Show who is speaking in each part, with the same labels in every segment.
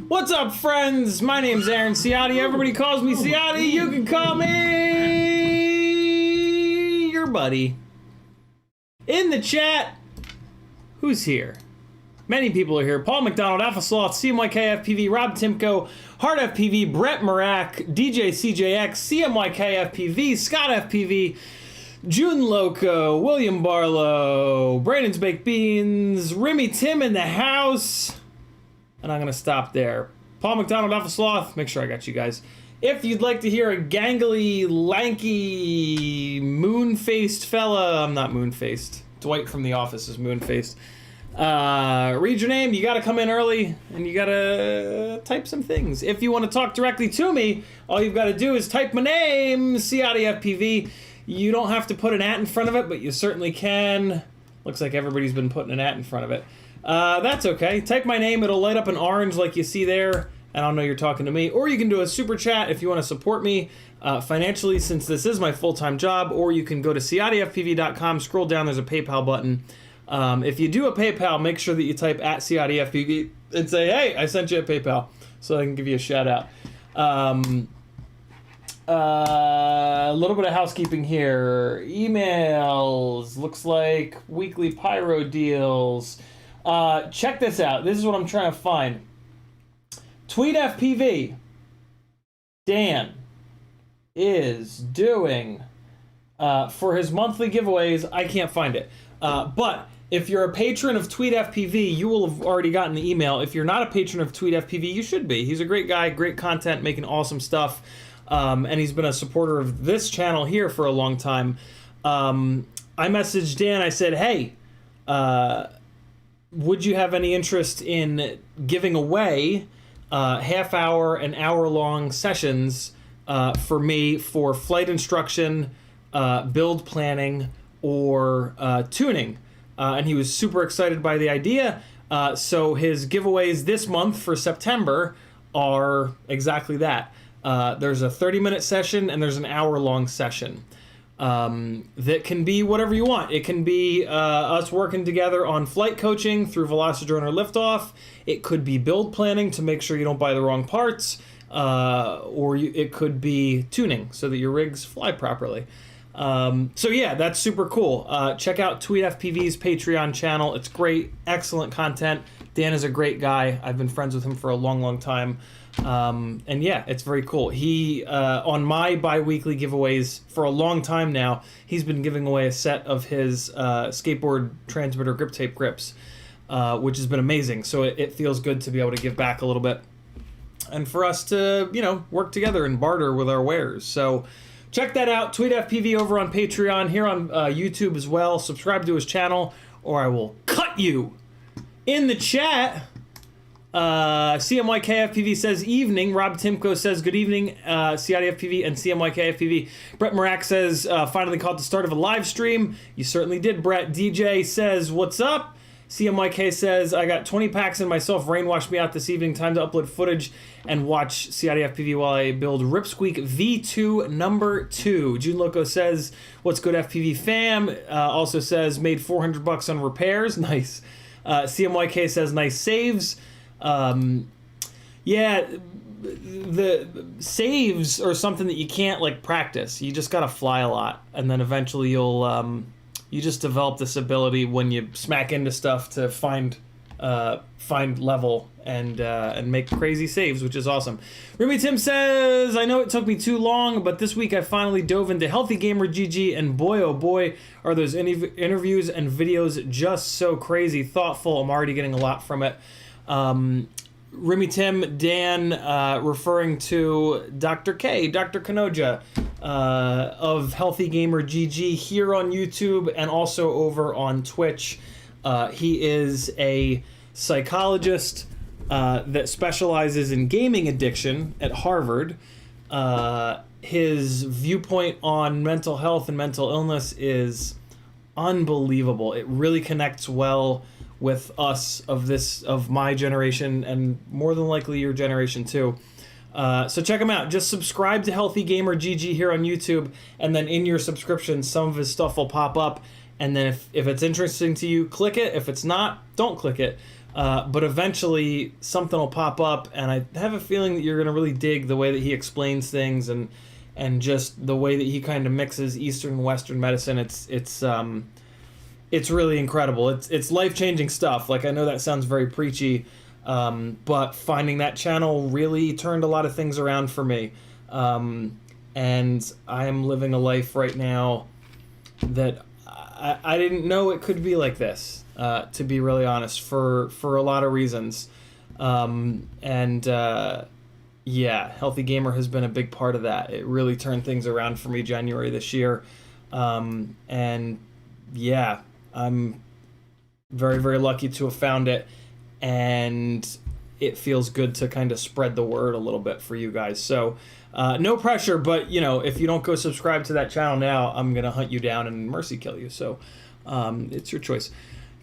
Speaker 1: What's up, friends? My name's Aaron Ciotti. Everybody calls me Ciotti. You can call me your buddy. In the chat, who's here? Many people are here. Paul McDonald, Alpha Sloth, CMYK-FPV, Rob Timko, Hard FPV, Brett Marak, DJ CJX, CMYK-FPV, Scott FPV, June Loco, William Barlow, Brandon's Baked Beans, Remy Tim in the house. And I'm going to stop there. Paul McDonald, Alpha Sloth, make sure I got you guys. If you'd like to hear a gangly, lanky, moon-faced fella, I'm not moon-faced. Dwight from The Office is moon-faced. Read your name, you gotta come in early, and you gotta type some things. If you want to talk directly to me, all you've got to do is type my name, CiottiFPV. You don't have to put an @ in front of it, but you certainly can. Looks like everybody's been putting an @ in front of it. That's okay. Type my name. It'll light up in orange like you see there, and I'll know you're talking to me. Or you can do a super chat if you want to support me financially, since this is my full-time job. Or you can go to CiottiFPV.com, scroll down, there's a PayPal button. If you do a PayPal, make sure that you type @CiottiFPV and say, hey, I sent you a PayPal, so I can give you a shout out. A little bit of housekeeping here. Emails. Looks like weekly pyro deals. Check this out. This is what I'm trying to find. TweetFPV. Dan is doing for his monthly giveaways. I can't find it. But if you're a patron of TweetFPV, you will have already gotten the email. If you're not a patron of TweetFPV, you should be. He's a great guy, great content, making awesome stuff. And he's been a supporter of this channel here for a long time. I messaged Dan. I said, hey, would you have any interest in giving away half-hour and hour-long sessions for me for flight instruction, build planning, or tuning? And he was super excited by the idea. So his giveaways this month for September are exactly that. There's a 30-minute session and there's an hour-long session that can be whatever you want. It can be us working together on flight coaching through Velocidrone or Liftoff. It could be build planning to make sure you don't buy the wrong parts, it could be tuning so that your rigs fly properly. So yeah, that's super cool. Check out TweetFPV's Patreon channel. It's great, excellent content. Dan is a great guy. I've been friends with him for a long, long time. And yeah, it's very cool. He, on my bi-weekly giveaways for a long time now, he's been giving away a set of his skateboard transmitter grip tape grips, which has been amazing. So it feels good to be able to give back a little bit and for us to, work together and barter with our wares. So check that out. TweetFPV over on Patreon, here on YouTube as well. Subscribe to his channel or I will cut you. In the chat, CMYKFPV says evening. Rob Timko says good evening. CiottiFPV and CMYKFPV. Brett Marak says finally caught the start of a live stream. You certainly did, Brett. DJ says what's up. CMYK says I got 20 packs in myself. Rain washed me out this evening. Time to upload footage and watch CiottiFPV while I build RipSqueak V2 number 2. June Loco says what's good, FPV fam. Also says made $400 on repairs. Nice. CMYK says nice saves. Yeah, the saves are something that you can't practice. You just gotta fly a lot, and then eventually you'll you just develop this ability when you smack into stuff to find level and make crazy saves, which is awesome. Remy Tim says, I know it took me too long, but this week I finally dove into Healthy Gamer GG, and boy, oh boy, are those interviews and videos just so crazy thoughtful. I'm already getting a lot from it. Remy Tim, Dan, referring to Dr. K, Dr. Kanoja, of Healthy Gamer GG here on YouTube and also over on Twitch. He is a psychologist that specializes in gaming addiction at Harvard. His viewpoint on mental health and mental illness is unbelievable. It really connects well with us of my generation and more than likely your generation too. So check him out. Just subscribe to Healthy Gamer GG here on YouTube, and then in your subscription, some of his stuff will pop up. And then if it's interesting to you, click it. If it's not, don't click it. But eventually something will pop up, and I have a feeling that you're going to really dig the way that he explains things and just the way that he kind of mixes Eastern and Western medicine. It's really incredible. It's life-changing stuff. I know that sounds very preachy, but finding that channel really turned a lot of things around for me. And I am living a life right now that I didn't know it could be like this, to be really honest, for a lot of reasons. Yeah, Healthy Gamer has been a big part of that. It really turned things around for me January this year. And yeah, I'm very, very lucky to have found it. And it feels good to kind of spread the word a little bit for you guys. So no pressure, but if you don't go subscribe to that channel now, I'm gonna hunt you down and mercy kill you. So it's your choice.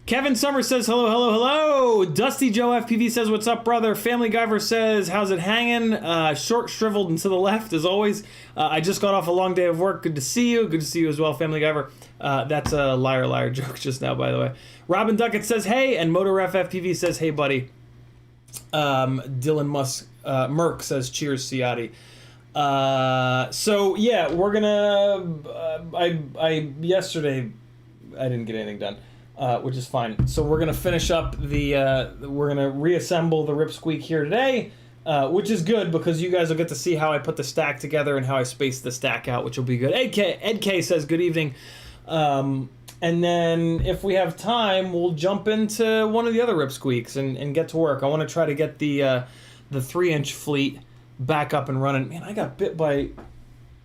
Speaker 1: Kevin Summers says hello, hello, hello. Dusty Joe FPV says what's up, brother. Family Guyver says how's it hanging? Short, shriveled, and to the left as always. I just got off a long day of work. Good to see you. Good to see you as well, Family Guyver. That's a liar joke just now, by the way. Robin Duckett says hey, and MotoRef FPV says hey, buddy. Dylan Merck says cheers, Ciotti. So yeah, we're gonna. Yesterday I didn't get anything done. Which is fine. So we're gonna finish up we're gonna reassemble the RipSqueak here today, which is good because you guys will get to see how I put the stack together and how I space the stack out, which will be good. Ed K says good evening. And then if we have time, we'll jump into one of the other RipSqueaks and get to work. I want to try to get the 3-inch fleet back up and running. Man, I got bit by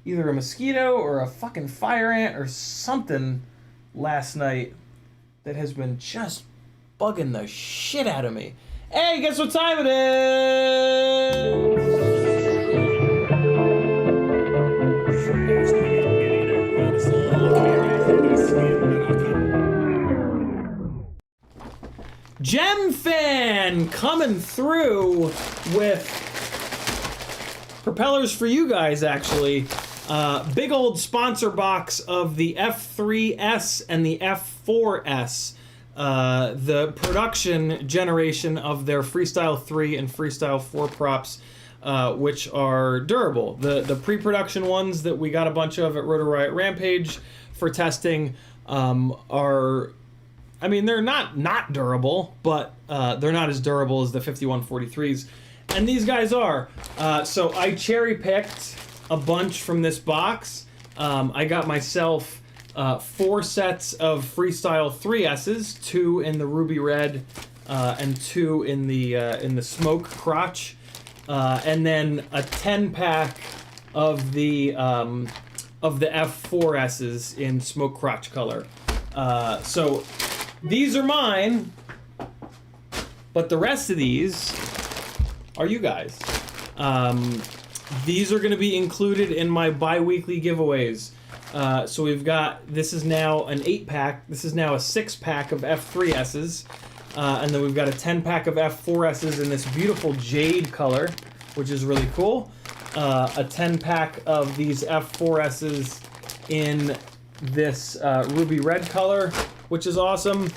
Speaker 1: either a mosquito or a fucking fire ant or something last night that has been just bugging the shit out of me. Hey, guess what time it is? GemFan coming through with propellers for you guys, actually. Big old sponsor box of the F3S and the F4S, the production generation of their Freestyle 3 and Freestyle 4 props, which are durable. The pre-production ones that we got a bunch of at Rotor Riot Rampage for testing are, I mean, they're not durable, but they're not as durable as the 5143s. And these guys are. So I cherry-picked a bunch from this box. I got myself 4 sets of Freestyle 3S's, 2 in the ruby red and 2 in the smoke crotch, and then a 10-pack of the F4S's in smoke crotch color. So these are mine, but the rest of these are you guys. These are going to be included in my bi-weekly giveaways. So we've got, this is now an 8-pack, this is now a 6-pack of F3S's, and then we've got a 10-pack of F4S's in this beautiful jade color, which is really cool. A 10-pack of these F4S's in this ruby red color, which is awesome.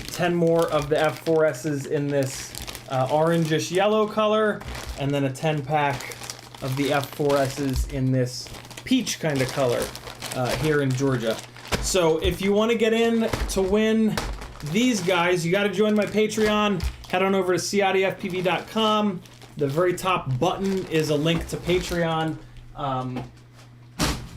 Speaker 1: 10 more of the F4S's in this orangish yellow color, and then a 10-pack of the F4S's in this peach kind of color here in Georgia. So if you want to get in to win these guys, you got to join my Patreon. Head on over to CiottiFPV.com. The very top button is a link to Patreon.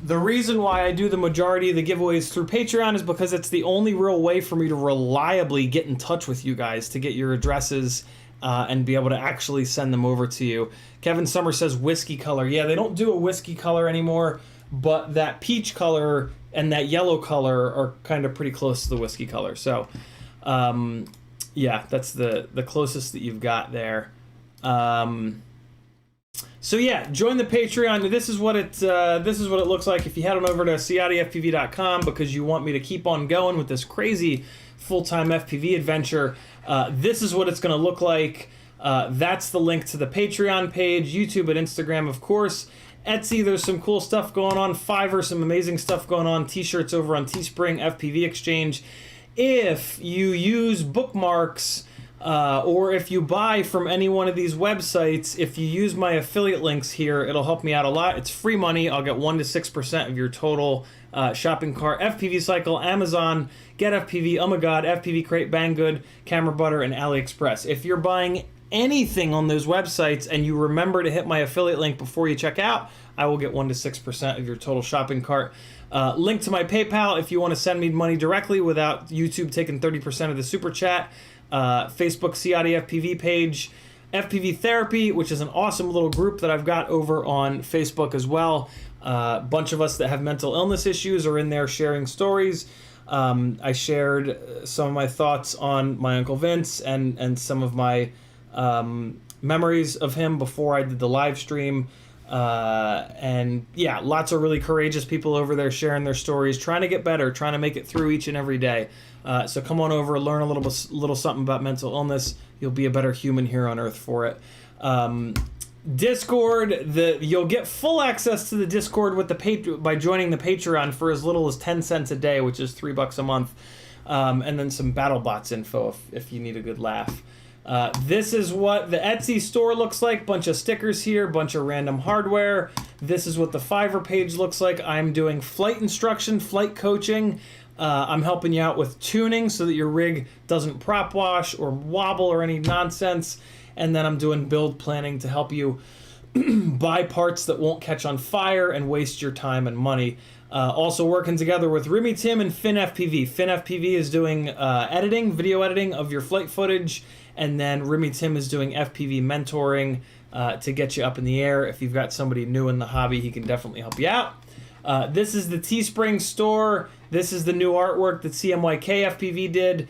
Speaker 1: The reason why I do the majority of the giveaways through Patreon is because it's the only real way for me to reliably get in touch with you guys to get your addresses and be able to actually send them over to you. Kevin Summer says whiskey color. Yeah, they don't do a whiskey color anymore, but that peach color and that yellow color are kind of pretty close to the whiskey color. So, yeah, that's the closest that you've got there. So yeah, join the Patreon. This is what it looks like if you head on over to CiottiFPV.com because you want me to keep on going with this crazy full-time FPV adventure. This is what it's going to look like. That's the link to the Patreon page, YouTube and Instagram, of course. Etsy, there's some cool stuff going on. Fiverr, some amazing stuff going on. T-shirts over on Teespring, FPV Exchange. If you use bookmarks or if you buy from any one of these websites, if you use my affiliate links here, it'll help me out a lot. It's free money. I'll get 1 to 6% of your total shopping cart. FPV Cycle, Amazon, Get FPV, Oh My God, FPV Crate, Banggood, Camera Butter, and AliExpress. If you're buying anything on those websites and you remember to hit my affiliate link before you check out, I will get 1 to 6% of your total shopping cart. Link to my PayPal if you want to send me money directly without YouTube taking 30% of the super chat. Facebook CiottiFPV page, FPV Therapy, which is an awesome little group that I've got over on Facebook as well. A bunch of us that have mental illness issues are in there sharing stories. I shared some of my thoughts on my Uncle Vince and some of my memories of him before I did the live stream. And yeah, lots of really courageous people over there sharing their stories, trying to get better, trying to make it through each and every day. So come on over, learn a little something about mental illness. You'll be a better human here on Earth for it. Discord, you'll get full access to the Discord with by joining the Patreon for as little as 10 cents a day, which is $3 a month, and then some BattleBots info if you need a good laugh. This is what the Etsy store looks like. Bunch of stickers here, bunch of random hardware. This is what the Fiverr page looks like. I'm doing flight instruction, flight coaching. I'm helping you out with tuning so that your rig doesn't prop wash or wobble or any nonsense. And then I'm doing build planning to help you buy parts that won't catch on fire and waste your time and money. Also working together with Remy Tim and FPV. FPV is doing video editing of your flight footage, and then Remy Tim is doing FPV mentoring to get you up in the air. If you've got somebody new in the hobby, he can definitely help you out. This is the Teespring store. This is the new artwork that CiottiFPV did.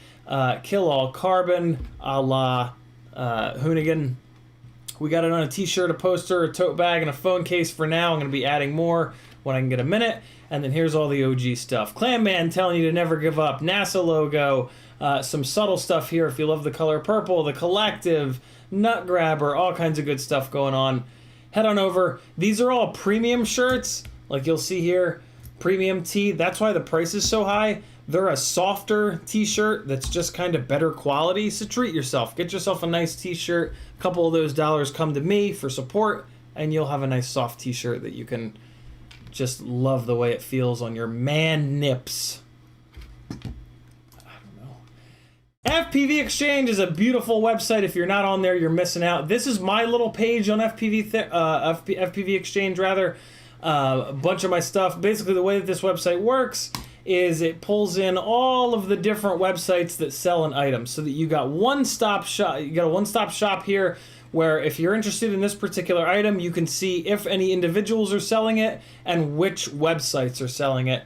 Speaker 1: Kill All Carbon, a la Hoonigan. We got it on a t-shirt, a poster, a tote bag, and a phone case for now. I'm going to be adding more when I can get a minute. And then here's all the OG stuff. Clamman telling you to never give up. NASA logo. Some subtle stuff here if you love the color purple. The Collective. Nut Grabber. All kinds of good stuff going on. Head on over. These are all premium shirts. Like you'll see here. Premium tee. That's why the price is so high. They're a softer t-shirt that's just kind of better quality, so treat yourself. Get yourself a nice t-shirt. A couple of those dollars come to me for support, and you'll have a nice soft t-shirt that you can just love the way it feels on your man nips. I don't know. FPV Exchange is a beautiful website. If you're not on there, you're missing out. This is my little page on FPV Exchange, rather. A bunch of my stuff. Basically, the way that this website works is it pulls in all of the different websites that sell an item, so that you got one-stop shop. You got a one-stop shop here where if you're interested in this particular item, you can see if any individuals are selling it and which websites are selling it.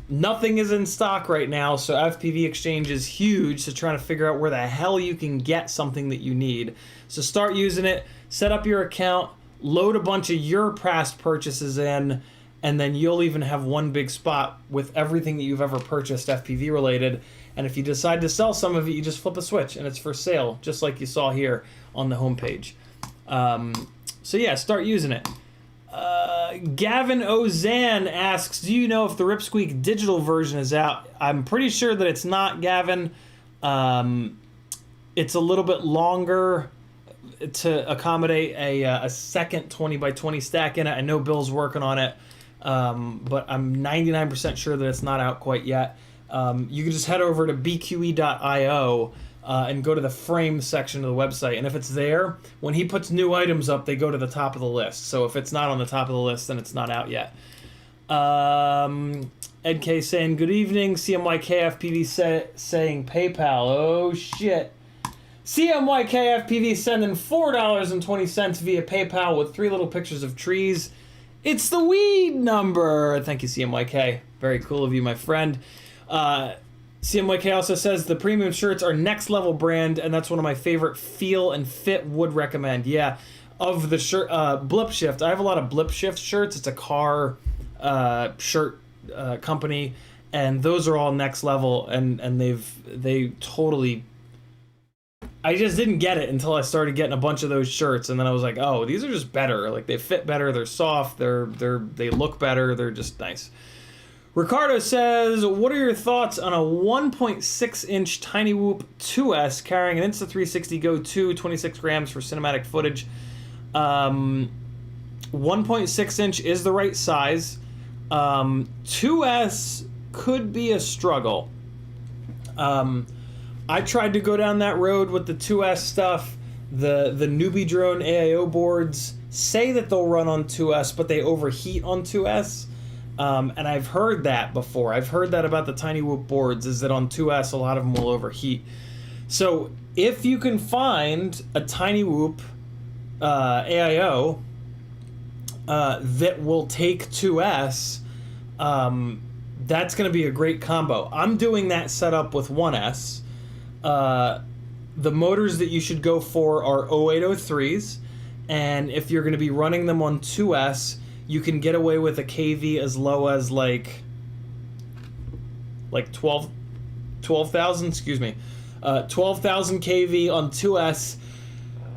Speaker 1: Nothing is in stock right now, so FPV Exchange is huge, so trying to figure out where the hell you can get something that you need. So start using it, set up your account, load a bunch of your past purchases in, and then you'll even have one big spot with everything that you've ever purchased FPV related. And if you decide to sell some of it, you just flip a switch and it's for sale, just like you saw here on the homepage. So yeah, start using it. Gavin Ozan asks, do you know if the RipSqueak digital version is out? I'm pretty sure that it's not, Gavin. It's a little bit longer to accommodate a second 20x20 stack in it. I know Bill's working on it. But I'm 99% sure that it's not out quite yet. You can just head over to BQE.io and go to the frame section of the website. And if it's there, when he puts new items up, they go to the top of the list. So if it's not on the top of the list, then it's not out yet. Ed K saying, good evening. CMYKFPV saying PayPal. Oh, shit. CMYKFPV sending $4.20 via PayPal with 3 little pictures of trees. It's the weed number. Thank you, CMYK. Very cool of you, my friend. CMYK also says the premium shirts are next level brand, and that's one of my favorite feel and fit. Would recommend. Yeah, of the shirt, Blip Shift. I have a lot of Blip Shift shirts. It's a car shirt company, and those are all next level, and they totally. I just didn't get it until I started getting a bunch of those shirts, and then I was like, oh, these are just better. Like, they fit better, they're soft, they look better, they're just nice. Ricardo says, what are your thoughts on a 1.6-inch Tiny Whoop 2S carrying an Insta360 Go 2, 26 grams for cinematic footage? 1.6-inch is the right size. 2S could be a struggle. I tried to go down that road with the 2S stuff. The newbie drone AIO boards say that they'll run on 2S, but they overheat on 2S. And I've heard that before. I've heard that about the Tiny Whoop boards, is that on 2S a lot of them will overheat. So if you can find a Tiny Whoop AIO that will take 2S, that's going to be a great combo. I'm doing that setup with 1S. the motors that you should go for are 0803s, and if you're going to be running them on 2S, you can get away with a KV as low as like 12,000, excuse me. 12,000 kV on 2S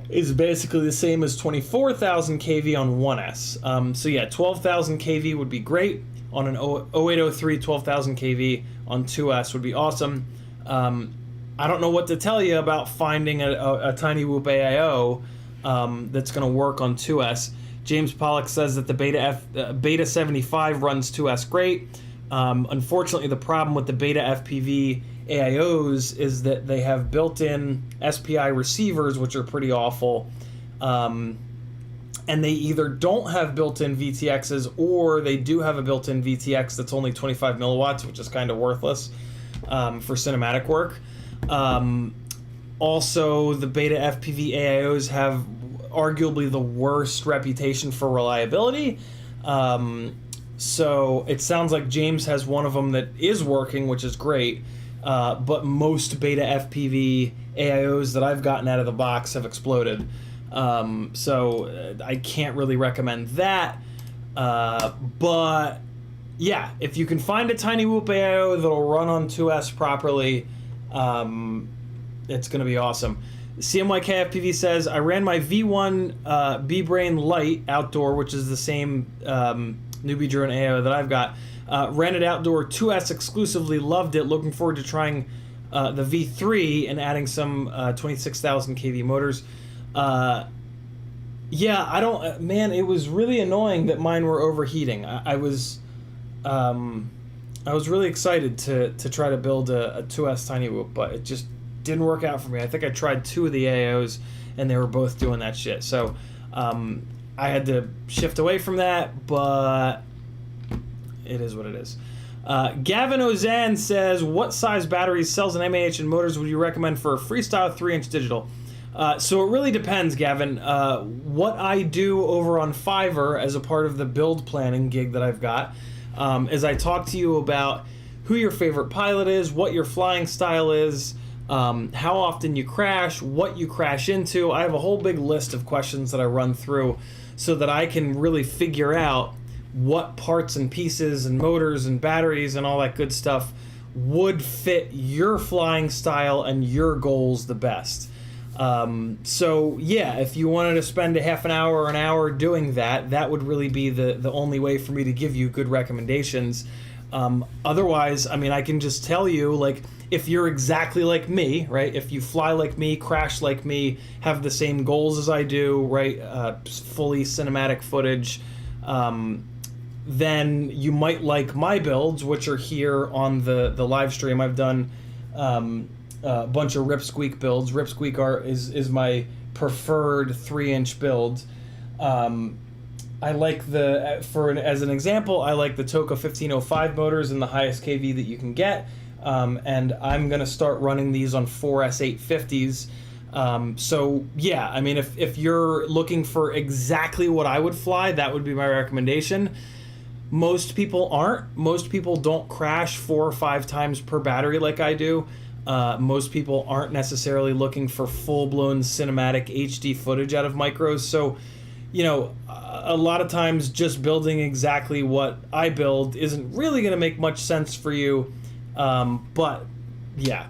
Speaker 1: is basically the same as 24,000 kV on 1S. So yeah, 12,000 kV would be great. On an 0803, 12,000 kV on 2S would be awesome. I don't know what to tell you about finding a tiny whoop AIO that's going to work on 2S. James Pollock says that the Beta 75 runs 2S great. Unfortunately, the problem with the Beta FPV AIOs is that they have built-in SPI receivers, which are pretty awful. And they either don't have built-in VTXs, or they do have a built-in VTX that's only 25 milliwatts, which is kind of worthless for cinematic work. Also, the Beta FPV AIOs have arguably the worst reputation for reliability. So it sounds like James has one of them that is working, which is great. But most Beta FPV AIOs that I've gotten out of the box have exploded. So I can't really recommend that. But yeah, if you can find a tiny whoop AIO that'll run on 2S properly, it's going to be awesome. CMYKFPV says, I ran my V1 B-Brain Lite outdoor, which is the same newbie drone AIO that I've got. Ran it outdoor 2S exclusively, loved it. Looking forward to trying the V3 and adding some 26,000 kV motors. Yeah, I don't, man, it was really annoying that mine were overheating. I was really excited to try to build a 2S tiny whoop, but it just didn't work out for me. I think I tried 2 of the AIOs and they were both doing that shit. So I had to shift away from that, but it is what it is. Gavin Ozan says, what size batteries, cells, and MAH and motors would you recommend for a freestyle 3-inch digital? So it really depends, Gavin. What I do over on Fiverr as a part of the build planning gig that I've got is I talk to you about who your favorite pilot is, what your flying style is, how often you crash, what you crash into. I have a whole big list of questions that I run through so that I can really figure out what parts and pieces and motors and batteries and all that good stuff would fit your flying style and your goals the best. So yeah, if you wanted to spend a half an hour or an hour doing that, that would really be the only way for me to give you good recommendations. Otherwise, I mean, I can just tell you, like, if you're exactly like me, right? If you fly like me, crash like me, have the same goals as I do, right? Fully cinematic footage, then you might like my builds, which are here on the live stream. I've done a bunch of RipSqueak builds. RipSqueak is my preferred 3-inch build. I like as an example, I like the Toka 1505 motors in the highest kV that you can get, and I'm gonna start running these on 4S850s. So yeah, I mean, if you're looking for exactly what I would fly, that would be my recommendation. Most people aren't. Most people don't crash 4 or 5 times per battery like I do. Most people aren't necessarily looking for full-blown cinematic HD footage out of micros. So, you know, a lot of times just building exactly what I build isn't really going to make much sense for you. But yeah,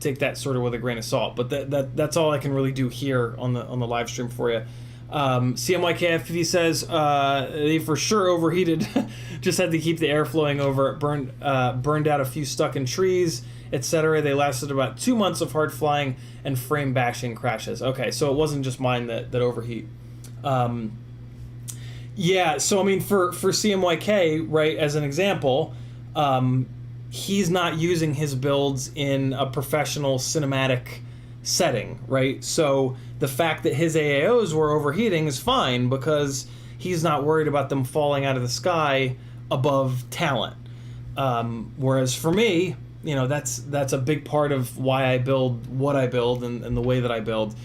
Speaker 1: take that sort of with a grain of salt. But that's all I can really do here on the live stream for you. CMYKFPV says they for sure overheated. Just had to keep the air flowing over it. Burned out a few stuck in trees, etc. They lasted about 2 months of hard flying and frame bashing crashes. Okay, so it wasn't just mine that overheat. Yeah, so I mean, for CMYK, right, as an example, he's not using his builds in a professional cinematic setting, right? So the fact that his AIOs were overheating is fine because he's not worried about them falling out of the sky above talent. Whereas for me, you know, that's a big part of why I build what I build and the way that I build,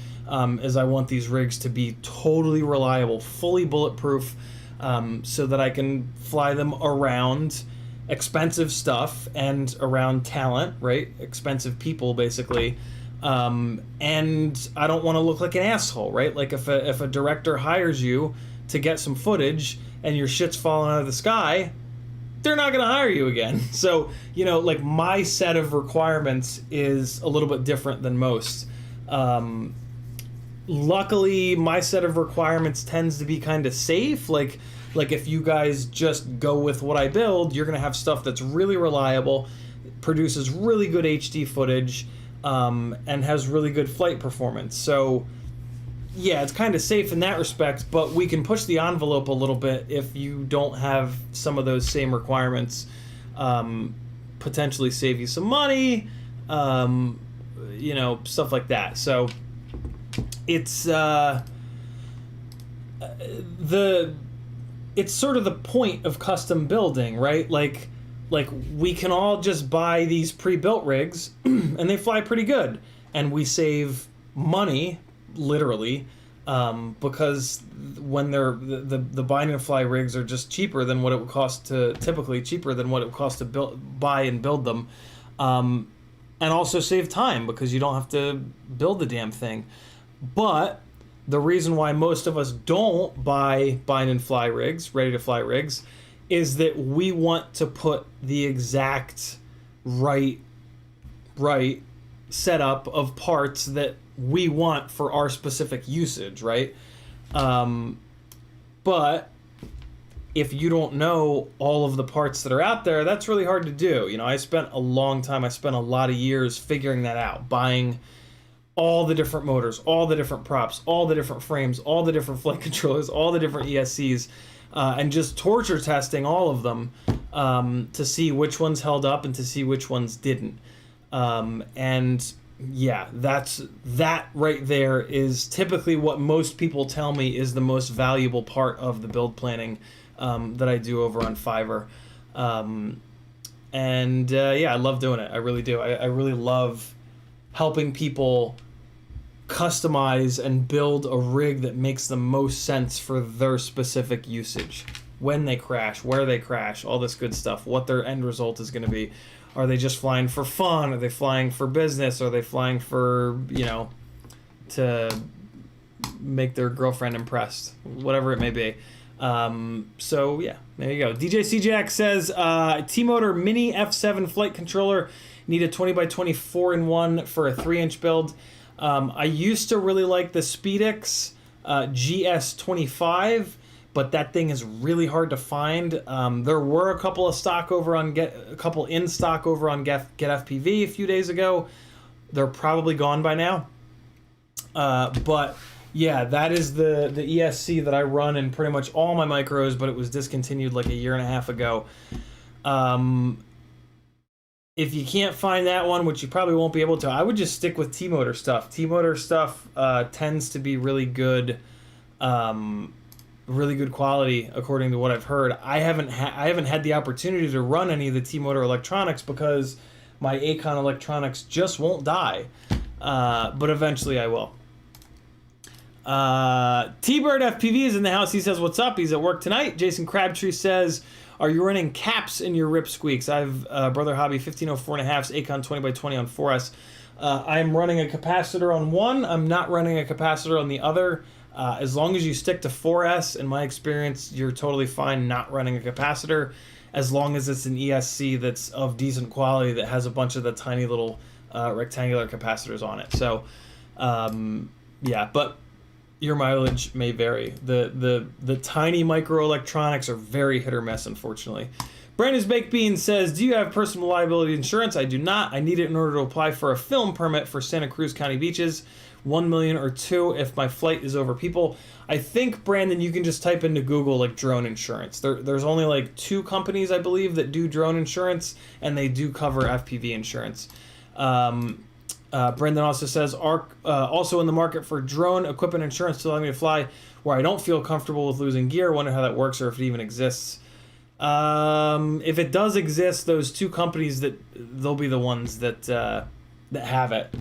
Speaker 1: is I want these rigs to be totally reliable, fully bulletproof, so that I can fly them around expensive stuff and around talent, right? Expensive people, basically. And I don't want to look like an asshole, right? Like if a director hires you to get some footage and your shit's falling out of the sky, they're not going to hire you again. So, you know, like my set of requirements is a little bit different than most. Luckily, my set of requirements tends to be kind of safe. Like if you guys just go with what I build, you're going to have stuff that's really reliable, produces really good HD footage, and has really good flight performance. So yeah, it's kind of safe in that respect, but we can push the envelope a little bit if you don't have some of those same requirements. Potentially save you some money, you know, stuff like that. So it's it's sort of the point of custom building, right? Like we can all just buy these pre-built rigs and they fly pretty good, and we save money, literally, because when they're the bind and fly rigs are just cheaper than what it would cost to buy and build them, and also save time because you don't have to build the damn thing. But the reason why most of us don't buy bind and fly rigs, ready to fly rigs, is that we want to put the exact right setup of parts that we want for our specific usage, right? But if you don't know all of the parts that are out there, that's really hard to do. You know, I spent a lot of years figuring that out, buying all the different motors, all the different props, all the different frames, all the different flight controllers, all the different ESCs, and just torture testing all of them to see which ones held up and to see which ones didn't. And yeah, that right there is typically what most people tell me is the most valuable part of the build planning that I do over on Fiverr. Yeah, I love doing it. I really do. I really love helping people customize and build a rig that makes the most sense for their specific usage. When they crash, where they crash, all this good stuff, what their end result is going to be. Are they just flying for fun? Are they flying for business? Are they flying for, you know, to make their girlfriend impressed? Whatever it may be. So yeah, there you go. DJ CJX says, T-Motor Mini F7 flight controller, need a 20x20 4-in-1 for a 3-inch build. I used to really like the SpeedX GS25, but that thing is really hard to find. There were a couple in stock over on Get FPV a few days ago. They're probably gone by now. But yeah, that is the ESC that I run in pretty much all my micros, but it was discontinued like a year and a half ago. If you can't find that one, which you probably won't be able to, I would just stick with T-Motor stuff. T-Motor stuff tends to be really good quality, according to what I've heard. I haven't had the opportunity to run any of the T-Motor electronics because my Acon electronics just won't die. But eventually I will. T-Bird FPV is in the house. He says, what's up? He's at work tonight. Jason Crabtree says, are you running caps in your RipSqueaks? I have Brother Hobby 1504.5s, Acon 20x20 on 4S. I'm running a capacitor on one. I'm not running a capacitor on the other. As long as you stick to 4S, in my experience, you're totally fine not running a capacitor, as long as it's an ESC that's of decent quality that has a bunch of the tiny little rectangular capacitors on it. So, yeah, but your mileage may vary. The tiny microelectronics are very hit or miss, unfortunately. Brandon's Baked Beans says, do you have personal liability insurance? I do not. I need it in order to apply for a film permit for Santa Cruz County beaches. 1 million or 2 if my flight is over people. I think, Brandon, you can just type into Google like drone insurance. There's only like 2 companies, I believe, that do drone insurance, and they do cover FPV insurance. Brendan also says, also in the market for drone equipment insurance to allow me to fly where I don't feel comfortable with losing gear. Wonder how that works or if it even exists. If it does exist, those 2 companies, they'll be the ones that have it.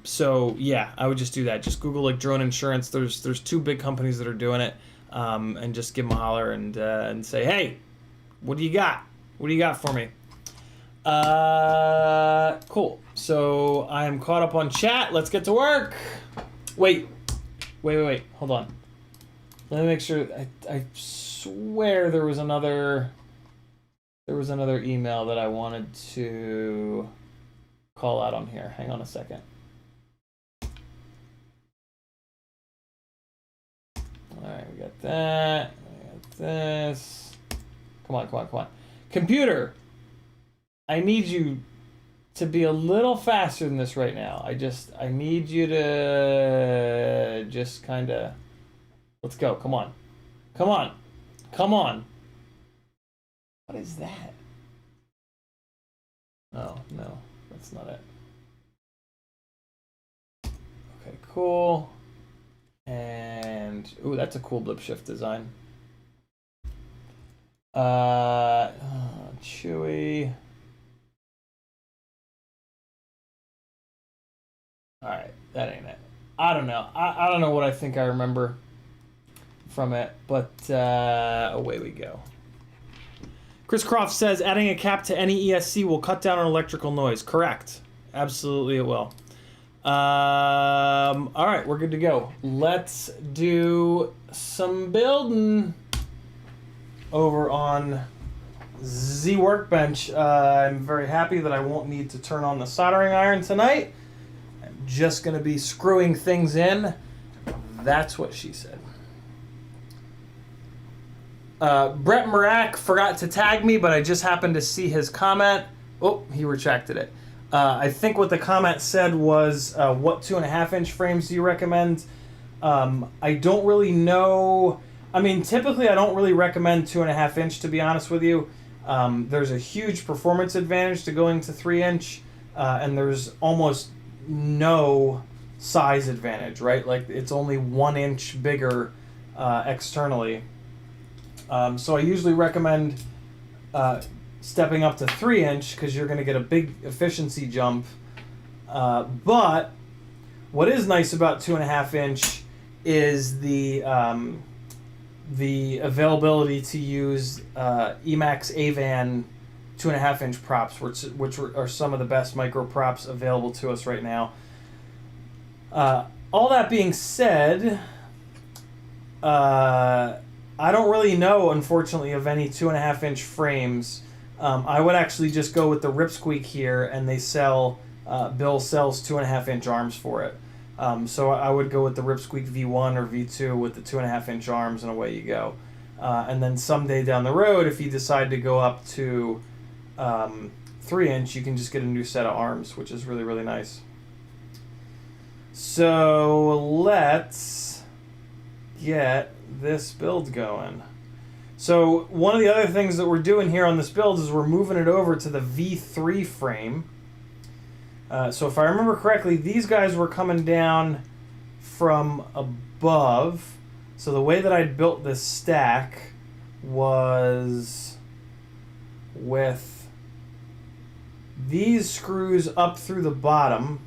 Speaker 1: So yeah, I would just do that. Just Google like drone insurance. There's 2 big companies that are doing it, and just give them a holler and say, hey, what do you got? What do you got for me? Cool. So I'm caught up on chat. Let's get to work. Wait. Hold on. Let me make sure. I swear there was another email that I wanted to call out on here. Hang on a second. All right, we got that. We got this. Come on. Computer, I need you to be a little faster than this right now. I need you to just kind of, let's go. Come on. What is that? Oh, no, that's not it. Okay, cool. And, ooh, that's a cool blip shift design. Chewy. All right, that ain't it. I don't know. I don't know what I think I remember from it, but away we go. Chris Croft says adding a cap to any ESC will cut down on electrical noise. Correct. Absolutely it will. All right, we're good to go. Let's do some building over on the Workbench. I'm very happy that I won't need to turn on the soldering iron tonight. I'm just going to be screwing things in. That's what she said. Brett Marak forgot to tag me, but I just happened to see his comment. Oh, he retracted it. I think what the comment said was, what 2.5-inch frames do you recommend? I don't really know. I mean, typically I don't really recommend 2.5-inch, to be honest with you. There's a huge performance advantage to going to 3-inch, and there's almost no size advantage, right? Like, it's only 1 inch bigger externally. So I usually recommend stepping up to 3-inch because you're going to get a big efficiency jump. But what is nice about 2.5-inch is the availability to use Emax AVAN 2.5-inch props, which are some of the best micro props available to us right now. All that being said, I don't really know, unfortunately, of any 2.5-inch frames. I would actually just go with the RipSqueak here, and they sell, Bill sells 2.5-inch arms for it. So I would go with the RipSqueak V1 or V2 with the 2.5-inch arms, and away you go. And then someday down the road, if you decide to go up to 3-inch, you can just get a new set of arms, which is really, really nice. So let's get this build going. So one of the other things that we're doing here on this build is we're moving it over to the V3 frame. So if I remember correctly, these guys were coming down from above. So the way that I built this stack was with these screws up through the bottom.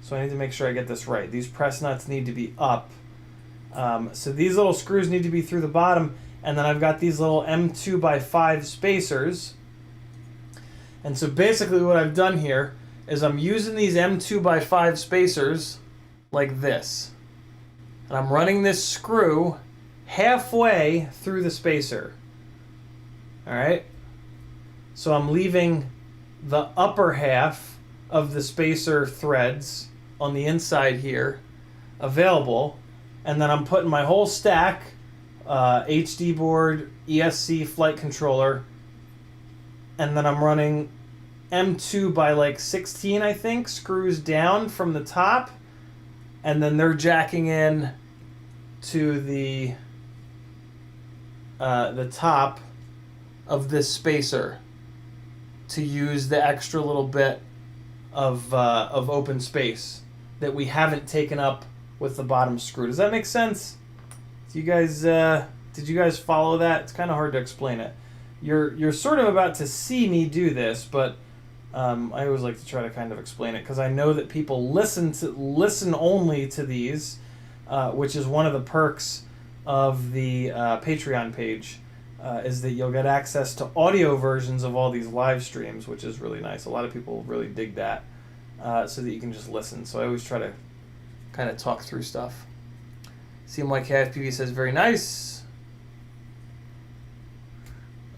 Speaker 1: So I need to make sure I get this right. These press nuts need to be up. So these little screws need to be through the bottom, and then I've got these little M2x5 spacers. And so basically what I've done here is I'm using these M2x5 spacers like this. And I'm running this screw halfway through the spacer. Alright? So I'm leaving the upper half of the spacer threads on the inside here available. And then I'm putting my whole stack, HD board, ESC flight controller, and then I'm running M2 by like 16, I think, screws down from the top, and then they're jacking in to the top of this spacer to use the extra little bit of open space that we haven't taken up with the bottom screw. Does that make sense? Do you guys did you guys follow that? It's kind of hard to explain it. You're sort of about to see me do this, but I always like to try to kind of explain it because I know that people listen only to these, which is one of the perks of the Patreon page. is that you'll get access to audio versions of all these live streams, which is really nice. A lot of people really dig that, so that you can just listen. So I always try to kind of talk through stuff. CiottiFPV says, very nice.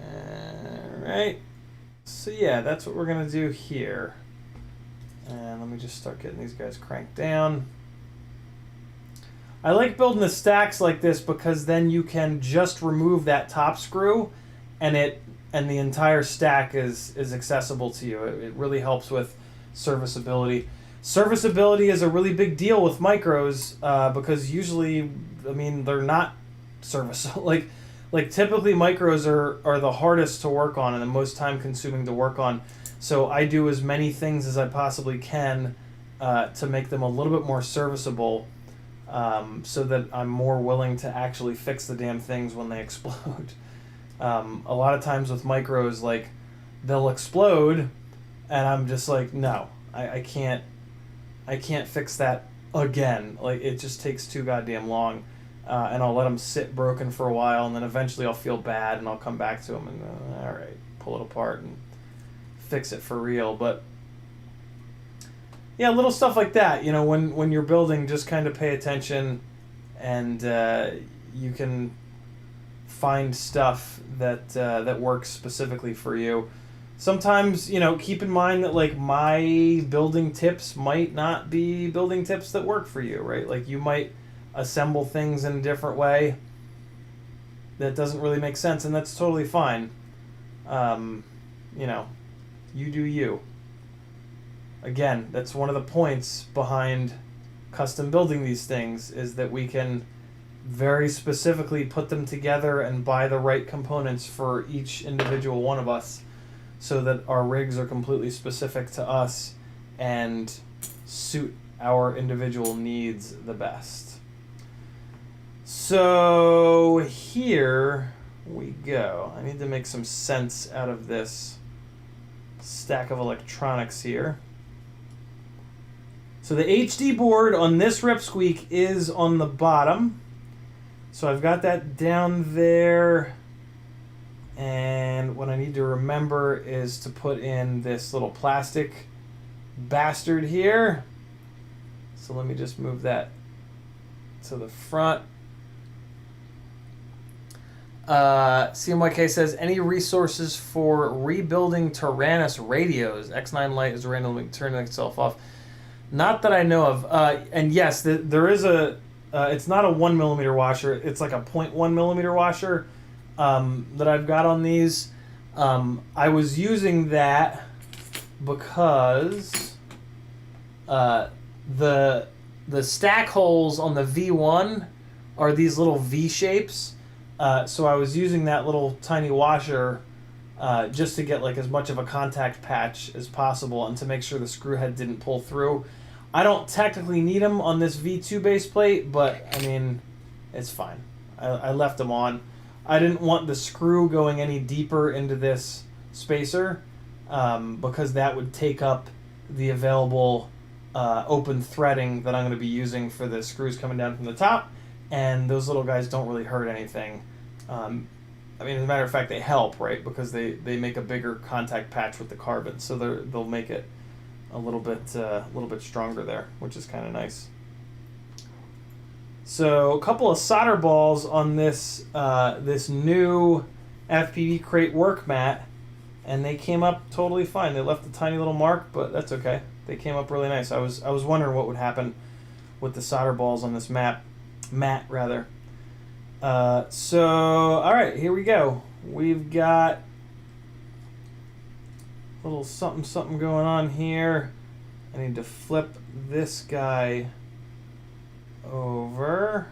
Speaker 1: Alright. So yeah, that's what we're going to do here. And let me just start getting these guys cranked down. I like building the stacks like this because then you can just remove that top screw and the entire stack is accessible to you. It really helps with serviceability. Serviceability is a really big deal with micros because usually, I mean, they're not serviceable. Like typically micros are the hardest to work on and the most time consuming to work on. So I do as many things as I possibly can to make them a little bit more serviceable. So that I'm more willing to actually fix the damn things when they explode. A lot of times with micros, like, they'll explode, and I'm just like, no, I can't fix that again. Like, it just takes too goddamn long, and I'll let them sit broken for a while, and then eventually I'll feel bad, and I'll come back to them, and all right, pull it apart and fix it for real. But yeah, little stuff like that, you know, when you're building, just kind of pay attention, and you can find stuff that works specifically for you. Sometimes, you know, keep in mind that, like, my building tips might not be building tips that work for you, right? Like, you might assemble things in a different way that doesn't really make sense, and that's totally fine. You know, you do you. Again, that's one of the points behind custom building these things, is that we can very specifically put them together and buy the right components for each individual one of us so that our rigs are completely specific to us and suit our individual needs the best. So here we go. I need to make some sense out of this stack of electronics here. So the HD board on this RipSqueak is on the bottom. So I've got that down there. And what I need to remember is to put in this little plastic bastard here. So let me just move that to the front. CMYK says, any resources for rebuilding Tyrannus radios? X9 Lite is randomly turning itself off. Not that I know of. And yes, there is a, it's not a 1mm washer. It's like a 0.1mm washer that I've got on these. I was using that because the stack holes on the V1 are these little V shapes. So I was using that little tiny washer just to get like as much of a contact patch as possible and to make sure the screw head didn't pull through. I don't technically need them on this V2 base plate, but I mean, it's fine. I left them on. I didn't want the screw going any deeper into this spacer because that would take up the available open threading that I'm going to be using for the screws coming down from the top, and those little guys don't really hurt anything. I mean, as a matter of fact, they help, right? Because they make a bigger contact patch with the carbon, so they'll make it a little bit stronger there, which is kind of nice. So a couple of solder balls on this this new FPV crate work mat, and they came up totally fine. They left a tiny little mark, but that's okay. They came up really nice. I was wondering what would happen with the solder balls on this mat rather. So all right, here we go. We've got a little something going on here. I need to flip this guy over.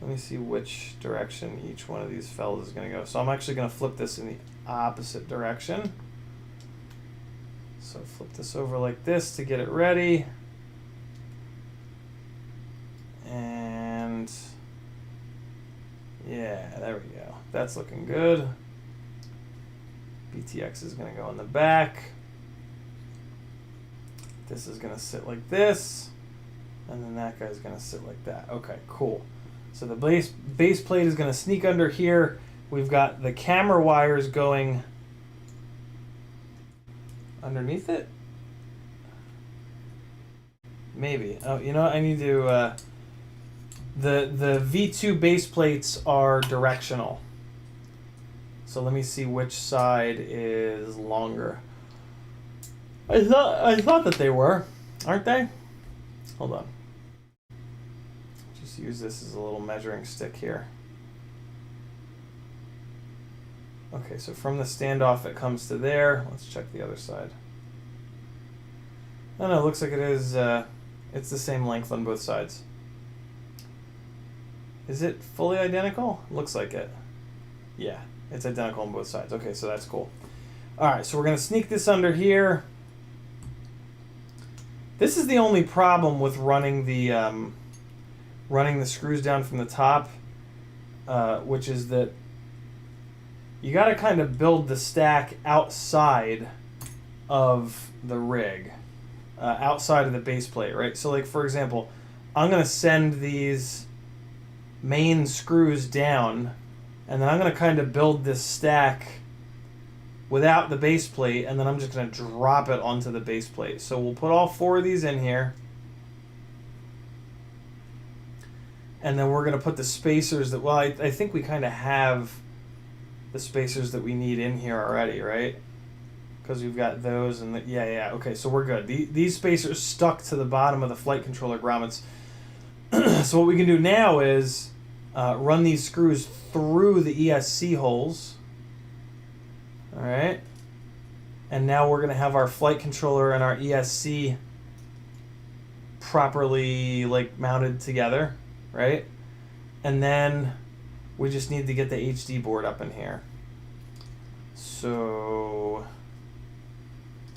Speaker 1: Let me see which direction each one of these fellas is going to go. So I'm actually going to flip this in the opposite direction. So flip this over like this to get it ready. And yeah, there we go. That's looking good. Vtx is going to go in the back. This is going to sit like this. And then that guy's going to sit like that. Okay, cool. So the base plate is going to sneak under here. We've got the camera wires going underneath it. Maybe. Oh, you know what? I need to... the V2 base plates are directional. So let me see which side is longer. I thought that they were. Aren't they? Hold on. Just use this as a little measuring stick here. Okay, so from the standoff it comes to there. Let's check the other side. Oh no, it looks like it is, it's the same length on both sides. Is it fully identical? Looks like it. Yeah, it's identical on both sides. Okay, so that's cool. Alright, so we're going to sneak this under here. This is the only problem with running the screws down from the top, which is that you got to kind of build the stack outside of the rig, outside of the base plate, right? So like, for example, I'm going to send these main screws down, and then I'm going to kind of build this stack without the base plate, and then I'm just going to drop it onto the base plate. So we'll put all 4 of these in here, and then we're going to put the spacers that, well, I think we kind of have the spacers that we need in here already, right? Because we've got those, and yeah, okay, so we're good. These spacers stuck to the bottom of the flight controller grommets. So what we can do now is run these screws through the ESC holes. All right. And now we're going to have our flight controller and our ESC properly like mounted together, right? And then we just need to get the HD board up in here. So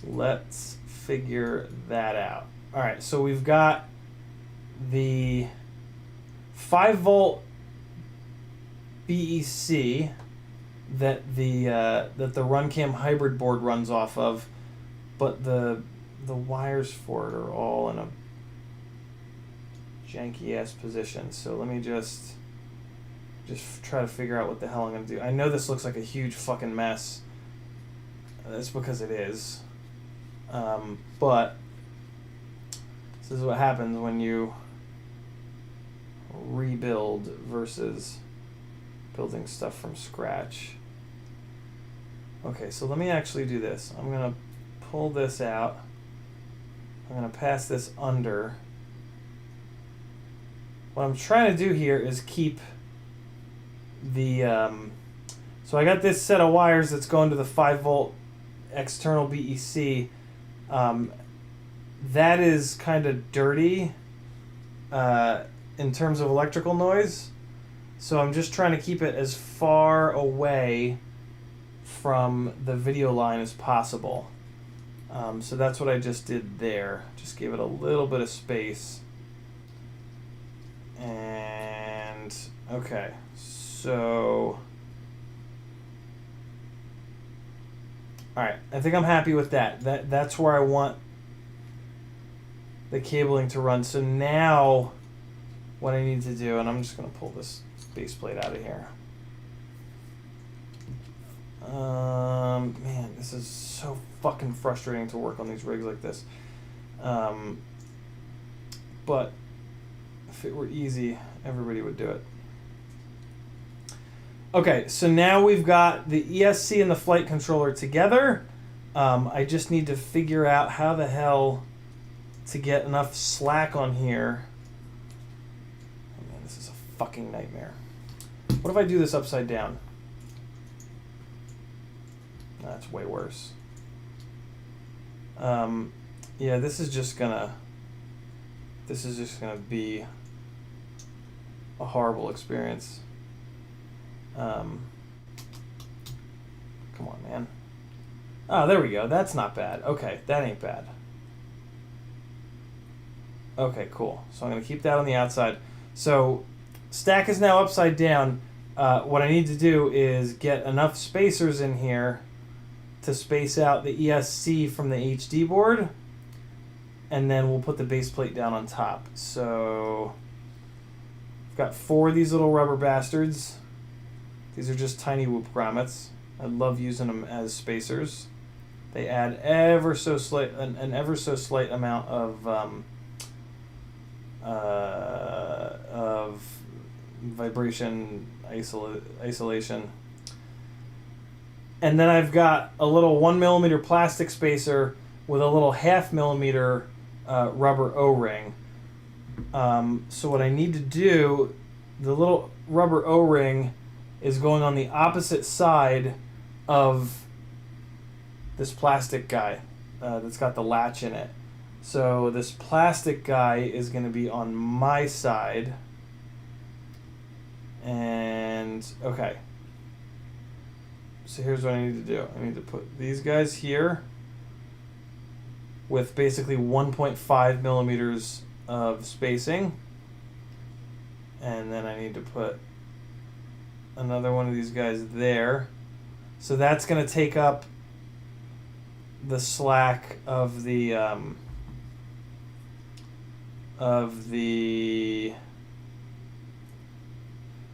Speaker 1: let's figure that out. All right, so we've got the 5-volt BEC that the RunCam hybrid board runs off of, but the wires for it are all in a janky ass position. So let me just try to figure out what the hell I'm gonna do. I know this looks like a huge fucking mess. That's because it is. But this is what happens when you rebuild versus building stuff from scratch. Okay, so let me actually do this. I'm going to pull this out. I'm going to pass this under. What I'm trying to do here is keep the... so I got this set of wires that's going to the 5-volt external BEC. That is kind of dirty in terms of electrical noise. So I'm just trying to keep it as far away from the video line as possible. So that's what I just did there. Just gave it a little bit of space. And okay, so all right, I think I'm happy with that. That's where I want the cabling to run. So now what I need to do, and I'm just going to pull this base plate out of here. Man, this is so fucking frustrating to work on these rigs like this. But if it were easy, everybody would do it. Okay, so now we've got the ESC and the flight controller together. I just need to figure out how the hell to get enough slack on here. Oh man, this is a fucking nightmare. What if I do this upside down? That's way worse. Yeah, this is just gonna be a horrible experience. Come on, man. Oh, there we go. That's not bad. Okay, that ain't bad. Okay, cool. So I'm going to keep that on the outside. So stack is now upside down. What I need to do is get enough spacers in here to space out the ESC from the HD board, and then we'll put the base plate down on top. So I've got 4 of these little rubber bastards. These are just tiny whoop grommets. I love using them as spacers. They add an ever so slight amount of vibration isolation. And then I've got a little 1mm plastic spacer with a little 0.5 millimeter rubber O-ring. So what I need to do, the little rubber O-ring is going on the opposite side of this plastic guy that's got the latch in it. So this plastic guy is going to be on my side. And, okay. So here's what I need to do. I need to put these guys here with basically 1.5 millimeters of spacing. And then I need to put another one of these guys there. So that's going to take up the slack of the little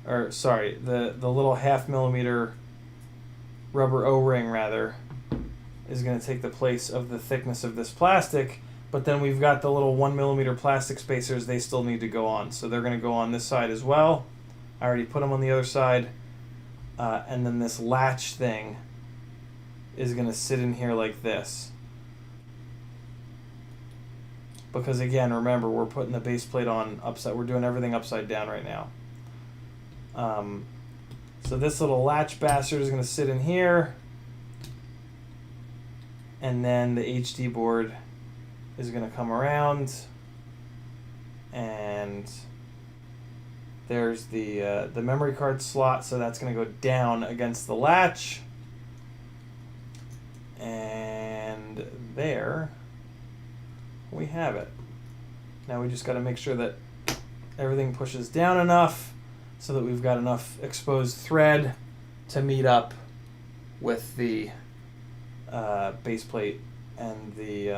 Speaker 1: 0.5 millimeter rubber O-ring rather is going to take the place of the thickness of this plastic, but then we've got the little 1 millimeter plastic spacers. They still need to go on, so they're going to go on this side as well. I already put them on the other side, and then this latch thing is going to sit in here like this, because again, remember, we're putting the base plate on upside. We're doing everything upside down right now. So this little latch bastard is going to sit in here, and then the HD board is going to come around, and there's the memory card slot, so that's going to go down against the latch, and there we have it. Now we just got to make sure that everything pushes down enough so that we've got enough exposed thread to meet up with the base plate and the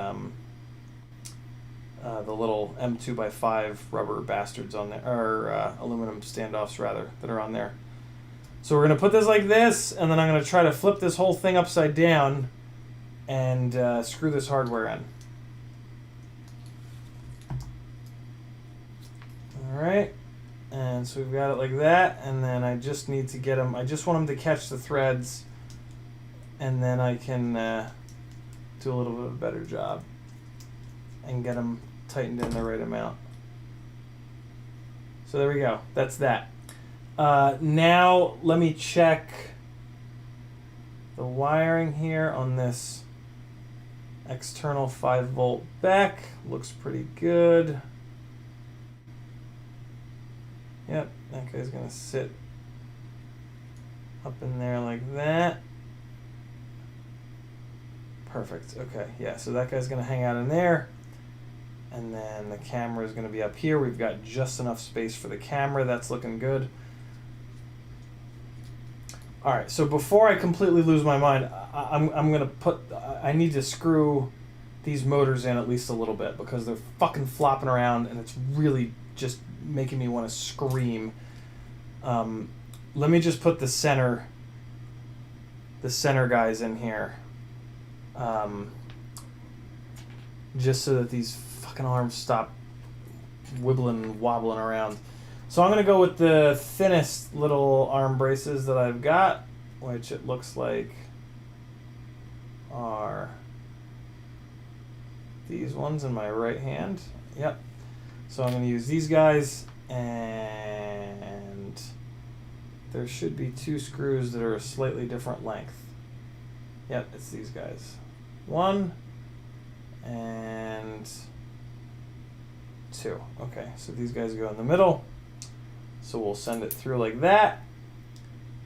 Speaker 1: little M2x5 rubber bastards on there, or aluminum standoffs rather, that are on there. So we're going to put this like this, and then I'm going to try to flip this whole thing upside down and screw this hardware in. Alright, and so we've got it like that, and then I just need to get them, I just want them to catch the threads, and then I can do a little bit of a better job and get them tightened in the right amount. So there we go, that's that. Now let me check the wiring here on this external 5-volt back. Looks pretty good. Yep, that guy's gonna sit up in there like that. Perfect, okay, yeah, so that guy's gonna hang out in there. And then the camera is gonna be up here. We've got just enough space for the camera, that's looking good. All right, so before I completely lose my mind, I'm gonna I need to screw these motors in at least a little bit, because they're fucking flopping around and it's really just making me want to scream. Let me just put the center guys in here, just so that these fucking arms stop wibbling and wobbling around. So I'm going to go with the thinnest little arm braces that I've got, which it looks like are these ones in my right hand. Yep. So I'm going to use these guys, and there should be 2 screws that are a slightly different length. Yep, it's these guys. 1 and 2. Okay, so these guys go in the middle. So we'll send it through like that,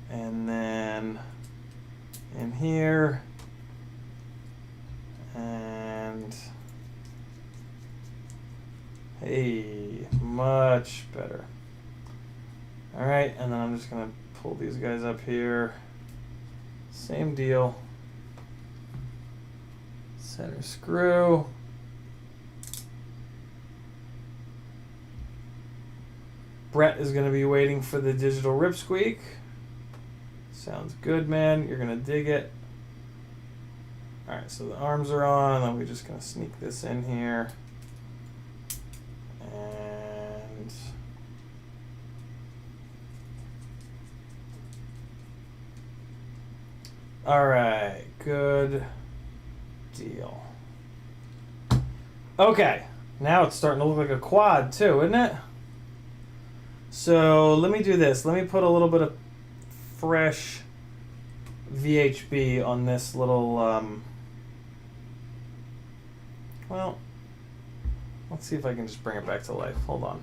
Speaker 1: and then in here, and hey, much better. All right, and then I'm just gonna pull these guys up here. Same deal. Center screw. Brett is going to be waiting for the digital RipSqueak. Sounds good, man. You're going to dig it. All right, so the arms are on. Then we're just going to sneak this in here. And all right, good deal. Okay, now it's starting to look like a quad too, isn't it? So let me do this. Let me put a little bit of fresh VHB on this little, well, let's see if I can just bring it back to life. Hold on.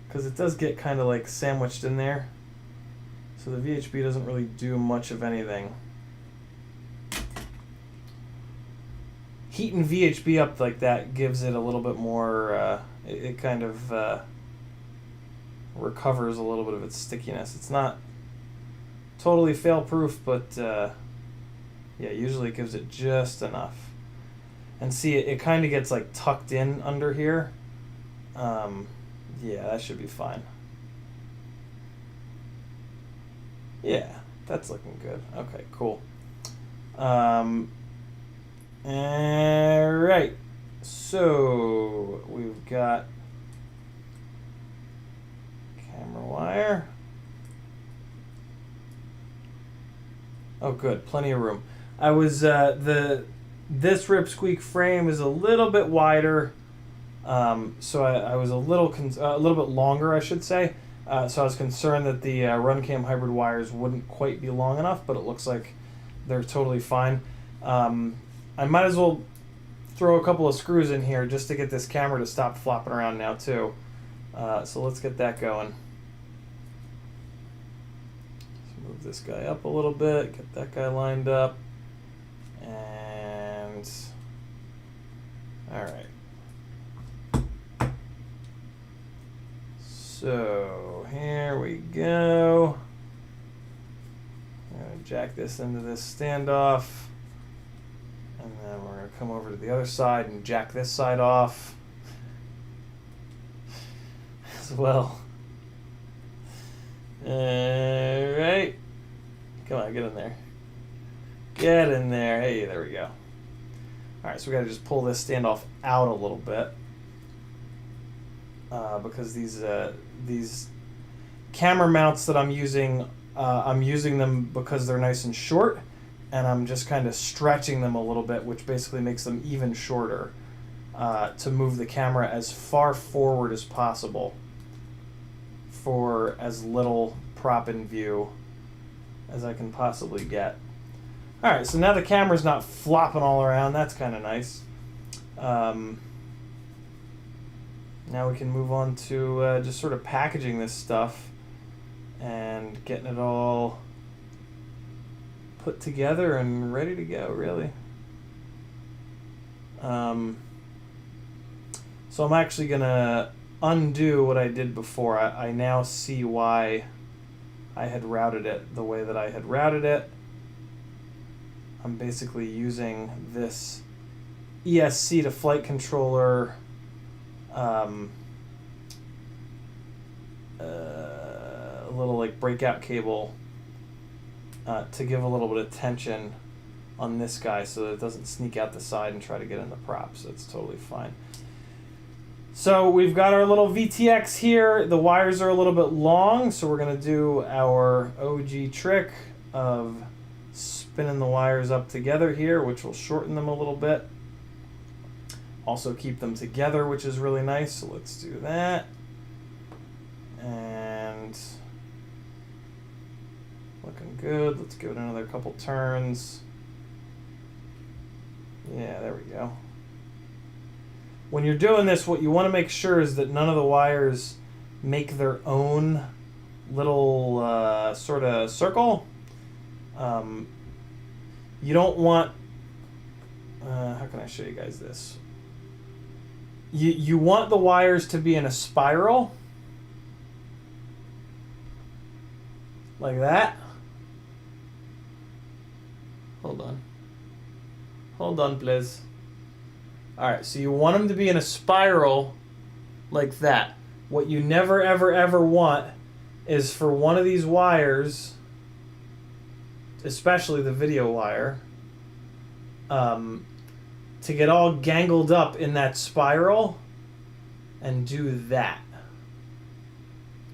Speaker 1: Because it does get kind of like sandwiched in there. So the VHB doesn't really do much of anything. Heating VHB up like that gives it a little bit more, it kind of recovers a little bit of its stickiness. It's not totally fail-proof, but yeah, usually it gives it just enough. And see, it kind of gets like tucked in under here. Yeah, that should be fine. Yeah, that's looking good. Okay, cool. Alright, so we've got camera wire. Oh, good, plenty of room. I was this RipSqueak frame is a little bit wider, so I was a little bit longer, I should say. So I was concerned that the RunCam hybrid wires wouldn't quite be long enough, but it looks like they're totally fine. I might as well throw a couple of screws in here just to get this camera to stop flopping around now too. So let's get that going. Let's move this guy up a little bit, get that guy lined up, and all right. So here we go. I'm gonna jack this into this standoff. And then we're going to come over to the other side and jack this side off as well. Alright. Come on, get in there. Get in there. Hey, there we go. Alright, so we got to just pull this standoff out a little bit. Because these camera mounts that I'm using them because they're nice and short. And I'm just kind of stretching them a little bit, which basically makes them even shorter to move the camera as far forward as possible for as little prop in view as I can possibly get. All right, so now the camera's not flopping all around. That's kind of nice. Now we can move on to just sort of packaging this stuff and getting it all put together and ready to go, really. So I'm actually gonna undo what I did before. I now see why I had routed it the way that I had routed it. I'm basically using this ESC to flight controller a little like breakout cable to give a little bit of tension on this guy so that it doesn't sneak out the side and try to get in the prop. So it's totally fine. So we've got our little VTX here. The wires are a little bit long, so we're going to do our OG trick of spinning the wires up together here, which will shorten them a little bit. Also keep them together, which is really nice. So let's do that. And looking good. Let's give it another couple turns. Yeah, there we go. When you're doing this, what you want to make sure is that none of the wires make their own little sort of circle. You don't want... how can I show you guys this? You want the wires to be in a spiral. Like that. Hold on. Hold on, please. All right, so you want them to be in a spiral like that. What you never, ever, ever want is for one of these wires, especially the video wire, to get all gangled up in that spiral and do that.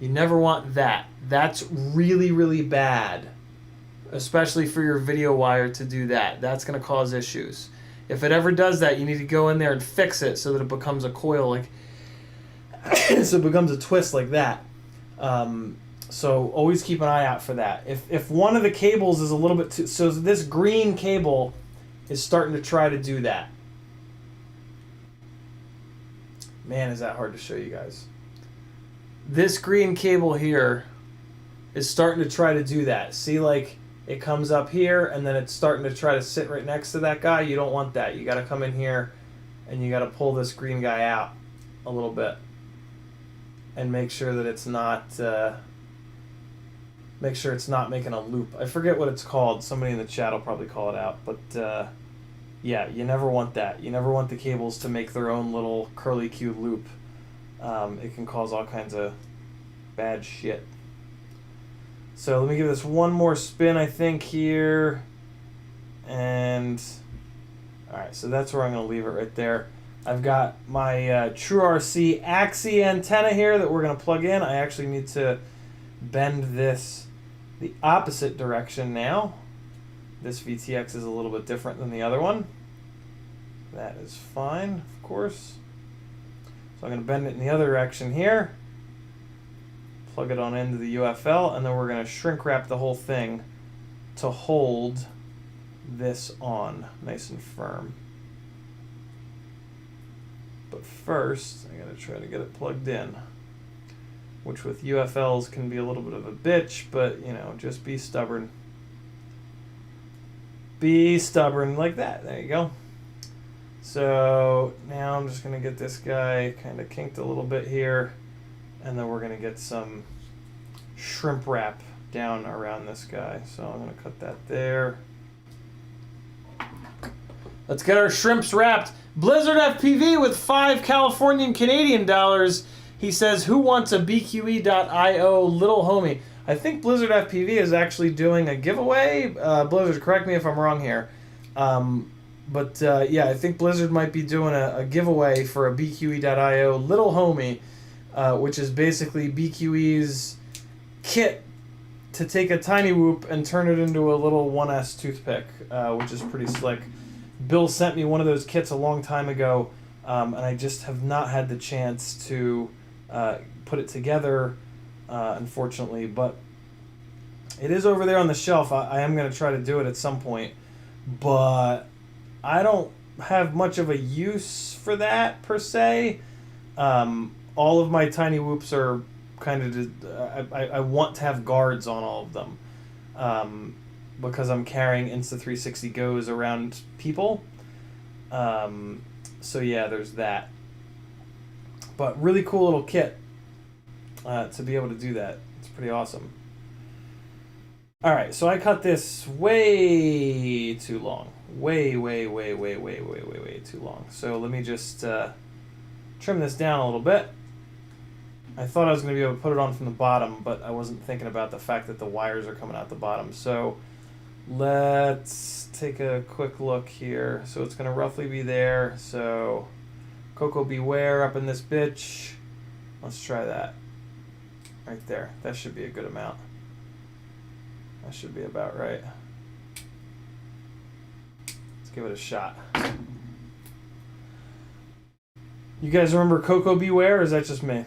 Speaker 1: You never want that. That's really, really bad, especially for your video wire to do that. That's going to cause issues. If it ever does that, you need to go in there and fix it so that it becomes a coil, like so it becomes a twist like that. So always keep an eye out for that. If one of the cables is a little bit too, so this green cable is starting to try to do that. Man, is that hard to show you guys. This green cable here is starting to try to do that. See, like, it comes up here and then it's starting to try to sit right next to that guy. You don't want that. You got to come in here and you got to pull this green guy out a little bit and make sure that it's not making a loop. I forget what it's called. Somebody in the chat will probably call it out. But yeah, you never want that. You never want the cables to make their own little curly-Q loop. It can cause all kinds of bad shit. So let me give this one more spin, I think, here. And, all right, so that's where I'm going to leave it right there. I've got my TrueRC Axie antenna here that we're going to plug in. I actually need to bend this the opposite direction now. This VTX is a little bit different than the other one. That is fine, of course. So I'm going to bend it in the other direction here. Plug it on into the UFL, and then we're going to shrink wrap the whole thing to hold this on nice and firm. But first, I got to try to get it plugged in, which with UFLs can be a little bit of a bitch, but you know, just be stubborn. Be stubborn like that. There you go. So now I'm just going to get this guy kind of kinked a little bit here. And then we're going to get some shrimp wrap down around this guy. So I'm going to cut that there. Let's get our shrimps wrapped. Blizzard FPV with 5 Californian Canadian dollars. He says, who wants a BQE.io little homie? I think Blizzard FPV is actually doing a giveaway. Blizzard, correct me if I'm wrong here. Yeah, I think Blizzard might be doing a giveaway for a BQE.io little homie. Which is basically BQE's kit to take a tiny whoop and turn it into a little 1S toothpick, which is pretty slick. Bill sent me one of those kits a long time ago, and I just have not had the chance to put it together, unfortunately. But it is over there on the shelf. I am going to try to do it at some point, but I don't have much of a use for that, per se. All of my tiny whoops are kind of, I want to have guards on all of them because I'm carrying Insta360 Go's around people. So yeah, there's that. But really cool little kit to be able to do that. It's pretty awesome. All right, so I cut this way too long. Way too long. So let me just trim this down a little bit. I thought I was going to be able to put it on from the bottom, but I wasn't thinking about the fact that the wires are coming out the bottom. So let's take a quick look here. So it's going to roughly be there. So Coco Beware up in this bitch. Let's try that. Right there. That should be a good amount. That should be about right. Let's give it a shot. You guys remember Coco Beware, or is that just me?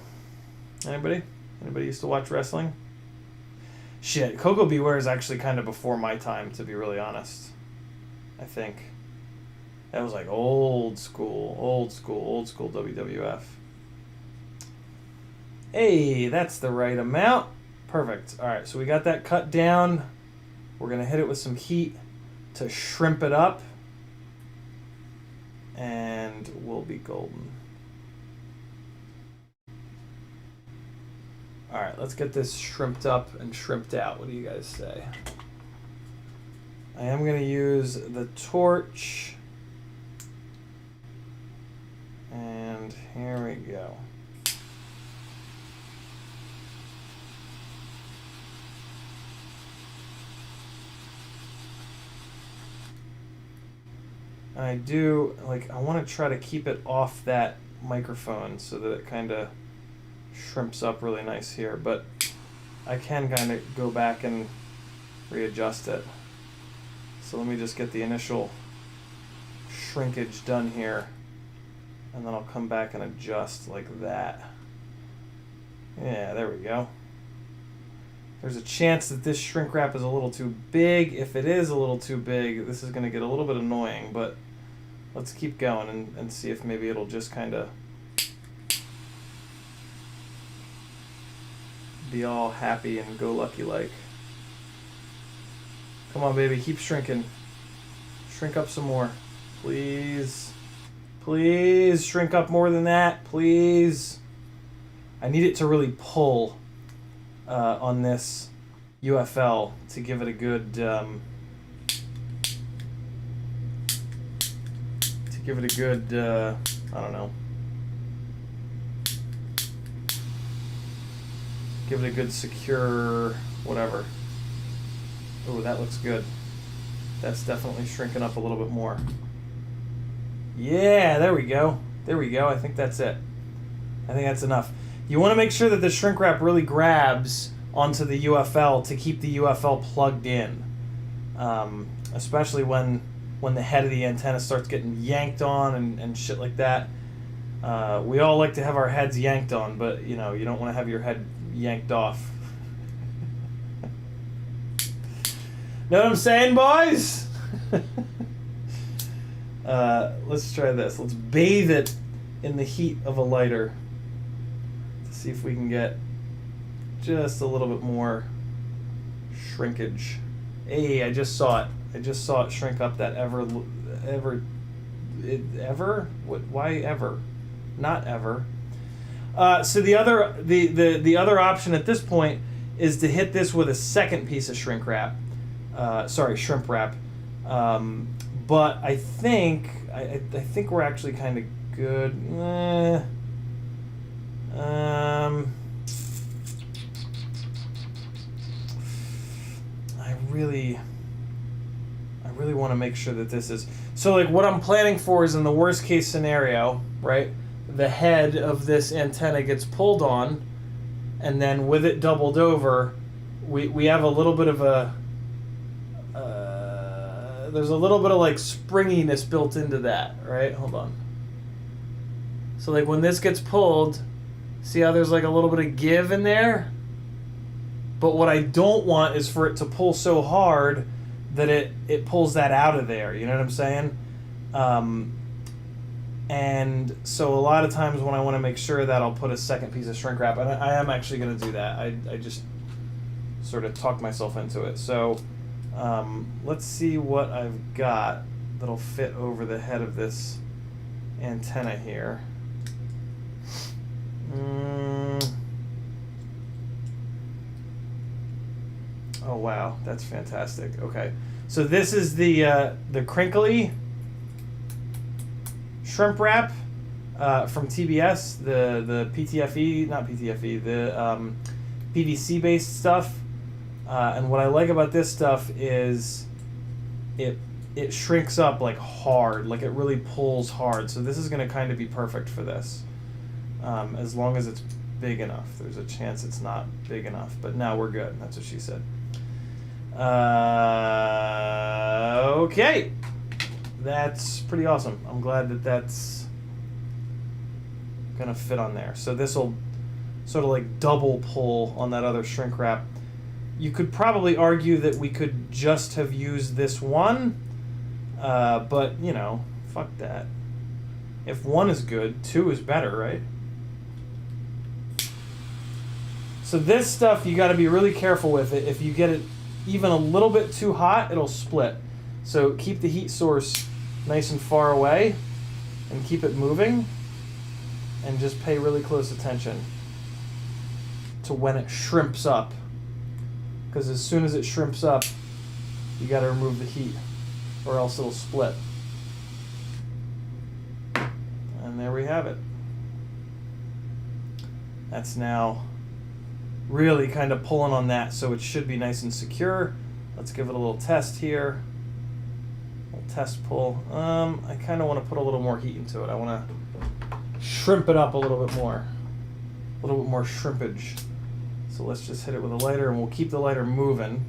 Speaker 1: Anybody? Anybody used to watch wrestling? Shit, Coco Beware is actually kind of before my time, to be really honest. I think. That was like old school WWF. Hey, that's the right amount. Perfect. All right, so we got that cut down. We're going to hit it with some heat to shrimp it up. And we'll be golden. All right, let's get this shrimped up and shrimped out. What do you guys say? I am going to use the torch. and here we go. And I do, like, I want to try to keep it off that microphone so that it kind of shrimps up really nice here, but I can kind of go back and readjust it. So let me just get the initial shrinkage done here, and then I'll come back and adjust like that. Yeah, there we go. There's a chance that this shrink wrap is a little too big. If it is a little too big, this is going to get a little bit annoying, but let's keep going and see if maybe it'll just kind of be all happy and go lucky like. Come on, baby, keep shrinking. Shrink up some more. Please. Please shrink up more than that, please. I need it to really pull on this UFL to give it a good I don't know, give it a good secure whatever. Oh, that looks good. That's definitely shrinking up a little bit more. Yeah, there we go. There we go. I think that's it. I think that's enough. You want to make sure that the shrink wrap really grabs onto the UFL to keep the UFL plugged in, especially when the head of the antenna starts getting yanked on and shit like that. We all like to have our heads yanked on, but you know, you don't want to have your head yanked off. Know what I'm saying, boys? Let's try this. Let's bathe it in the heat of a lighter to see if we can get just a little bit more shrinkage. Hey, I just saw it. I just saw it shrink up that ever? What? Why ever? Not ever. So the other option at this point is to hit this with a second piece of shrink wrap. Shrimp wrap. But I think we're actually kind of good. I really want to make sure that this is so. Like, what I'm planning for is in the worst case scenario, right? The head of this antenna gets pulled on, and then with it doubled over, we have a little bit of a there's a little bit of like springiness built into that, right? Hold on. So like when this gets pulled, see how there's like a little bit of give in there? But what I don't want is for it to pull so hard that it pulls that out of there. You know what I'm saying? And so a lot of times when I want to make sure that, I'll put a second piece of shrink wrap. And I am actually going to do that. I just sort of talked myself into it. So let's see what I've got that'll fit over the head of this antenna here. Oh wow, that's fantastic. Okay, so this is the crinkly shrimp wrap from TBS, the PTFE, not PTFE, the PVC based stuff. And what I like about this stuff is it shrinks up like hard, like it really pulls hard. So this is going to kind of be perfect for this, as long as it's big enough. There's a chance it's not big enough, but now we're good. That's what she said. Okay, that's pretty awesome. I'm glad that that's gonna fit on there. So this will sort of like double pull on that other shrink wrap. You could probably argue that we could just have used this one, but you know, fuck that. If one is good, two is better, right? So this stuff, you got to be really careful with it. If you get it even a little bit too hot, it'll split. So keep the heat source nice and far away and keep it moving, and just pay really close attention to when it shrimps up, because as soon as it shrimps up, you got to remove the heat or else it'll split. And there we have it. That's now really kind of pulling on that, so it should be nice and secure. Let's give it a little test here. A little test pull. I kind of want to put a little more heat into it. I want to shrimp it up a little bit more. A little bit more shrimpage. So let's just hit it with a lighter, and we'll keep the lighter moving.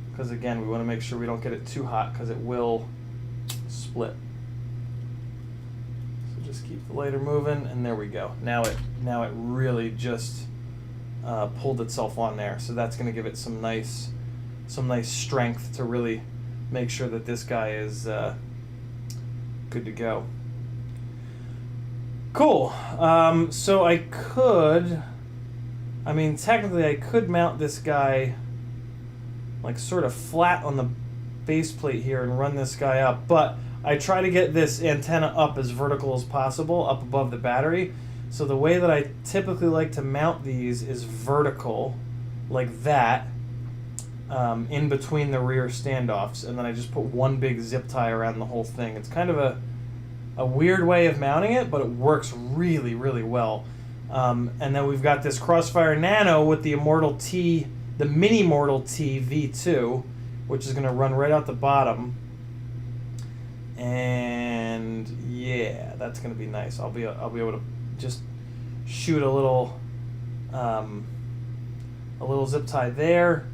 Speaker 1: Because again, we want to make sure we don't get it too hot, because it will split. So just keep the lighter moving, and there we go. Now it really just pulled itself on there. So that's going to give it some nice strength to really make sure that this guy is good to go. Cool. So technically I could mount this guy like sort of flat on the base plate here and run this guy up, but I try to get this antenna up as vertical as possible, up above the battery. So the way that I typically like to mount these is vertical, like that, in between the rear standoffs, and then I just put one big zip tie around the whole thing. It's kind of a weird way of mounting it, but it works really, really well. And then we've got this Crossfire Nano with the Immortal T, the Mini Mortal T V2, which is going to run right out the bottom. And yeah, that's going to be nice. I'll be able to just shoot a little zip tie there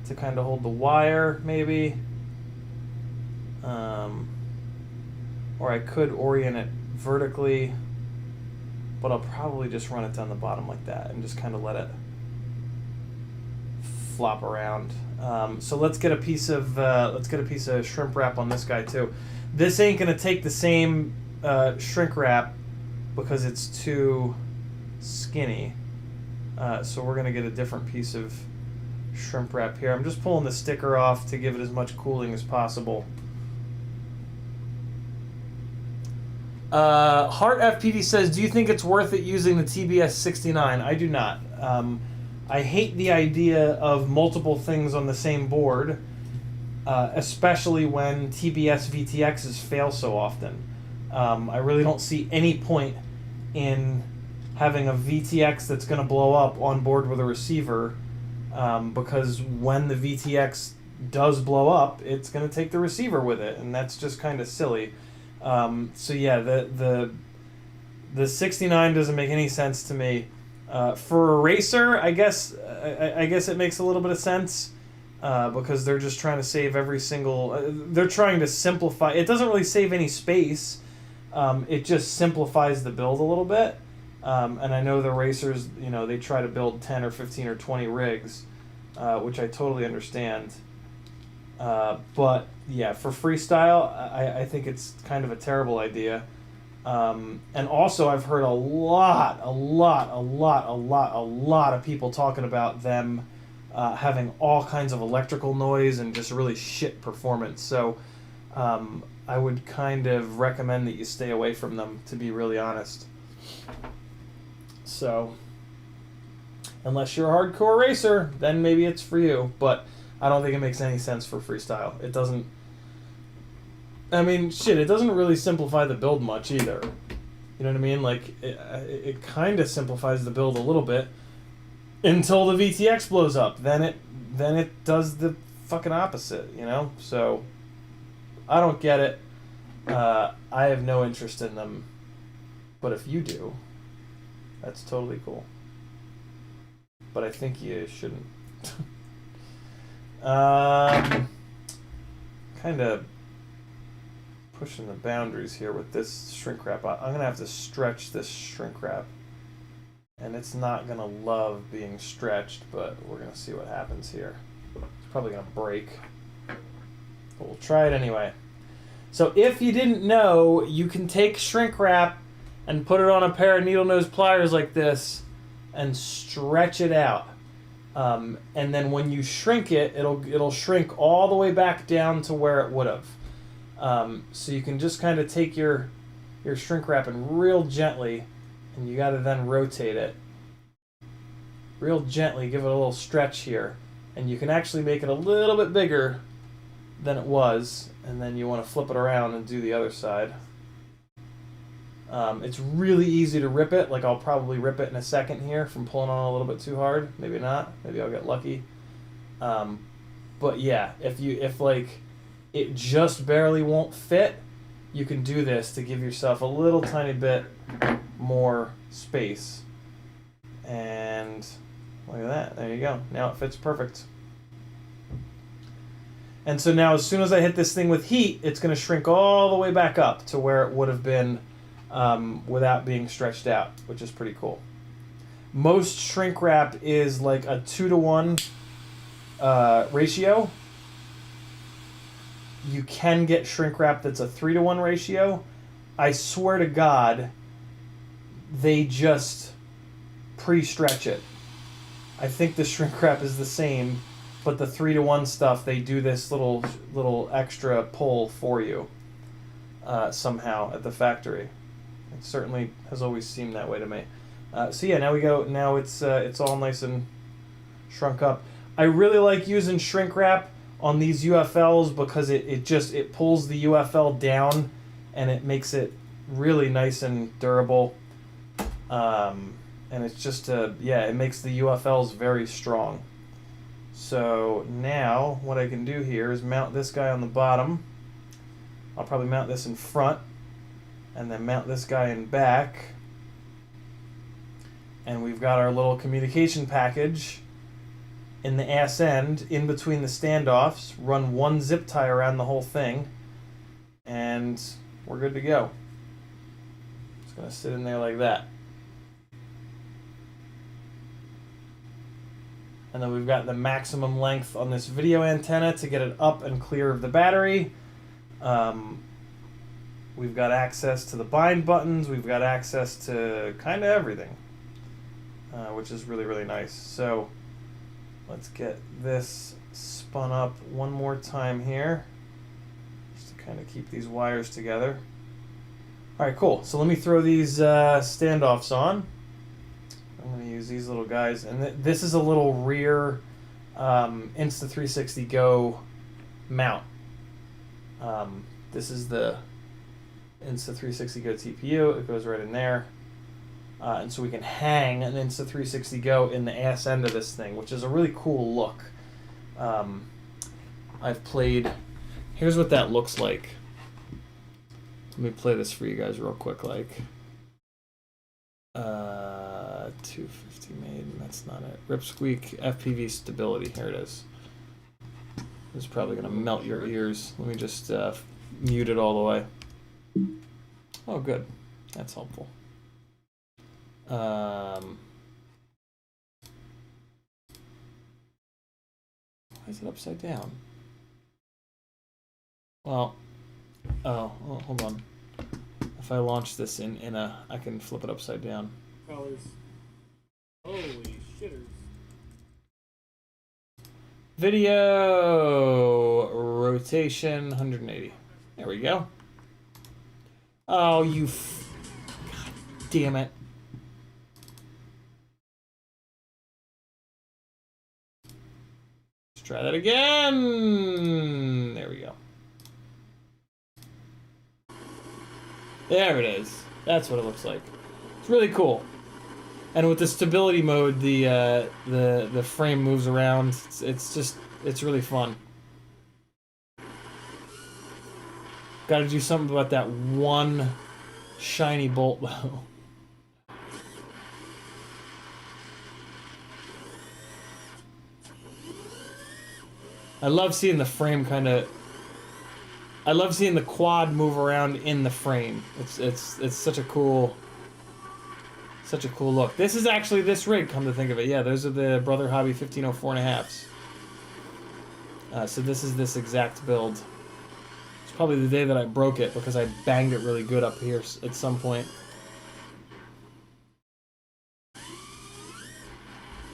Speaker 1: to kind of hold the wire, maybe. Or I could orient it vertically, but I'll probably just run it down the bottom like that and just kind of let it flop around. So let's get a piece of shrink wrap on this guy too. This ain't gonna take the same shrink wrap because it's too skinny. So we're gonna get a different piece of shrimp wrap here. I'm just pulling the sticker off to give it as much cooling as possible. Heart FPV says, do you think it's worth it using the TBS 69? I do not. I hate the idea of multiple things on the same board, especially when TBS VTXs fail so often. I really don't see any point in having a VTX that's going to blow up on board with a receiver, because when the VTX does blow up, it's going to take the receiver with it, and that's just kind of silly. So yeah, the 69 doesn't make any sense to me. For a racer, I guess it makes a little bit of sense, because they're just trying to save every single. They're trying to simplify. It doesn't really save any space. It just simplifies the build a little bit. And I know the racers, they try to build 10 or 15 or 20 rigs, which I totally understand. But yeah, for freestyle, I think it's kind of a terrible idea. And also I've heard a lot of people talking about them having all kinds of electrical noise and just really shit performance. So I would kind of recommend that you stay away from them, to be really honest. So unless you're a hardcore racer, then maybe it's for you. But I don't think it makes any sense for freestyle. It doesn't. I mean, shit, it doesn't really simplify the build much either. You know what I mean? Like, it kind of simplifies the build a little bit until the VTX blows up. Then it does the fucking opposite, So I don't get it. I have no interest in them. But if you do, that's totally cool. But I think you shouldn't. Kind of pushing the boundaries here with this shrink wrap. I'm going to have to stretch this shrink wrap. And it's not going to love being stretched, but we're going to see what happens here. It's probably going to break. But we'll try it anyway. So if you didn't know, you can take shrink wrap and put it on a pair of needle nose pliers like this and stretch it out. And then when you shrink it, it'll shrink all the way back down to where it would have. So you can just kind of take your shrink wrap and real gently, and you got to then rotate it. Real gently, give it a little stretch here. And you can actually make it a little bit bigger than it was, and then you want to flip it around and do the other side. It's really easy to rip it. Like I'll probably rip it in a second here from pulling on a little bit too hard. Maybe not. Maybe I'll get lucky. But yeah, if like it just barely won't fit, you can do this to give yourself a little tiny bit more space. And look at that. There you go. Now it fits perfect. And so now as soon as I hit this thing with heat, it's going to shrink all the way back up to where it would have been without being stretched out, which is pretty cool. Most shrink wrap is like a 2-to-1 ratio. You can get shrink wrap that's a 3-to-1 ratio. I swear to God, they just pre-stretch it. I think the shrink wrap is the same, but the 3-to-1 stuff, they do this little extra pull for you somehow at the factory. It certainly has always seemed that way to me. So yeah, now we go. Now it's all nice and shrunk up. I really like using shrink wrap on these UFLs because it pulls the UFL down and it makes it really nice and durable. And it's just it makes the UFLs very strong. So now what I can do here is mount this guy on the bottom. I'll probably mount this in front and then mount this guy in back. And we've got our little communication package in the ass end, in between the standoffs. Run one zip tie around the whole thing, and we're good to go. It's going to sit in there like that. And then we've got the maximum length on this video antenna to get it up and clear of the battery. We've got access to the bind buttons. We've got access to kind of everything, which is really, really nice. So let's get this spun up one more time here, just to kind of keep these wires together. All right, cool. So let me throw these standoffs on. I'm going to use these little guys. And this is a little rear Insta360 Go mount. This is the Insta360 Go TPU. It goes right in there. And so we can hang an Insta360 Go in the ass end of this thing, which is a really cool look. I've played... Here's what that looks like. Let me play this for you guys real quick. Like, 250 made, and that's not it. RipSqueak FPV stability. Here it is. It's probably going to melt your ears. Let me just mute it all the way. Oh, good. That's helpful. Why is it upside down? Well, oh, hold on. If I launch this in a, I can flip it upside down.
Speaker 2: Colors. Holy shitters.
Speaker 1: Video rotation 180. There we go. Oh, you God damn it. Let's try that again. There we go. There it is. That's what it looks like. It's really cool. And with the stability mode, the frame moves around. It's really fun. Got to do something about that one shiny bolt though. I love seeing the frame I love seeing the quad move around in the frame. It's such a cool look. This is actually this rig, come to think of it. Yeah, those are the Brother Hobby 1504.5s. So this is this exact build. It's probably the day that I broke it because I banged it really good up here at some point.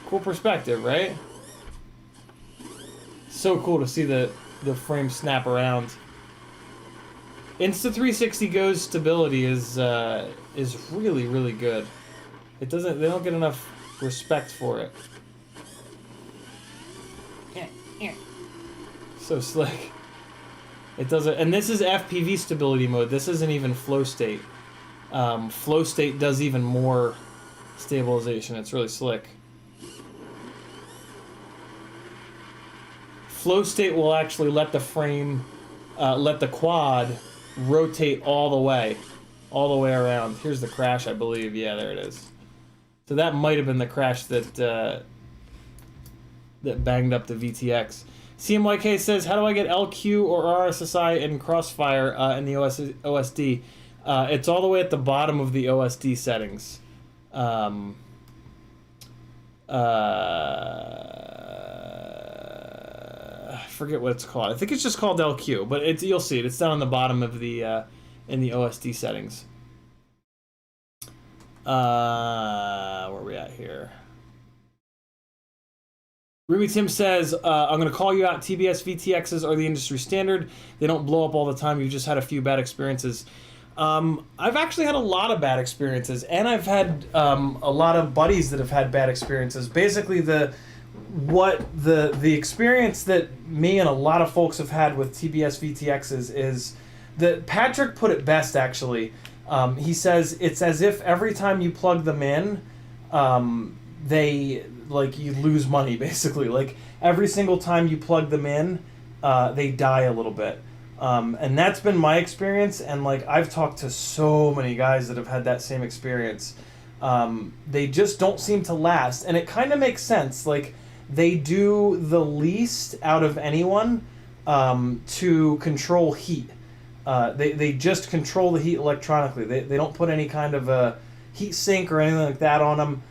Speaker 1: Cool perspective, right? So cool to see the frame snap around. Insta360 Go's stability is really, really good. They don't get enough respect for it. So slick. It doesn't, and this is FPV stability mode. This isn't even flow state. Flow state does even more stabilization. It's really slick. Flow state will actually let the frame, let the quad rotate all the way around. Here's the crash, I believe. Yeah, there it is. So that might have been the crash that that banged up the VTX. CMYK says, how do I get LQ or RSSI in Crossfire in the OSD? It's all the way at the bottom of the OSD settings. I forget what it's called. I think it's just called LQ, but you'll see it. It's down on the bottom of the in the OSD settings. Where are we at here? Ruby Tim says, I'm going to call you out. TBS VTXs are the industry standard. They don't blow up all the time. You've just had a few bad experiences. I've actually had a lot of bad experiences, and I've had a lot of buddies that have had bad experiences. Basically, the experience that me and a lot of folks have had with TBS VTXs is that Patrick put it best, actually. He says it's as if every time you plug them in, you lose money, basically. Like, every single time you plug them in, they die a little bit. And that's been my experience, and like, I've talked to so many guys that have had that same experience. They just don't seem to last, and it kind of makes sense. Like, they do the least out of anyone to control heat. They just control the heat electronically. They don't put any kind of a heat sink or anything like that on them.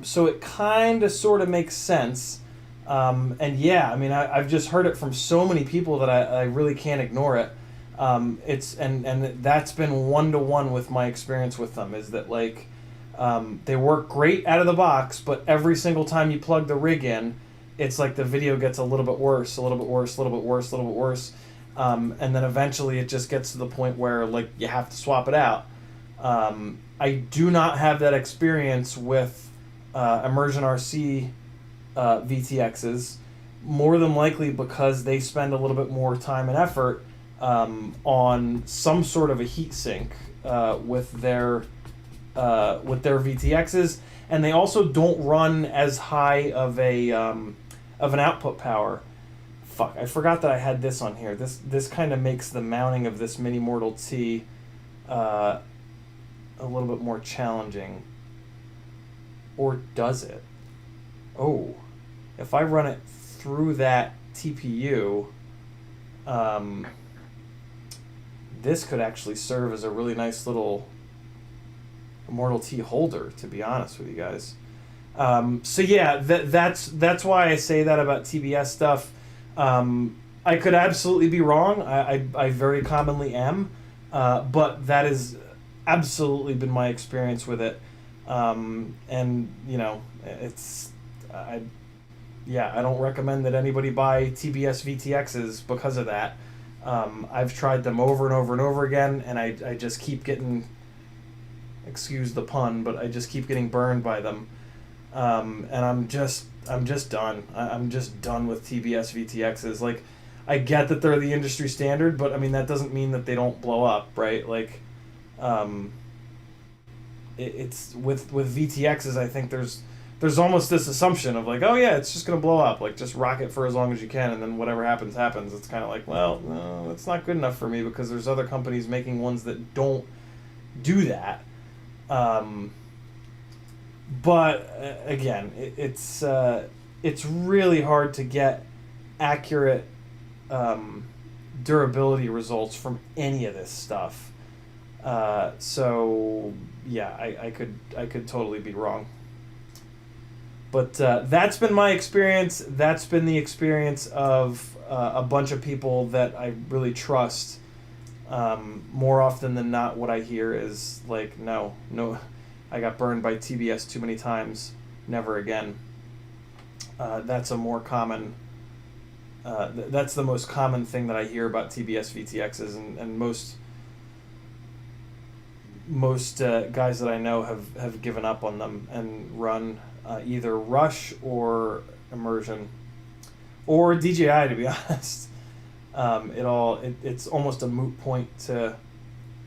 Speaker 1: So it kind of sort of makes sense. And yeah, I mean, I've just heard it from so many people that I really can't ignore it. And that's been one-to-one with my experience with them, is that, like, they work great out of the box, but every single time you plug the rig in, it's like the video gets a little bit worse, a little bit worse, a little bit worse, a little bit worse. And then eventually it just gets to the point where, like, you have to swap it out. I do not have that experience with Immersion RC VTXs, more than likely because they spend a little bit more time and effort on some sort of a heat sink with their VTXs, and they also don't run as high of an output power. Fuck, I forgot that I had this on here. This kind of makes the mounting of this Mini Mortal T a little bit more challenging. Or does it? Oh, if I run it through that TPU, this could actually serve as a really nice little Immortal T holder, to be honest with you guys. So yeah, that's why I say that about TBS stuff. I could absolutely be wrong. I very commonly am, but that has absolutely been my experience with it. And you know, I don't recommend that anybody buy TBS VTXs because of that. I've tried them over and over and over again, and I just keep getting, excuse the pun, but I just keep getting burned by them. And I'm just done. I'm just done with TBS VTXs. Like, I get that they're the industry standard, but I mean, that doesn't mean that they don't blow up, right? Like, it's with VTXs, I think there's almost this assumption of like, oh yeah, it's just gonna blow up. Like, just rock it for as long as you can, and then whatever happens, happens. It's kind of like, well, no, it's not good enough for me because there's other companies making ones that don't do that. But again, it's really hard to get accurate durability results from any of this stuff. So yeah, I could totally be wrong. But that's been my experience. That's been the experience of a bunch of people that I really trust. More often than not, what I hear is like, no, I got burned by TBS too many times, never again. That's a more common. That's the most common thing that I hear about TBS VTXs, and most guys that I know have given up on them and run either Rush or Immersion or DJI, to be honest. It's almost a moot point to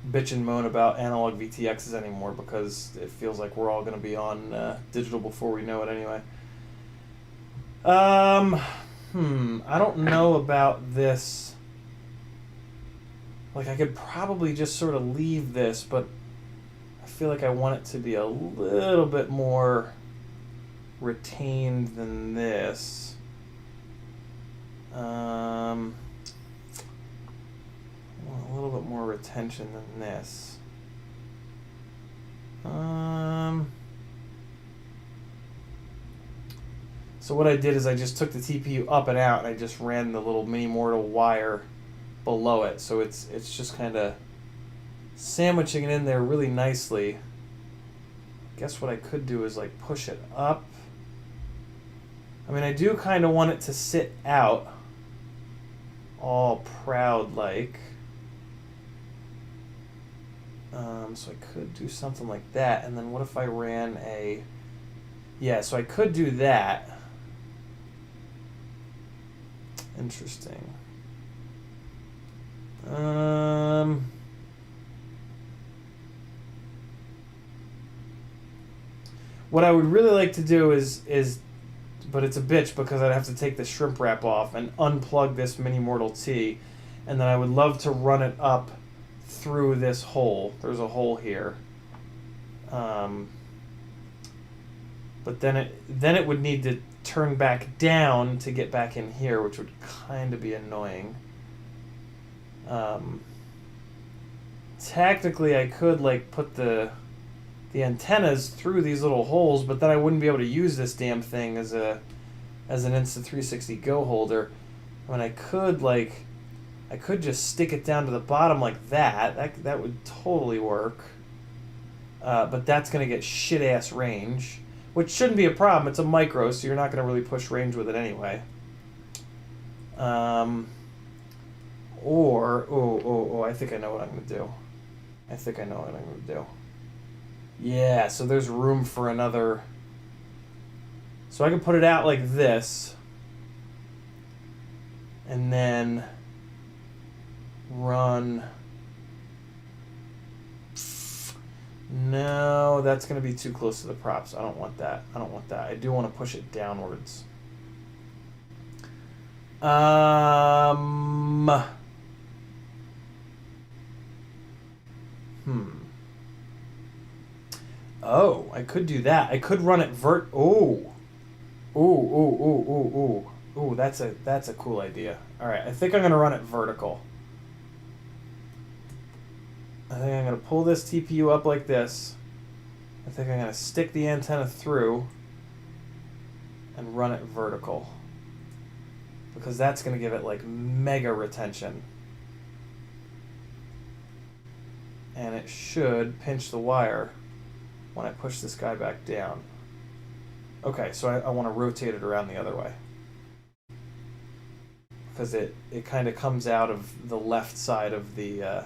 Speaker 1: bitch and moan about analog VTXs anymore because it feels like we're all going to be on digital before we know it anyway. I don't know about this. Like, I could probably just sort of leave this, but I feel like I want it to be a little bit more retained than this. I want a little bit more retention than this. So what I did is I just took the TPU up and out, and I just ran the little mini mortal wire below it. So it's just kind of sandwiching it in there really nicely. I guess what I could do is like push it up. I mean, I do kind of want it to sit out all proud like. So I could do something like that, and then what if I ran a... Yeah, so I could do that. Interesting. What I would really like to do is, but it's a bitch because I'd have to take the shrimp wrap off and unplug this mini Mortal T, and then I would love to run it up through this hole. There's a hole here. But then it would need to turn back down to get back in here, which would kind of be annoying. Technically, I could like put the antennas through these little holes, but then I wouldn't be able to use this damn thing as an Insta360 Go holder. I mean, I could just stick it down to the bottom like that. That would totally work. But that's going to get shit-ass range, which shouldn't be a problem. It's a micro, so you're not going to really push range with it anyway. I think I know what I'm going to do. Yeah, so there's room for another... So I can put it out like this, and then run... No, that's going to be too close to the props. I don't want that. I do want to push it downwards. Oh, I could do that. I could run it Ooh, that's a cool idea. All right, I think I'm going to run it vertical. I think I'm going to pull this TPU up like this. I think I'm going to stick the antenna through and run it vertical, because that's going to give it like mega retention. And it should pinch the wire when I push this guy back down. Okay, so I want to rotate it around the other way, because it kind of comes out of the left side of the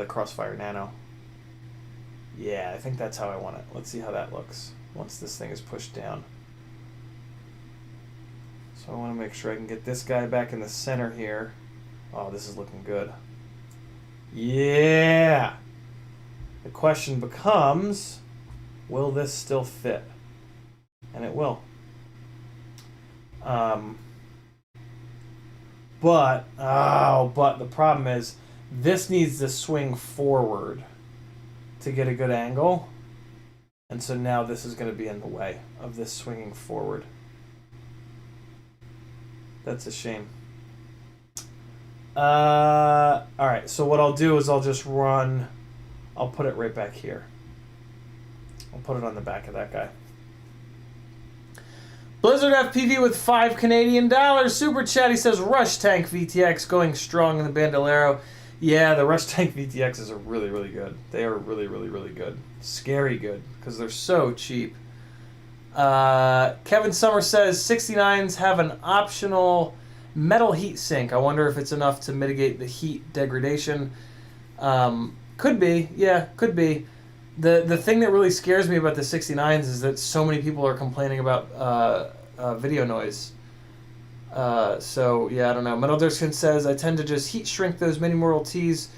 Speaker 1: Crossfire Nano. Yeah, I think that's how I want it. Let's see how that looks once this thing is pushed down. So I want to make sure I can get this guy back in the center here. Oh, this is looking good. Yeah! The question becomes, will this still fit? And it will. But the problem is, this needs to swing forward to get a good angle. And so now this is going to be in the way of this swinging forward. That's a shame. Alright, so what I'll do is I'll put it right back here. I'll put it on the back of that guy. Blizzard FPV with $5 Canadian. Super chat. He says Rush Tank VTX going strong in the Bandolero. Yeah, the Rush Tank VTXs are really, really good. They are really, really, really good. Scary good, because they're so cheap. Kevin Summer says 69s have an optional metal heat sink. I wonder if it's enough to mitigate the heat degradation. Could be. Yeah, could be. The thing that really scares me about the 69s is that so many people are complaining about video noise. So yeah, I don't know. Metal Dirkskin says, I tend to just heat shrink those mini mortal tees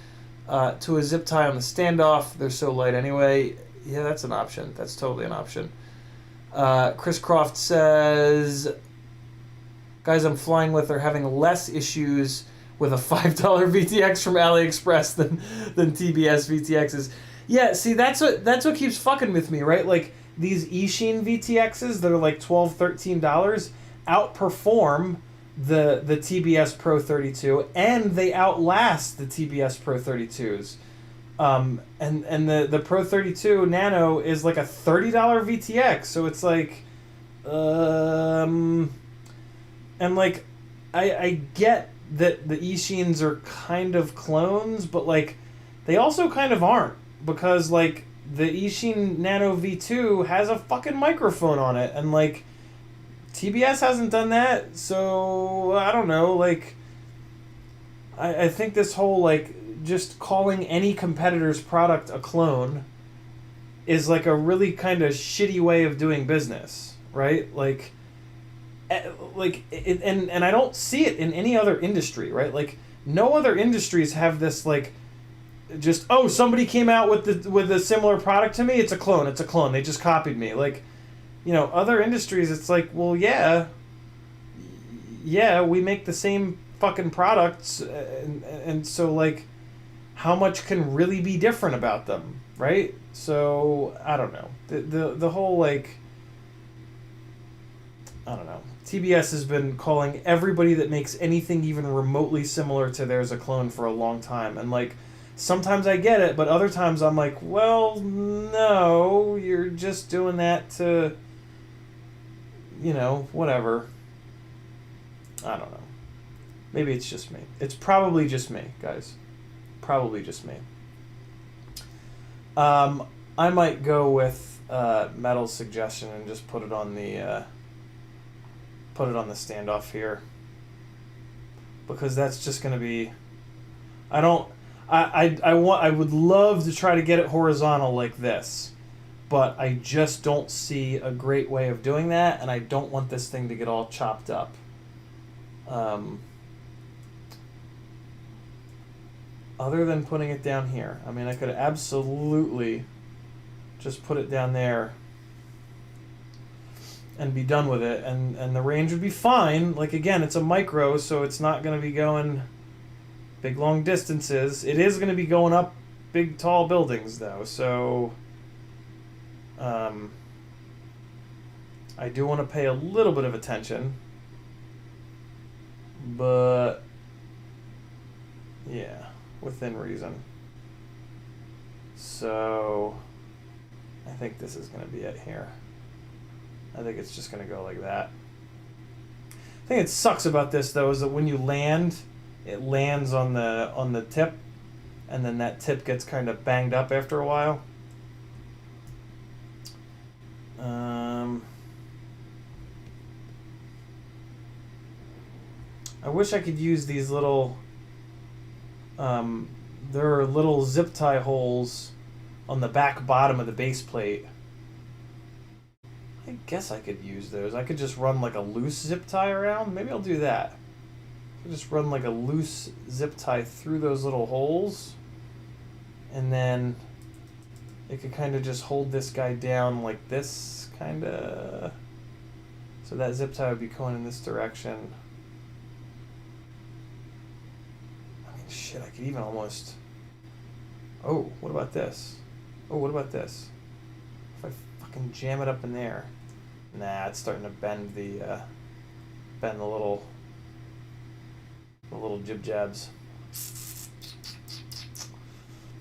Speaker 1: to a zip tie on the standoff. They're so light anyway. Yeah, that's an option. That's totally an option. Chris Croft says, guys I'm flying with are having less issues with a $5 VTX from AliExpress than TBS VTXs. Yeah, see, that's what keeps fucking with me, right? Like, these Eachine VTXs that are like $12, $13 outperform the TBS Pro 32, and they outlast the TBS Pro 32s. And the Pro 32 Nano is like a $30 VTX, so it's like, and like, I get that the Eachines are kind of clones, but like, they also kind of aren't, because like, the Eachine Nano V2 has a fucking microphone on it, and like, TBS hasn't done that, so I don't know, like, I think this whole like just calling any competitor's product a clone is like a really kind of shitty way of doing business, right? Like and I don't see it in any other industry, right? Like, no other industries have this like, just, oh, somebody came out with a similar product to me, it's a clone, they just copied me. Like, you know, other industries, it's like, well, yeah, we make the same fucking products, and so like, how much can really be different about them, right? So I don't know, the whole like, I don't know. TBS has been calling everybody that makes anything even remotely similar to theirs a clone for a long time, and like, sometimes I get it, but other times I'm like, well, no, you're just doing that to, you know, whatever. I don't know. Maybe it's just me. It's probably just me, guys. Probably just me. I might go with Metal's suggestion and just put it on the standoff here, because that's just going to be. I would love to try to get it horizontal like this, but I just don't see a great way of doing that, and I don't want this thing to get all chopped up. Other than putting it down here. I mean, I could absolutely just put it down there and be done with it, and the range would be fine. Like, again, it's a micro, so it's not going to be going big long distances. It is going to be going up big tall buildings, though, so I do want to pay a little bit of attention, but yeah, within reason. So I think this is going to be it here. I think it's just going to go like that. The thing that sucks about this, though, is that when you land, it lands on the tip, and then that tip gets kind of banged up after a while. I wish I could use these little, there are little zip tie holes on the back bottom of the base plate. I guess I could use those. I could just run like a loose zip tie around. Maybe I'll do that. I could just run like a loose zip tie through those little holes, and then it could kind of just hold this guy down like this, kind of. So that zip tie would be going in this direction. I mean, shit, I could even almost... Oh, what about this? Oh, what about this? If I fucking jam it up in there. Nah, it's starting to bend the little jib jabs.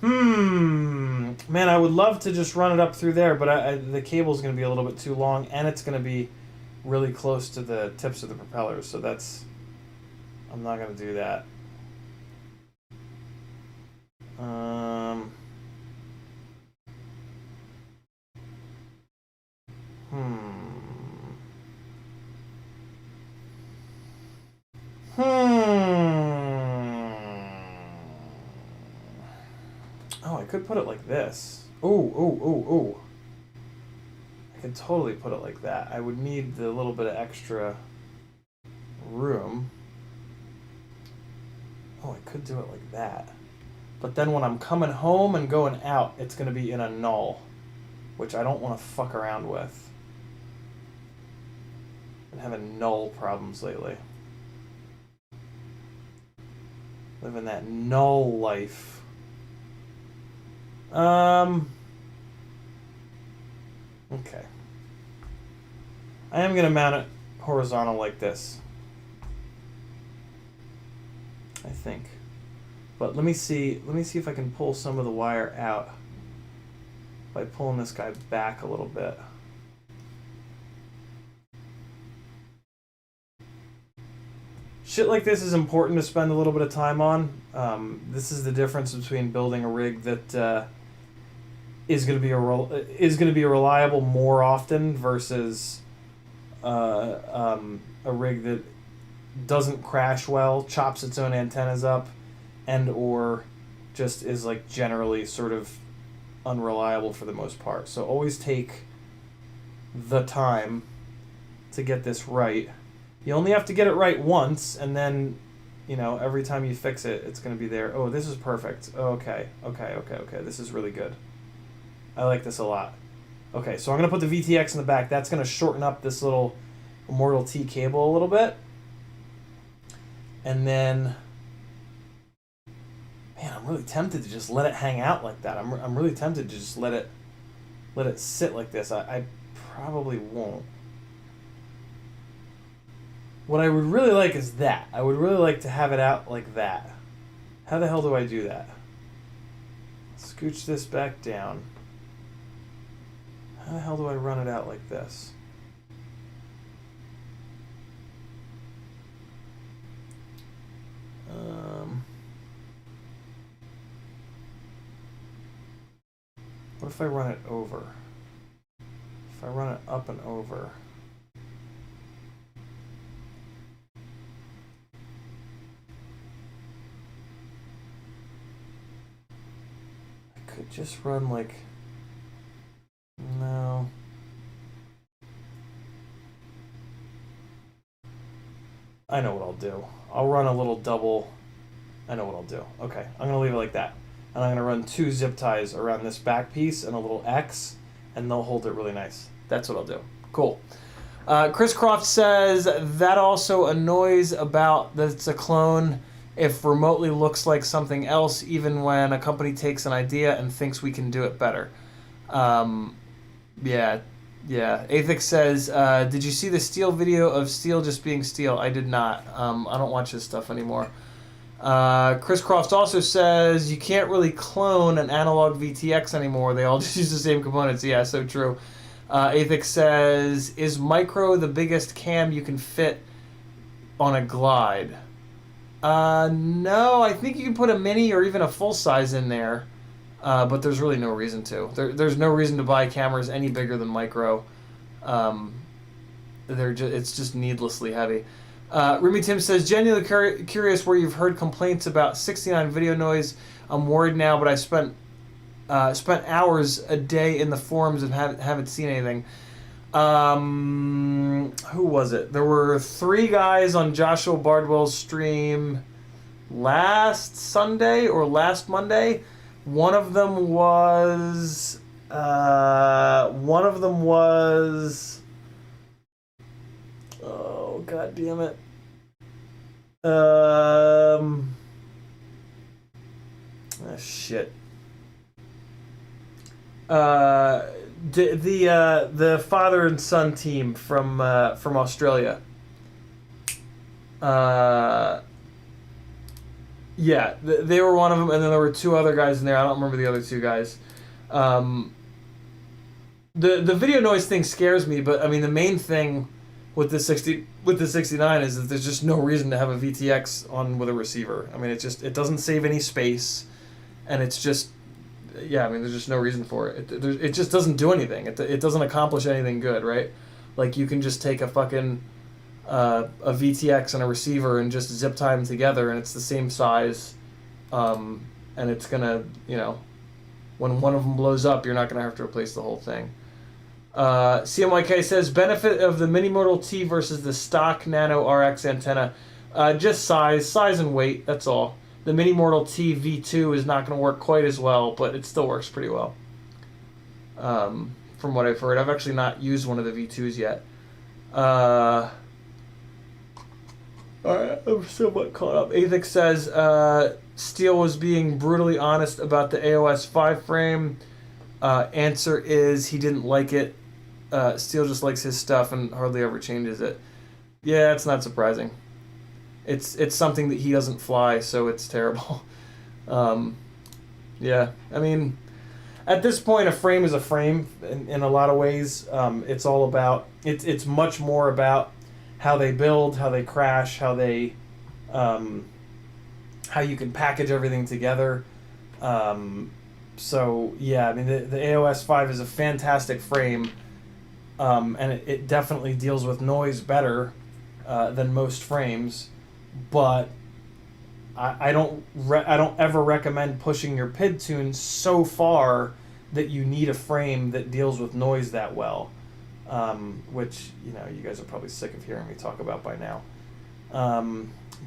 Speaker 1: Man, I would love to just run it up through there, but the cable's going to be a little bit too long, and it's going to be really close to the tips of the propellers, so I'm not going to do that. Oh, I could put it like this. Oh. I could totally put it like that. I would need the little bit of extra room. Oh, I could do it like that. But then when I'm coming home and going out, it's going to be in a null, which I don't want to fuck around with. Been having null problems lately. Living that null life. Okay. I am going to mount it horizontal like this, I think. But let me see if I can pull some of the wire out by pulling this guy back a little bit. Shit like this is important to spend a little bit of time on. This is the difference between building a rig that is going to be reliable more often versus a rig that doesn't crash well, chops its own antennas up, and or just is like generally sort of unreliable for the most part. So always take the time to get this right. You only have to get it right once, and then, you know, every time you fix it, it's going to be there. Oh, this is perfect. Okay. This is really good. I like this a lot. Okay, so I'm going to put the VTX in the back. That's going to shorten up this little Immortal T cable a little bit. And then, man, I'm really tempted to just let it hang out like that. I'm really tempted to just let it sit like this. I probably won't. What I would really like is that. I would really like to have it out like that. How the hell do I do that? Scooch this back down. How the hell do I run it out like this? What if I run it over? If I run it up and over. I could just run like... No. I know what I'll do. I'll run a little double. I know what I'll do. Okay, I'm going to leave it like that. And I'm going to run 2 zip ties around this back piece and a little X, and they'll hold it really nice. That's what I'll do. Cool. Chris Croft says, that also annoys about that it's a clone if remotely looks like something else, even when a company takes an idea and thinks we can do it better. Yeah. Athix says, did you see the Steel video of Steel just being Steel? I did not. I don't watch this stuff anymore. Chris Croft also says, you can't really clone an analog VTX anymore. They all just use the same components. Yeah, so true. Athix says, is micro the biggest cam you can fit on a glide? No, I think you can put a mini or even a full size in there. But there's really no reason to. There's no reason to buy cameras any bigger than micro. It's just needlessly heavy. Remy Tim says, genuinely curious where you've heard complaints about 69 video noise. I'm worried now, but I spent hours a day in the forums and haven't seen anything. Who was it? There were 3 guys on Joshua Bardwell's stream last Sunday or last Monday. One of them was oh, god damn it. Shit. The father and son team from Australia. Yeah, they were one of them, and then there were 2 other guys in there. I don't remember the other 2 guys. The video noise thing scares me, but I mean the main thing with the 69 is that there's just no reason to have a VTX on with a receiver. I mean it doesn't save any space, and it's just yeah. I mean there's just no reason for it. It just doesn't do anything. It doesn't accomplish anything good, right? Like you can just take a fucking a VTX and a receiver and just zip tie them together, and it's the same size, and it's gonna, you know, when one of them blows up, you're not gonna have to replace the whole thing. CMYK says, benefit of the Mini Modal T versus the stock Nano RX antenna. Just size and weight, that's all. The Mini Mortal T V2 is not going to work quite as well, but it still works pretty well. From what I've heard. I've actually not used one of the V2s yet. Alright, I'm somewhat caught up. Athix says, Steele was being brutally honest about the AOS 5 frame. Answer is he didn't like it. Steele just likes his stuff and hardly ever changes it. Yeah, it's not surprising. It's something that he doesn't fly, so it's terrible. Yeah, I mean, at this point, a frame is a frame in a lot of ways. It's all about, it's much more about how they build, how they crash, how they, how you can package everything together. So yeah, I mean, the AOS 5 is a fantastic frame, and it definitely deals with noise better than most frames. But I don't ever recommend pushing your PID tune so far that you need a frame that deals with noise that well, which, you know, you guys are probably sick of hearing me talk about by now.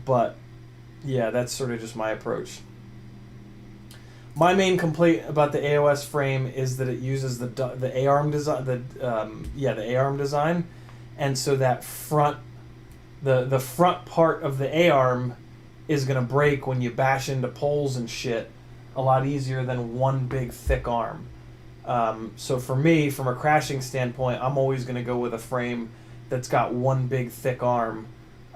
Speaker 1: But yeah, that's sort of just my approach. My main complaint about the AOS frame is that it uses the A-arm design, the A-arm design, and so that the front part of the A-arm is going to break when you bash into poles and shit a lot easier than one big thick arm. So for me, from a crashing standpoint, I'm always going to go with a frame that's got one big thick arm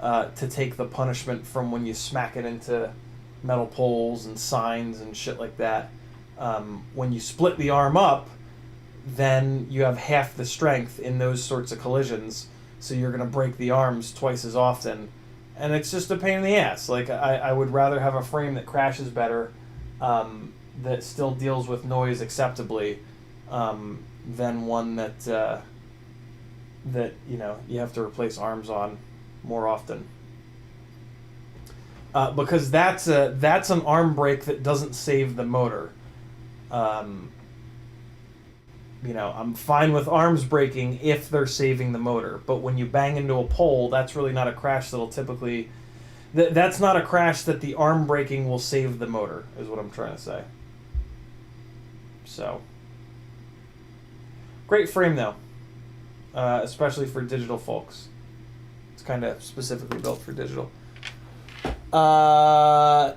Speaker 1: to take the punishment from when you smack it into metal poles and signs and shit like that. When you split the arm up, then you have half the strength in those sorts of collisions, so you're going to break the arms twice as often, and it's just a pain in the ass. Like, I would rather have a frame that crashes better, that still deals with noise acceptably, than one that you know, you have to replace arms on more often. Because that's an arm break that doesn't save the motor. You know, I'm fine with arms breaking if they're saving the motor, but when you bang into a pole, that's really not a crash that'll typically... That's not a crash that the arm breaking will save the motor, is what I'm trying to say. So, great frame though, especially for digital folks. It's kind of specifically built for digital. Tom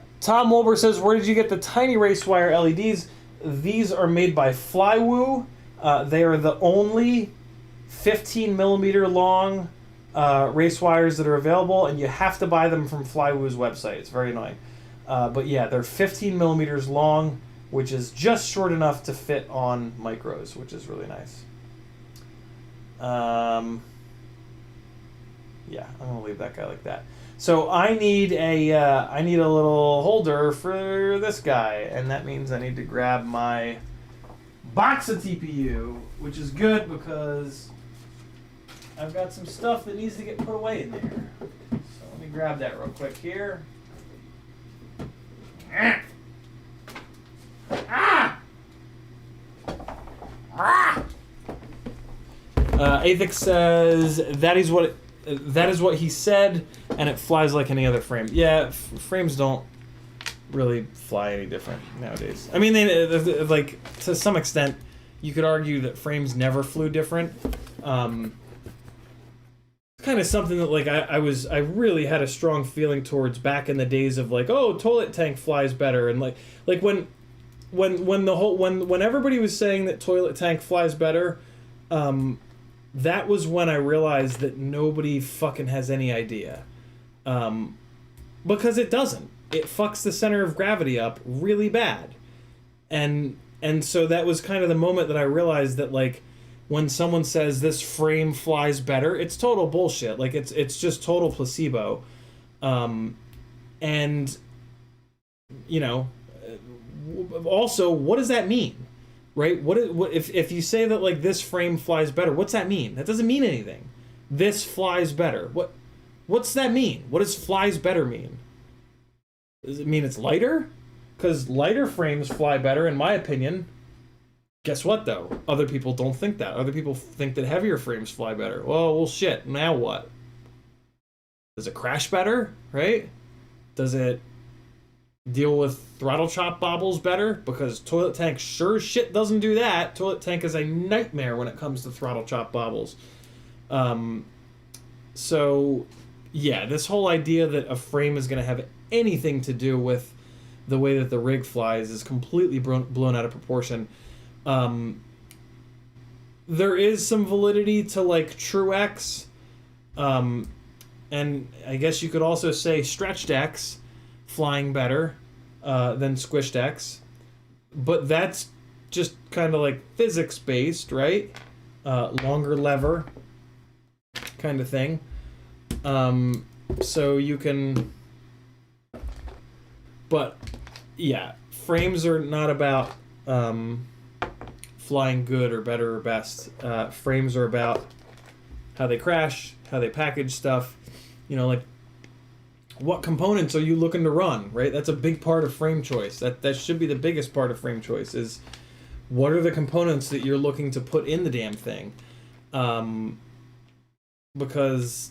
Speaker 1: Wolber says, where did you get the tiny race wire LEDs? These are made by Flywoo. They are the only 15 millimeter long race wires that are available, and you have to buy them from Flywoo's website. It's very annoying. But yeah, they're 15 millimeters long, which is just short enough to fit on micros, which is really nice. Yeah, I'm gonna leave that guy like that. So I need a little holder for this guy, and that means I need to grab my box of TPU, which is good because I've got some stuff that needs to get put away in there. So let me grab that real quick here. Athix says that is what he said, and it flies like any other frame. Yeah, frames don't really fly any different nowadays. I mean, they like, to some extent, you could argue that frames never flew different. Kind of something that, like, I really had a strong feeling towards back in the days of, like, oh, toilet tank flies better, and like when everybody was saying that toilet tank flies better, that was when I realized that nobody fucking has any idea. Because it doesn't. It fucks the center of gravity up really bad. And so that was kind of the moment that I realized that, like, when someone says this frame flies better, it's total bullshit. Like, it's just total placebo. And, you know, also, what does that mean? Right? What if you say that, like, this frame flies better, what's that mean? That doesn't mean anything. This flies better. What's that mean? What does flies better mean? Does it mean it's lighter? Because lighter frames fly better, in my opinion. Guess what, though? Other people don't think that. Other people think that heavier frames fly better. Well, shit. Now what? Does it crash better, right? Does it deal with throttle chop bobbles better? Because Toilet Tank sure shit doesn't do that. Toilet Tank is a nightmare when it comes to throttle chop bobbles. So, yeah, this whole idea that a frame is going to have anything to do with the way that the rig flies is completely blown out of proportion. There is some validity to, like, TrueX, and I guess you could also say Stretched X flying better than Squished X, but that's just kind of like physics-based, right? Longer lever kind of thing. So you can... But, yeah, frames are not about... flying good or better or best. Frames are about how they crash, how they package stuff. You know, like, what components are you looking to run, right? That's a big part of frame choice. That should be the biggest part of frame choice, is what are the components that you're looking to put in the damn thing? Because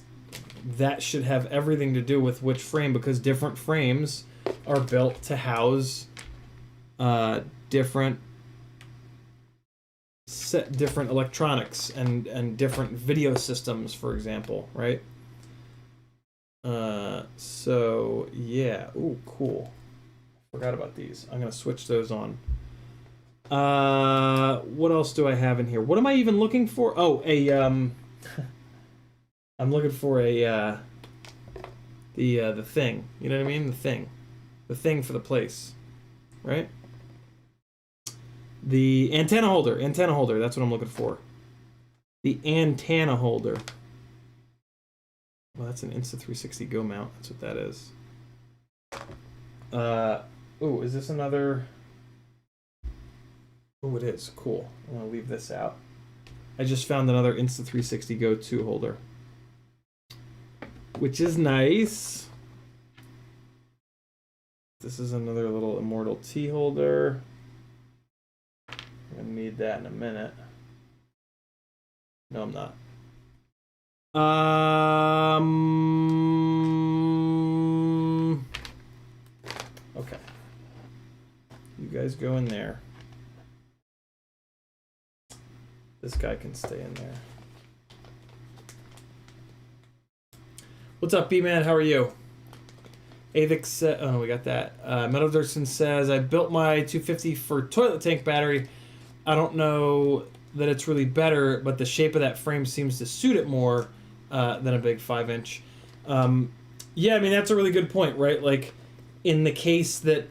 Speaker 1: that should have everything to do with which frame, because different frames are built to house different electronics and different video systems, for example, right? So yeah. Ooh, cool. Forgot about these. I'm gonna switch those on. What else do I have in here? What am I even looking for? Oh, I'm looking for the thing. You know what I mean? The thing for the place, right? The antenna holder. That's what I'm looking for. The antenna holder. Well, that's an Insta360 Go mount. That's what that is. Ooh, is this another? Oh, it is. Cool. I'm gonna leave this out. I just found another Insta360 Go 2 holder, which is nice. This is another little Immortal T holder. I'm gonna need that in a minute. No, I'm not. Okay. You guys go in there. This guy can stay in there. What's up, B-Man? How are you? Avix said, oh no, we got that. Metal Dirksen says, I built my 250 for Toilet Tank battery. I don't know that it's really better, but the shape of that frame seems to suit it more than a big 5-inch. Yeah, I mean, that's a really good point, right? Like, in the case that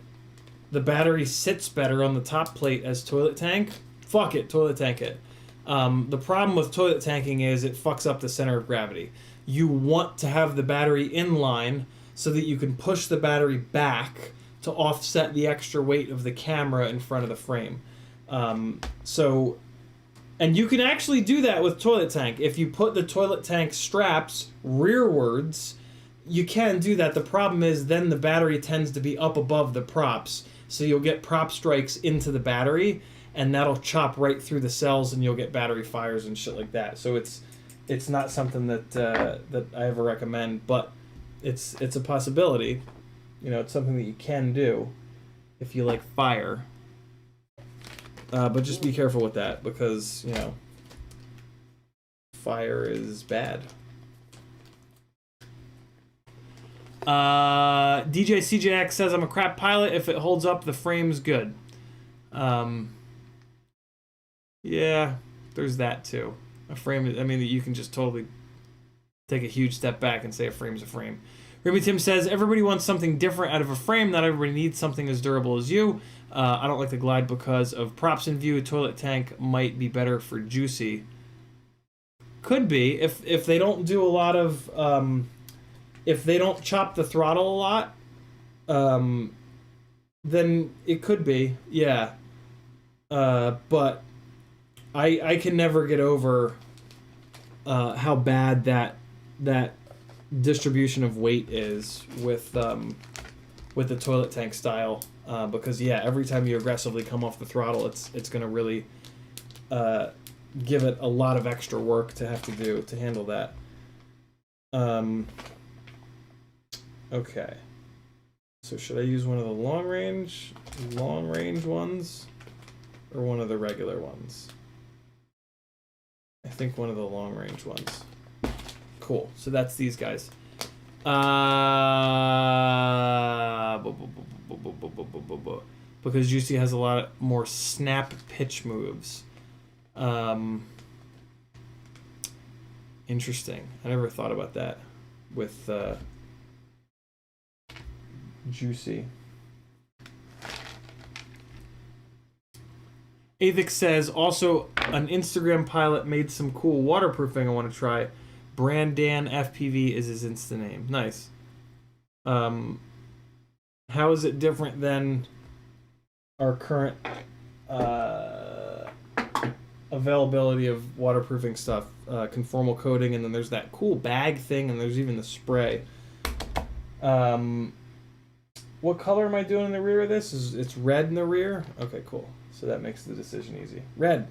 Speaker 1: the battery sits better on the top plate as Toilet Tank, fuck it, Toilet Tank it. The problem with toilet tanking is it fucks up the center of gravity. You want to have the battery in line so that you can push the battery back to offset the extra weight of the camera in front of the frame. And you can actually do that with Toilet Tank. If you put the Toilet Tank straps rearwards, you can do that. The problem is then the battery tends to be up above the props, so you'll get prop strikes into the battery, and that'll chop right through the cells, and you'll get battery fires and shit like that. So it's not something that I ever recommend, but it's a possibility. You know, it's something that you can do if you like fire. But just be careful with that, because, you know, fire is bad. DJ CJX says, I'm a crap pilot. If it holds up, the frame's good. Yeah, there's that too. A frame, I mean, you can just totally take a huge step back and say a frame's a frame. Ruby Tim says, everybody wants something different out of a frame. Not everybody needs something as durable as you. I don't like the Glide because of props in view. A Toilet Tank might be better for juicy. Could be. If they don't do a lot of... if they don't chop the throttle a lot, then it could be. Yeah. But I can never get over how bad that distribution of weight is with the Toilet Tank style, because yeah, every time you aggressively come off the throttle, it's gonna really give it a lot of extra work to have to do to handle that. Okay. So should I use one of the long range ones or one of the regular ones? I think one of the long range ones. Cool. So that's these guys. Because Juicy has a lot more snap pitch moves. Interesting. I never thought about that with Juicy. Athix says, also an Instagram pilot made some cool waterproofing I want to try. Brandan FPV is his Insta name. Nice. How is it different than our current availability of waterproofing stuff? Conformal coating, and then there's that cool bag thing, and there's even the spray. What color am I doing in the rear of this? It's red in the rear? Okay, cool. So that makes the decision easy. Red.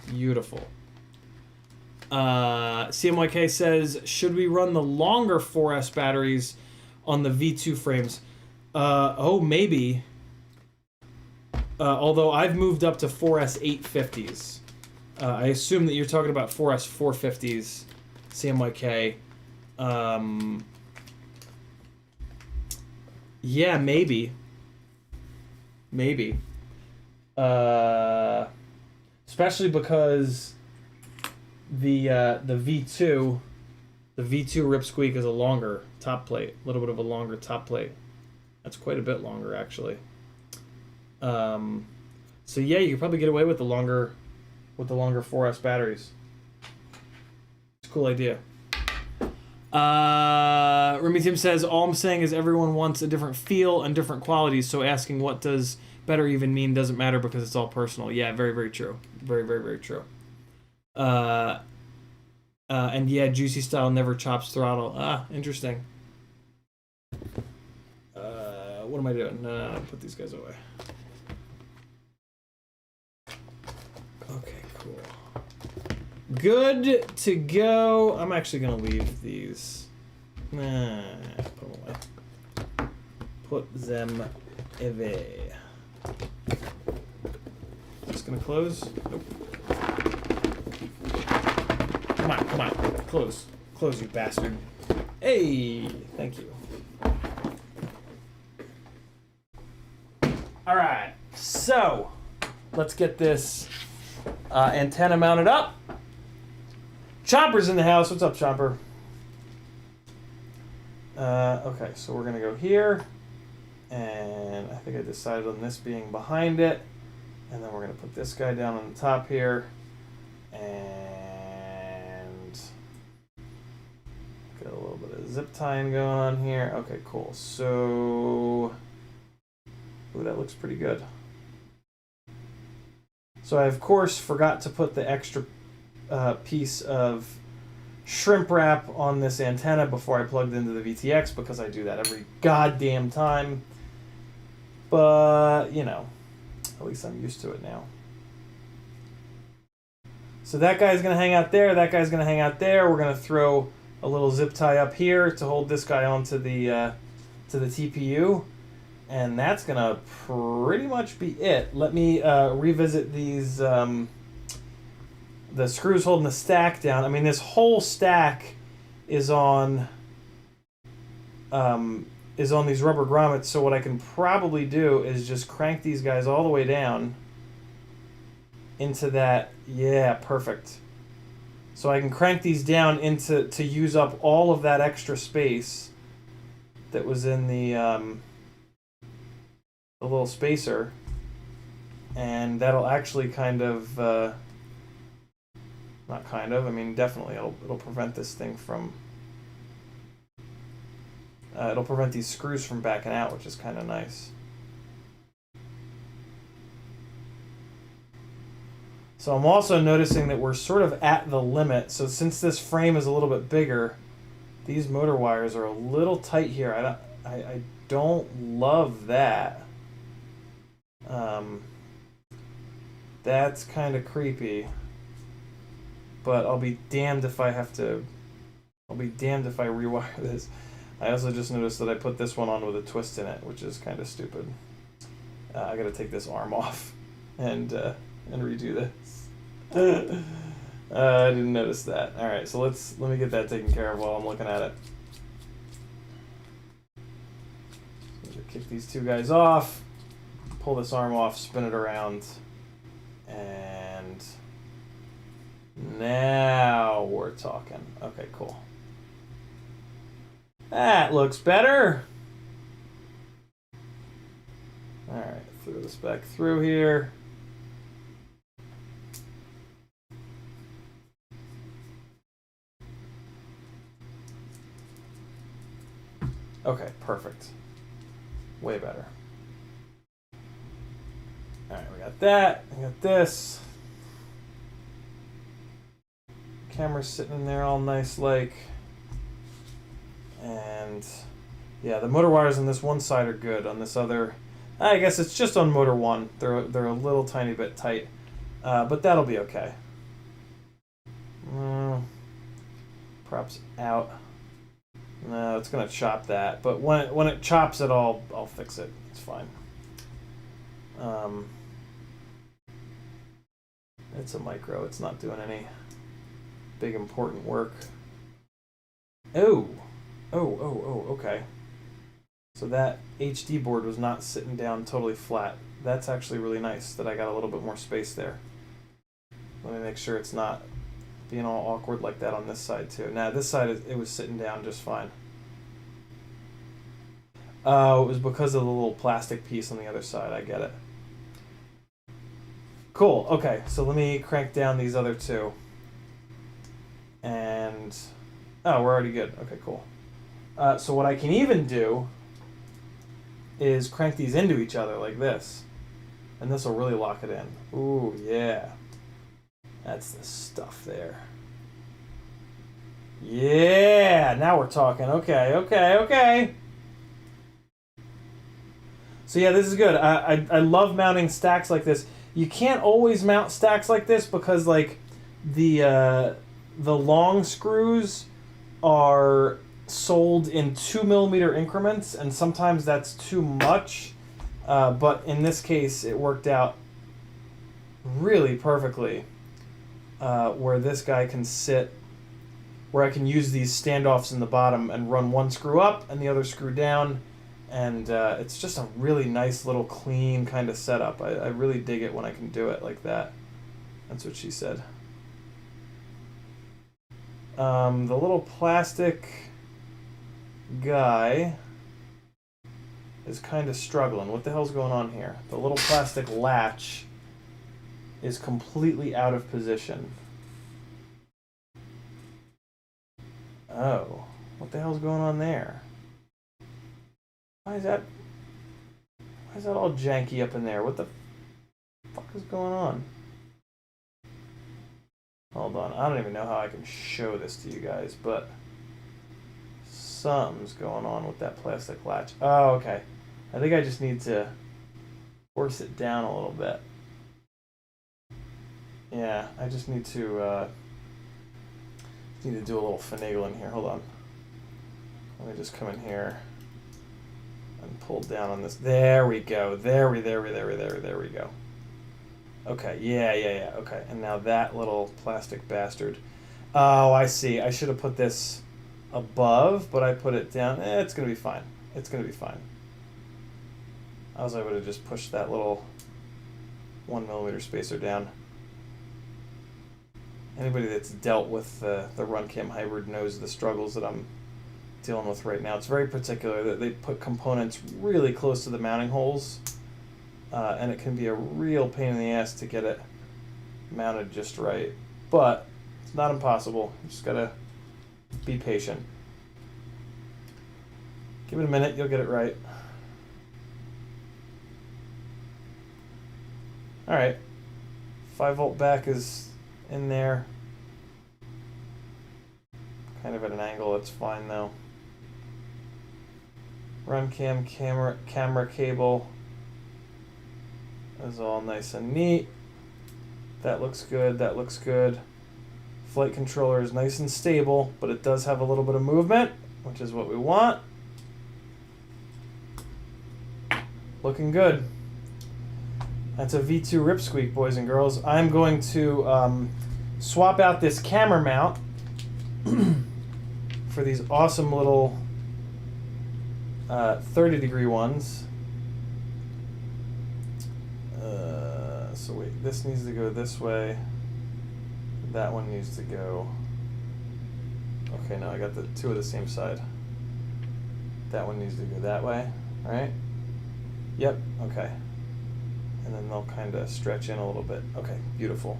Speaker 1: Beautiful. CMYK says, should we run the longer 4S batteries on the V2 frames? Oh, maybe. Although I've moved up to 4S 850s. I assume that you're talking about 4S 450s, CMYK. Yeah, maybe. Maybe. Especially because the V2 RipSqueak is a longer top plate, a little bit of a longer top plate. That's quite a bit longer, actually. So yeah, you could probably get away with the longer 4S batteries. It's a cool idea. Remy Tim says, all I'm saying is everyone wants a different feel and different qualities, so asking what does better even mean doesn't matter because it's all personal. Yeah, very, very true. Very, very, very true. And yeah, Juicy style never chops throttle. Ah, interesting. What am I doing? No, put these guys away. Okay, cool. Good to go. I'm actually gonna leave these. Nah, put them away. Put them away. Just gonna close. Nope. Come on, come on. Close. Close, you bastard. Hey, thank you. Alright, so let's get this antenna mounted up. Chomper's in the house. What's up, Chomper? Okay, so we're gonna go here, and I think I decided on this being behind it, and then we're gonna put this guy down on the top here, and got a little bit of zip tying going on here. Okay, cool. So, ooh, that looks pretty good. So I of course forgot to put the extra piece of shrimp wrap on this antenna before I plugged into the VTX, because I do that every goddamn time. But, you know, at least I'm used to it now. So that guy's going to hang out there, that guy's going to hang out there. We're going to throw a little zip tie up here to hold this guy onto the TPU. And that's going to pretty much be it. Let me revisit these... the screws holding the stack down. I mean, this whole stack is on these rubber grommets. So what I can probably do is just crank these guys all the way down into that. Yeah, perfect. So I can crank these down to use up all of that extra space that was in the little spacer, and that'll actually kind of. Not kind of, I mean definitely it'll prevent this thing from it'll prevent these screws from backing out, which is kind of nice. So I'm also noticing that we're sort of at the limit. So since this frame is a little bit bigger, these motor wires are a little tight here. I don't love that. That's kind of creepy. But I'll be damned if I have to... I'll be damned if I rewire this. I also just noticed that I put this one on with a twist in it, which is kind of stupid. I gotta take this arm off and redo this. I didn't notice that. All right, so let me get that taken care of while I'm looking at it. So kick these two guys off, pull this arm off, spin it around, and now we're talking. Okay, cool. That looks better. All right, throw this back through here. Okay, perfect. Way better. All right, we got that. We got this. Camera's sitting in there all nice like. And yeah, the motor wires on this one side are good. On this other, I guess it's just on motor one. They're a little tiny bit tight, but that'll be okay. Props out. No, it's gonna chop that, but when it chops it, I'll fix it. It's fine. It's a micro. It's not doing any big important work. Oh, okay. So that HD board was not sitting down totally flat. That's actually really nice that I got a little bit more space there. Let me make sure it's not being all awkward like that on this side too. Now this side, it was sitting down just fine. Oh, it was because of the little plastic piece on the other side. I get it. Cool. Okay, so let me crank down these other two. And oh, we're already good. Okay, cool. So what I can even do is crank these into each other like this, and this will really lock it in. Ooh, yeah. That's the stuff there. Yeah, now we're talking. Okay. So yeah, this is good. I love mounting stacks like this. You can't always mount stacks like this because like the long screws are sold in 2mm increments, and sometimes that's too much. But in this case, it worked out really perfectly. Where this guy can sit, where I can use these standoffs in the bottom and run one screw up and the other screw down, and it's just a really nice little clean kind of setup. I really dig it when I can do it like that. That's what she said. The little plastic guy is kind of struggling. What the hell's going on here? The little plastic latch is completely out of position. Oh, what the hell's going on there? Why is that all janky up in there? What the fuck is going on? Hold on, I don't even know how I can show this to you guys, but something's going on with that plastic latch. Oh, okay. I think I just need to force it down a little bit. Yeah, I just need to do a little finagling here. Hold on. Let me just come in here and pull down on this. There we go. There we go. Okay, yeah. Okay, and now that little plastic bastard. Oh, I see. I should have put this above, but I put it down. It's gonna be fine. It's gonna be fine. I was able to just push that little 1mm spacer down. Anybody that's dealt with the RunCam hybrid knows the struggles that I'm dealing with right now. It's very particular that they put components really close to the mounting holes, and it can be a real pain in the ass to get it mounted just right. But it's not impossible. You just gotta be patient. Give it a minute, you'll get it right. Alright. 5-volt back is in there. Kind of at an angle, that's fine though. RunCam camera cable is all nice and neat. That looks good. That looks good. Flight controller is nice and stable, but it does have a little bit of movement, which is what we want. Looking good. That's a V2 RipSqueak, boys and girls. I'm going to swap out this camera mount for these awesome little 30-degree ones. So wait, this needs to go this way. That one needs to go. Okay, now I got the two of the same side. That one needs to go that way, all right? Yep, okay. And then they'll kind of stretch in a little bit. Okay, beautiful.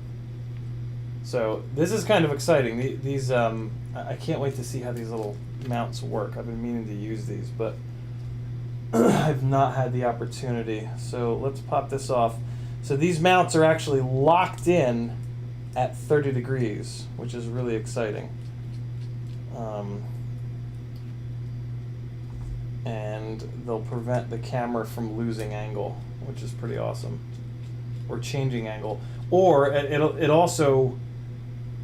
Speaker 1: So this is kind of exciting. These I can't wait to see how these little mounts work. I've been meaning to use these, but I've not had the opportunity. So let's pop this off. So these mounts are actually locked in at 30 degrees, which is really exciting. And they'll prevent the camera from losing angle, which is pretty awesome. Or changing angle. Or it also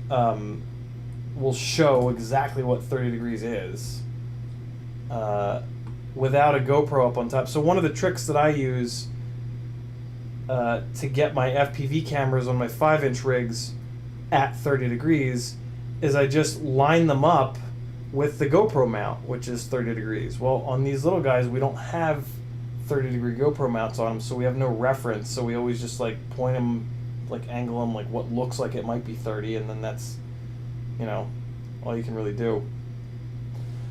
Speaker 1: will show exactly what 30 degrees is without a GoPro up on top. So one of the tricks that I use to get my FPV cameras on my 5-inch rigs at 30 degrees is I just line them up with the GoPro mount, which is 30 degrees. Well, on these little guys, we don't have 30-degree GoPro mounts on them, so we have no reference. So we always just like point them, like angle them, like what looks like it might be 30, and then that's, you know, all you can really do.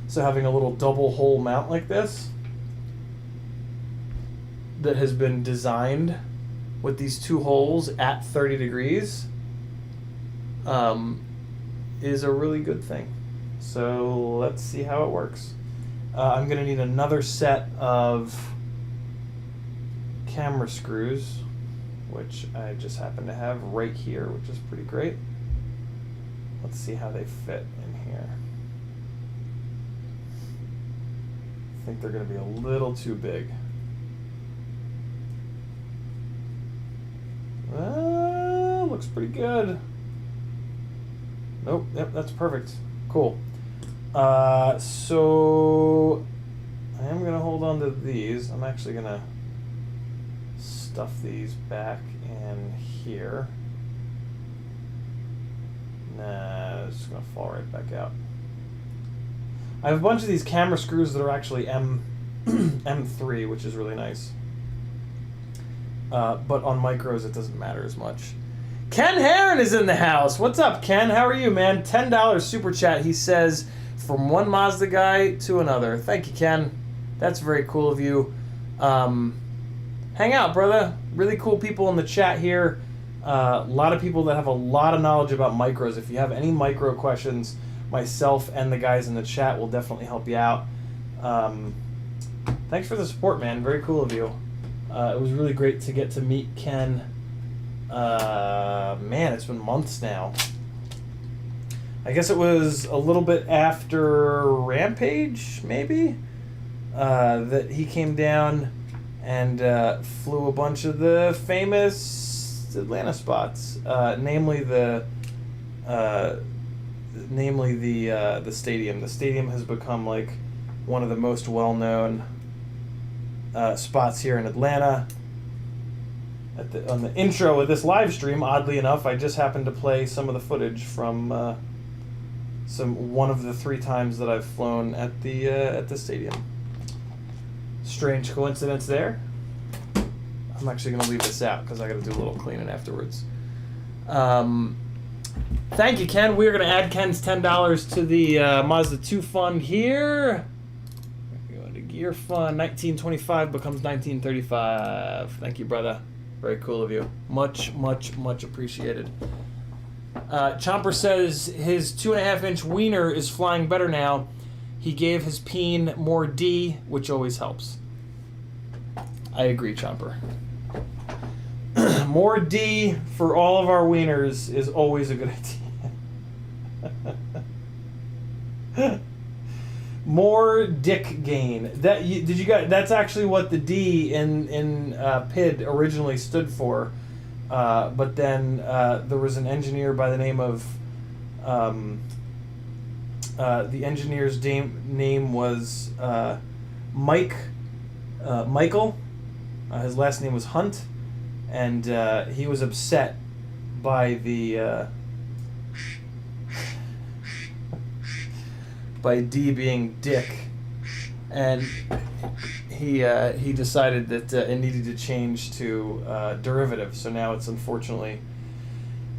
Speaker 1: So having a little double hole mount like this that has been designed with these two holes at 30 degrees is a really good thing. So let's see how it works. I'm going to need another set of camera screws, which I just happen to have right here, which is pretty great. Let's see how they fit in here. I think they're going to be a little too big. Looks pretty good. Nope, yep, that's perfect. Cool. So I am gonna hold on to these. I'm actually gonna stuff these back in here. Nah, it's just gonna fall right back out. I have a bunch of these camera screws that are actually M3, which is really nice. But on micros, it doesn't matter as much. Ken Heron is in the house. What's up, Ken? How are you, man? $10 super chat. He says, from one Mazda guy to another. Thank you, Ken. That's very cool of you. Hang out, brother. Really cool people in the chat here. A lot of people that have a lot of knowledge about micros. If you have any micro questions, myself and the guys in the chat will definitely help you out. Thanks for the support, man. Very cool of you. It was really great to get to meet Ken. Man, it's been months now. I guess it was a little bit after Rampage, maybe, that he came down and flew a bunch of the famous Atlanta spots, namely the stadium. The stadium has become like one of the most well-known spots here in Atlanta. On the intro of this live stream, oddly enough, I just happened to play some of the footage from one of the 3 times that I've flown at the stadium. Strange coincidence there. I'm actually going to leave this out because I got to do a little cleaning afterwards. Thank you, Ken. We're going to add Ken's $10 to the Mazda 2 fund here. We're going to Gear Fund. 1925 becomes 1935. Thank you, brother. Very cool of you. Much, much, much appreciated. Chomper says his 2.5-inch wiener is flying better now. He gave his peen more D, which always helps. I agree, Chomper. More D for all of our wieners is always a good idea. More dick gain. Did you guys? That's actually what the D in PID originally stood for. But then there was an engineer by the name of the engineer's name was Michael. His last name was Hunt, and he was upset by the by D being Dick, and he decided that it needed to change to derivative. So now it's unfortunately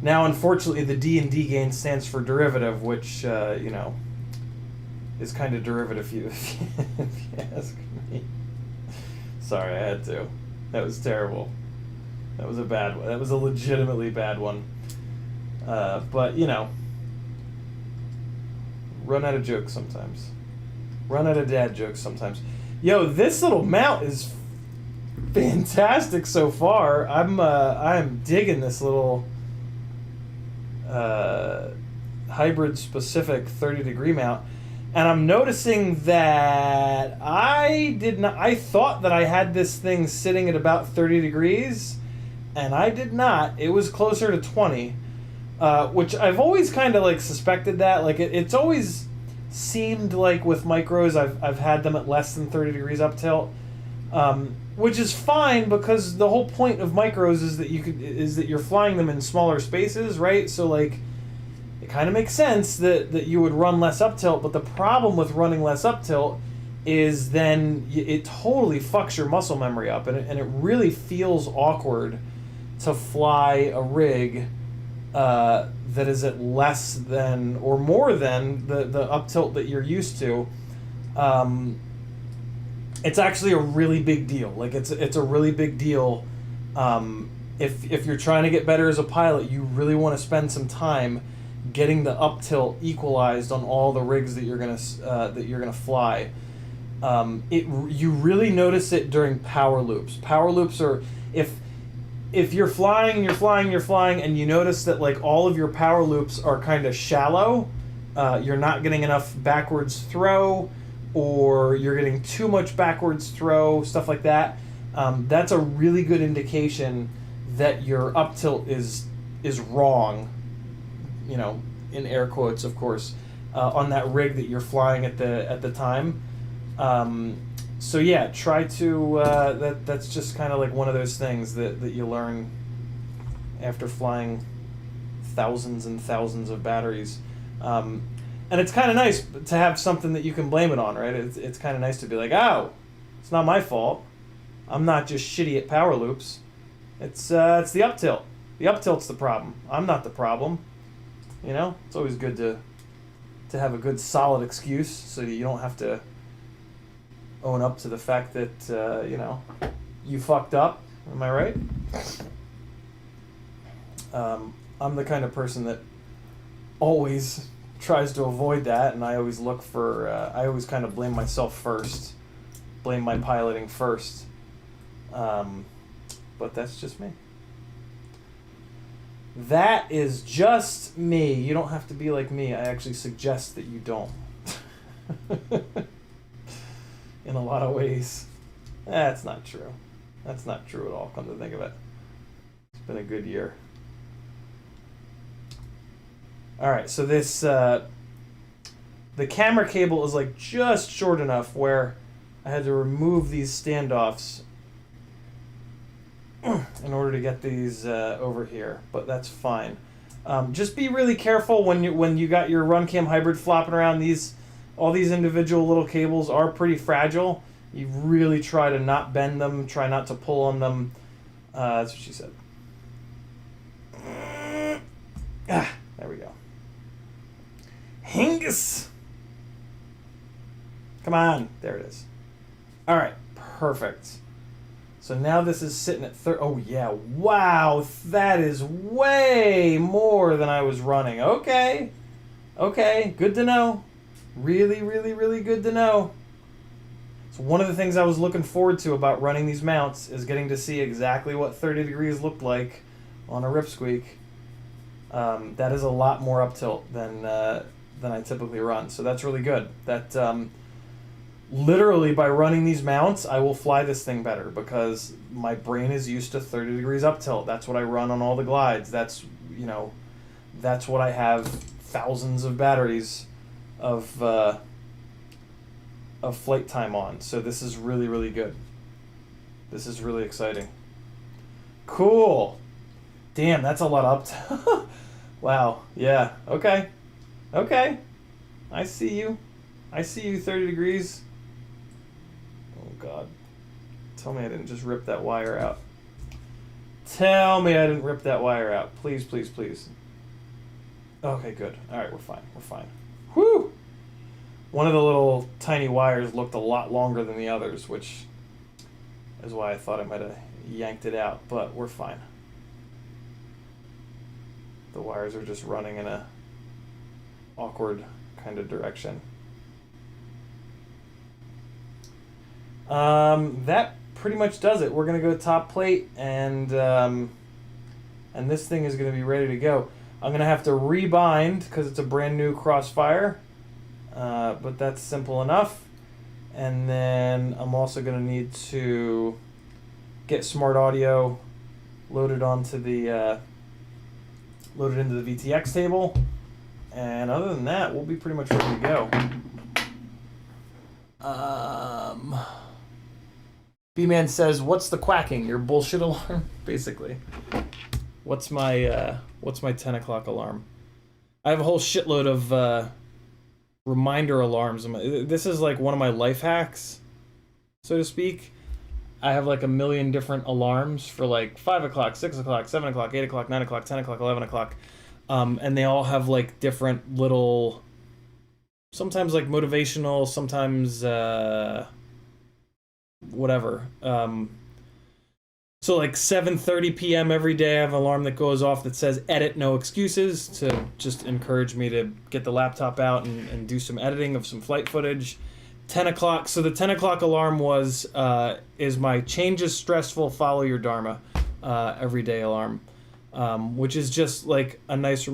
Speaker 1: the D in D gain stands for derivative, which you know, is kind of derivative if you ask me. Sorry, I had to. That was terrible. That was a bad one. That was a legitimately bad one. But you know, run out of jokes sometimes. Run out of dad jokes sometimes. Yo, this little mount is fantastic so far. I'm digging this little hybrid specific 30-degree mount, and I'm noticing that I thought that I had this thing sitting at about 30 degrees, and I did not. It was closer to 20, which I've always kind of like suspected that. Like it's always seemed like with micros I've had them at less than 30 degrees up tilt, which is fine because the whole point of micros is that you're flying them in smaller spaces, right? So like it kind of makes sense that you would run less up tilt, but the problem with running less up tilt is then it totally fucks your muscle memory up, and it really feels awkward to fly a rig that is at less than or more than the up tilt that you're used to. It's actually a really big deal. Like it's a really big deal. If you're trying to get better as a pilot, you really want to spend some time getting the up tilt equalized on all the rigs that you're gonna fly. You really notice it during power loops. Power loops are if you're flying, and you notice that like all of your power loops are kind of shallow, you're not getting enough backwards throw, or you're getting too much backwards throw, stuff like that. That's a really good indication that your up tilt is wrong. You know, in air quotes, of course, on that rig that you're flying at the time. So yeah, try to. That's just kind of like one of those things that you learn after flying thousands and thousands of batteries. And it's kind of nice to have something that you can blame it on, right? It's kind of nice to be like, oh, it's not my fault. I'm not just shitty at power loops. It's the up tilt. The up tilt's the problem. I'm not the problem. You know, it's always good to have a good solid excuse so that you don't have to own up to the fact that you know, you fucked up. Am I right? I'm the kind of person that always tries to avoid that, and I always look for. I always kind of blame myself first, blame my piloting first. But that's just me. That is just me. You don't have to be like me. I actually suggest that you don't. In a lot of ways. That's not true. That's not true at all, come to think of it. It's been a good year. Alright, so this, the camera cable is like just short enough where I had to remove these standoffs in order to get these over here, but that's fine. Just be really careful when you got your RunCam hybrid flopping around. All these individual little cables are pretty fragile. You really try to not bend them, try not to pull on them. That's what she said. There we go. Hingus! Come on, there it is. All right, perfect. So now this is sitting at oh yeah, wow, that is way more than I was running. Okay, good to know. Really, really, really good to know. So one of the things I was looking forward to about running these mounts is getting to see exactly what 30 degrees looked like on a RipSqueak. That is a lot more up tilt than I typically run, so that's really good. That literally by running these mounts, I will fly this thing better because my brain is used to 30 degrees up tilt. That's what I run on all the glides. That's, you know, that's what I have thousands of batteries of flight time on. So this is really, really good. This is really exciting. Cool. Damn, that's a lot up. Wow. Yeah. Okay. Okay. I see you. I see you, 30 degrees. Oh, God. Tell me I didn't just rip that wire out. Tell me I didn't rip that wire out. Please, please, please. Okay, good. All right, we're fine. We're fine. Whew! One of the little tiny wires looked a lot longer than the others, which is why I thought I might have yanked it out, but we're fine. The wires are just running in a awkward kind of direction. That pretty much does it. We're gonna go top plate, and this thing is gonna be ready to go. I'm gonna have to rebind because it's a brand new Crossfire, but that's simple enough. And then I'm also gonna need to get smart audio loaded onto the loaded into the VTX table, and other than that, we'll be pretty much ready to go. B-Man says, "What's the quacking? Your bullshit alarm?" Basically, what's my 10 o'clock alarm? I have a whole shitload of reminder alarms. This is like one of my life hacks, so to speak. I have like a million different alarms for like 5 o'clock, 6 o'clock, 7 o'clock, 8 o'clock, 9 o'clock, 10 o'clock, 11 o'clock. And they all have like different little, sometimes like motivational, sometimes whatever. So like 7:30 p.m. every day I have an alarm that goes off that says edit, no excuses, to just encourage me to get the laptop out and do some editing of some flight footage. 10 o'clock. So the 10 o'clock alarm is my change is stressful, follow your Dharma everyday alarm, which is just like a nice,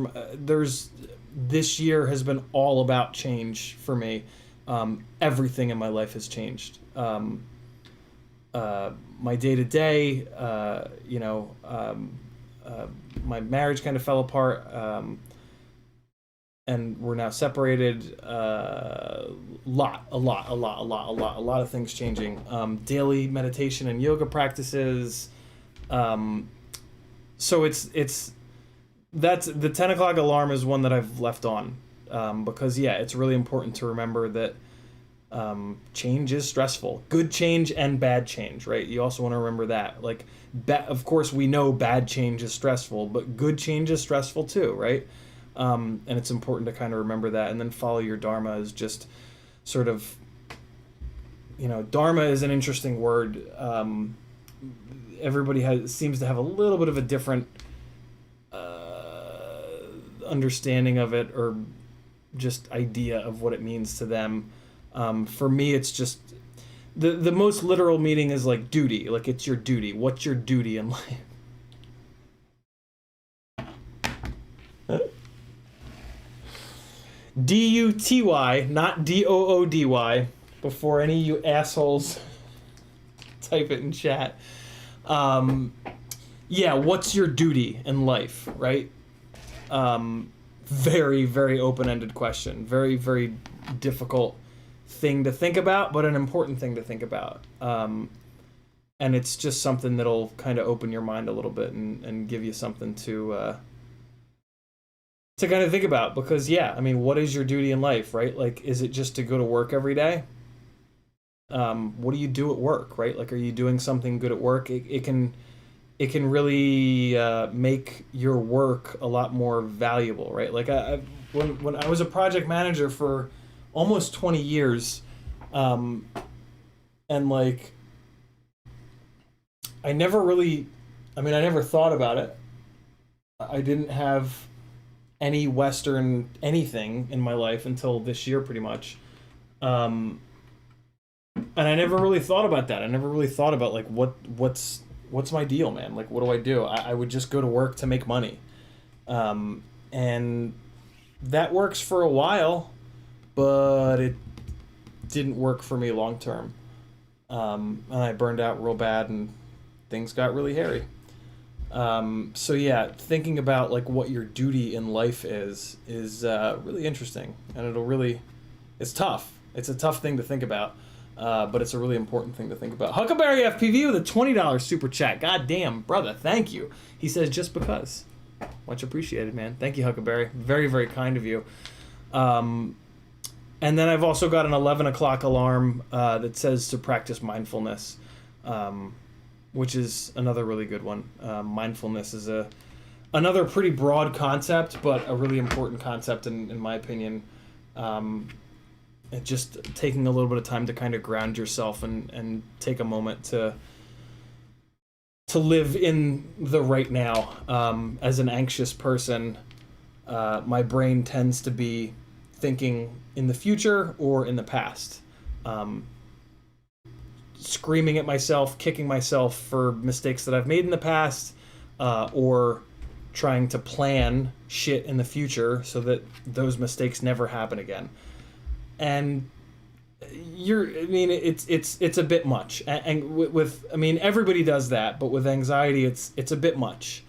Speaker 1: this year has been all about change for me. Everything in my life has changed. My day-to-day, my marriage kind of fell apart, and we're now separated. A lot of things changing. Daily meditation and yoga practices. So that's the 10 o'clock alarm is one that I've left on, because it's really important to remember that change is stressful. Good change and bad change, right? You also want to remember that. Like, of course, we know bad change is stressful, but good change is stressful too, right? And it's important to kind of remember that. And then follow your Dharma is just sort of, Dharma is an interesting word. Everybody seems to have a little bit of a different understanding of it, or just idea of what it means to them. For me, it's just the most literal meaning is like duty. Like, it's your duty. What's your duty in life? D-U-T-Y, not D-O-O-D-Y, before any of you assholes type it in chat. What's your duty in life, right? Very, very open-ended question. Very, very difficult thing to think about, but an important thing to think about. And it's just something that'll kind of open your mind a little bit and give you something to kind of think about, because what is your duty in life, right? Like, is it just to go to work every day? What do you do at work, right? Like, are you doing something good at work? It can really make your work a lot more valuable, right? Like, when I was a project manager for almost 20 years, and like, I never thought about it. I didn't have any Western anything in my life until this year, pretty much. And I never really thought about that. I never really thought about like what's my deal, man? Like, what do? I would just go to work to make money. And that works for a while, but didn't work for me long term. And I burned out real bad and things got really hairy. So yeah, thinking about like what your duty in life is really interesting, and it's tough. It's a tough thing to think about, but it's a really important thing to think about. Huckleberry FPV with a $20 super chat. God damn, brother, thank you. He says, just because. Much appreciated, man. Thank you, Huckleberry. Very, very kind of you. And then I've also got an 11 o'clock alarm that says to practice mindfulness, which is another really good one. Mindfulness is another pretty broad concept, but a really important concept in my opinion. And just taking a little bit of time to kind of ground yourself and take a moment to live in the right now. As an anxious person, my brain tends to be thinking in the future or in the past. Screaming at myself, kicking myself for mistakes that I've made in the past, or trying to plan shit in the future so that those mistakes never happen again. And it's a bit much. And with everybody does that, but with anxiety, it's a bit much.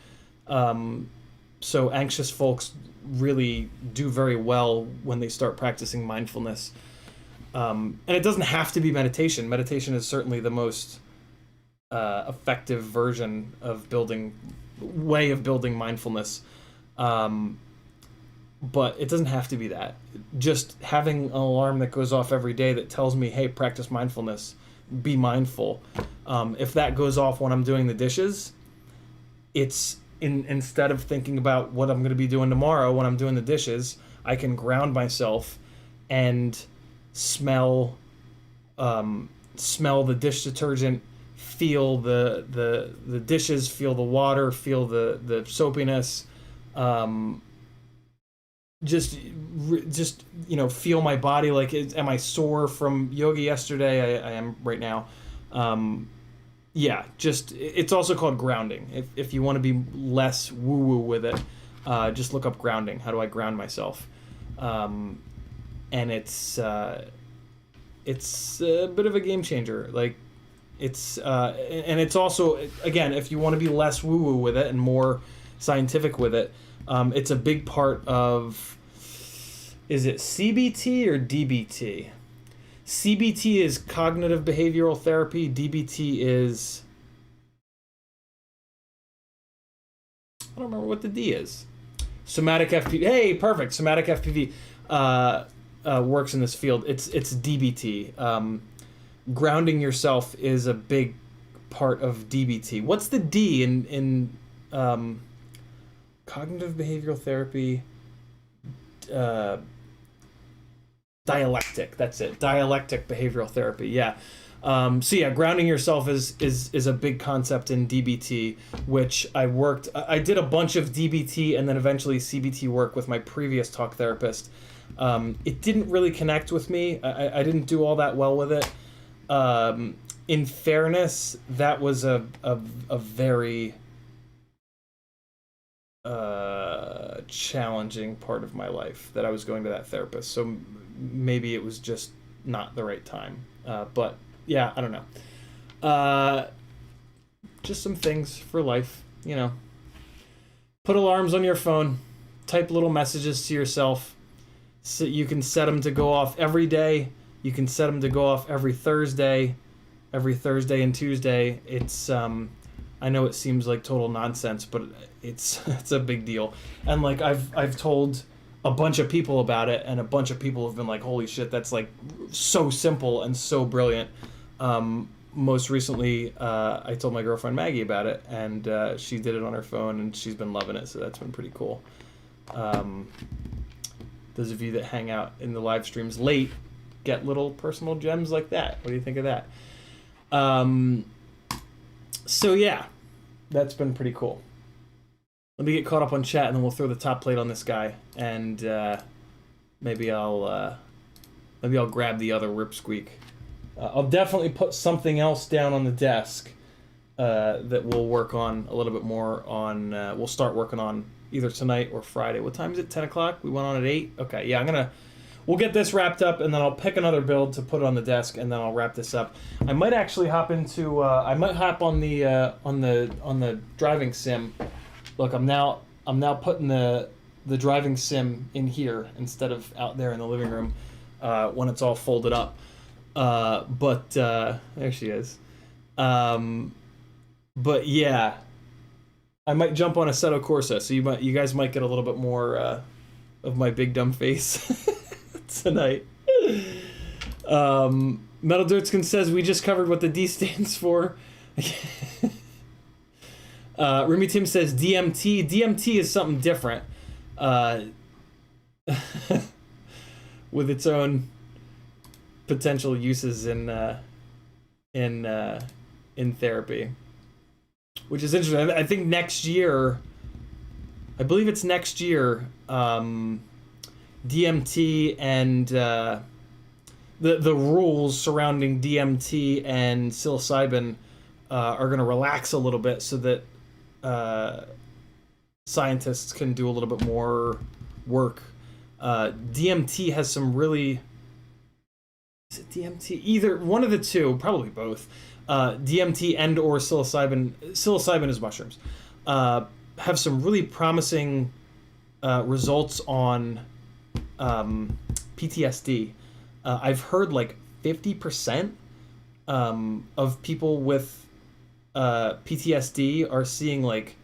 Speaker 1: So anxious folks really do very well when they start practicing mindfulness. And it doesn't have to be meditation. Meditation is certainly the most effective version of way of building mindfulness. But it doesn't have to be that. Just having an alarm that goes off every day that tells me, hey, practice mindfulness, be mindful. If that goes off when I'm doing the dishes, it's instead of thinking about what I'm going to be doing tomorrow when I'm doing the dishes, I can ground myself and smell the dish detergent, feel the dishes, feel the water, feel the soapiness, just feel my body. Like, am I sore from yoga yesterday? I am right now. It's also called grounding. If you want to be less woo-woo with it, just look up grounding. How do I ground myself? And it's a bit of a game changer. Like, and it's also, again, if you want to be less woo-woo with it and more scientific with it, it's a big part of, is it CBT or DBT? CBT is cognitive behavioral therapy. DBT is, I don't remember what the D is. Somatic FPV. Hey, perfect. Somatic FPV works in this field. It's DBT. Grounding yourself is a big part of DBT. What's the D in cognitive behavioral therapy? Dialectic. That's it. Dialectic behavioral therapy. Yeah. Grounding yourself is a big concept in DBT, which I did a bunch of DBT and then eventually CBT work with my previous talk therapist. It didn't really connect with me. I didn't do all that well with it. In fairness, that was a very challenging part of my life that I was going to that therapist. So maybe it was just not the right time. But yeah, I don't know. Just some things for life, Put alarms on your phone. Type little messages to yourself. So you can set them to go off every day. You can set them to go off every Thursday and Tuesday. It's I know it seems like total nonsense, but it's a big deal. And like I've told a bunch of people about it, and a bunch of people have been like, holy shit, that's like so simple and so brilliant. Most recently, I told my girlfriend Maggie about it, and she did it on her phone, and she's been loving it, so that's been pretty cool. Those of you that hang out in the live streams late get little personal gems like that. What do you think of that? So yeah, that's been pretty cool. Let me get caught up on chat, and then we'll throw the top plate on this guy, and maybe I'll grab the other RipSqueak. I'll definitely put something else down on the desk that we'll work on a little bit more on. We'll start working on either tonight or Friday. What time is it? 10 o'clock? We went on at 8? Okay, yeah, we'll get this wrapped up, and then I'll pick another build to put on the desk, and then I'll wrap this up. I might actually hop into I might hop on the driving sim. Look, I'm now putting the driving sim in here instead of out there in the living room when it's all folded up. But there she is. But yeah, I might jump on Assetto Corsa, so you guys might get a little bit more of my big dumb face tonight. Metal Dirtskin says we just covered what the D stands for. Remy Tim says DMT. DMT is something different, with its own potential uses in therapy, which is interesting. I think next year, I believe it's next year, DMT and the rules surrounding DMT and psilocybin are going to relax a little bit so that scientists can do a little bit more work. DMT has some really... Is it DMT? Either one of the two, probably both. DMT and or psilocybin is mushrooms. Have some really promising results on PTSD. I've heard like 50% of people with PTSD are seeing like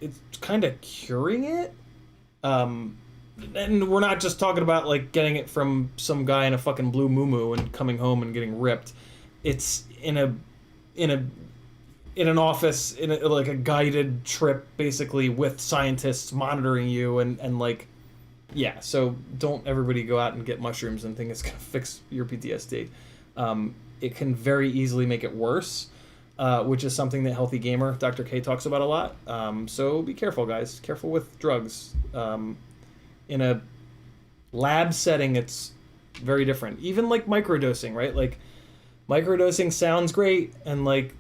Speaker 1: it's kind of curing it. And we're not just talking about like getting it from some guy in a fucking blue muumuu and coming home and getting ripped. It's in an office, like a guided trip, basically, with scientists monitoring you and like, yeah. So don't everybody go out and get mushrooms and think it's gonna fix your PTSD. It can very easily make it worse, which is something that Healthy Gamer Dr. K talks about a lot. So be careful, guys. Careful with drugs. In a lab setting, it's very different. Even like microdosing, right? Like microdosing sounds great, and like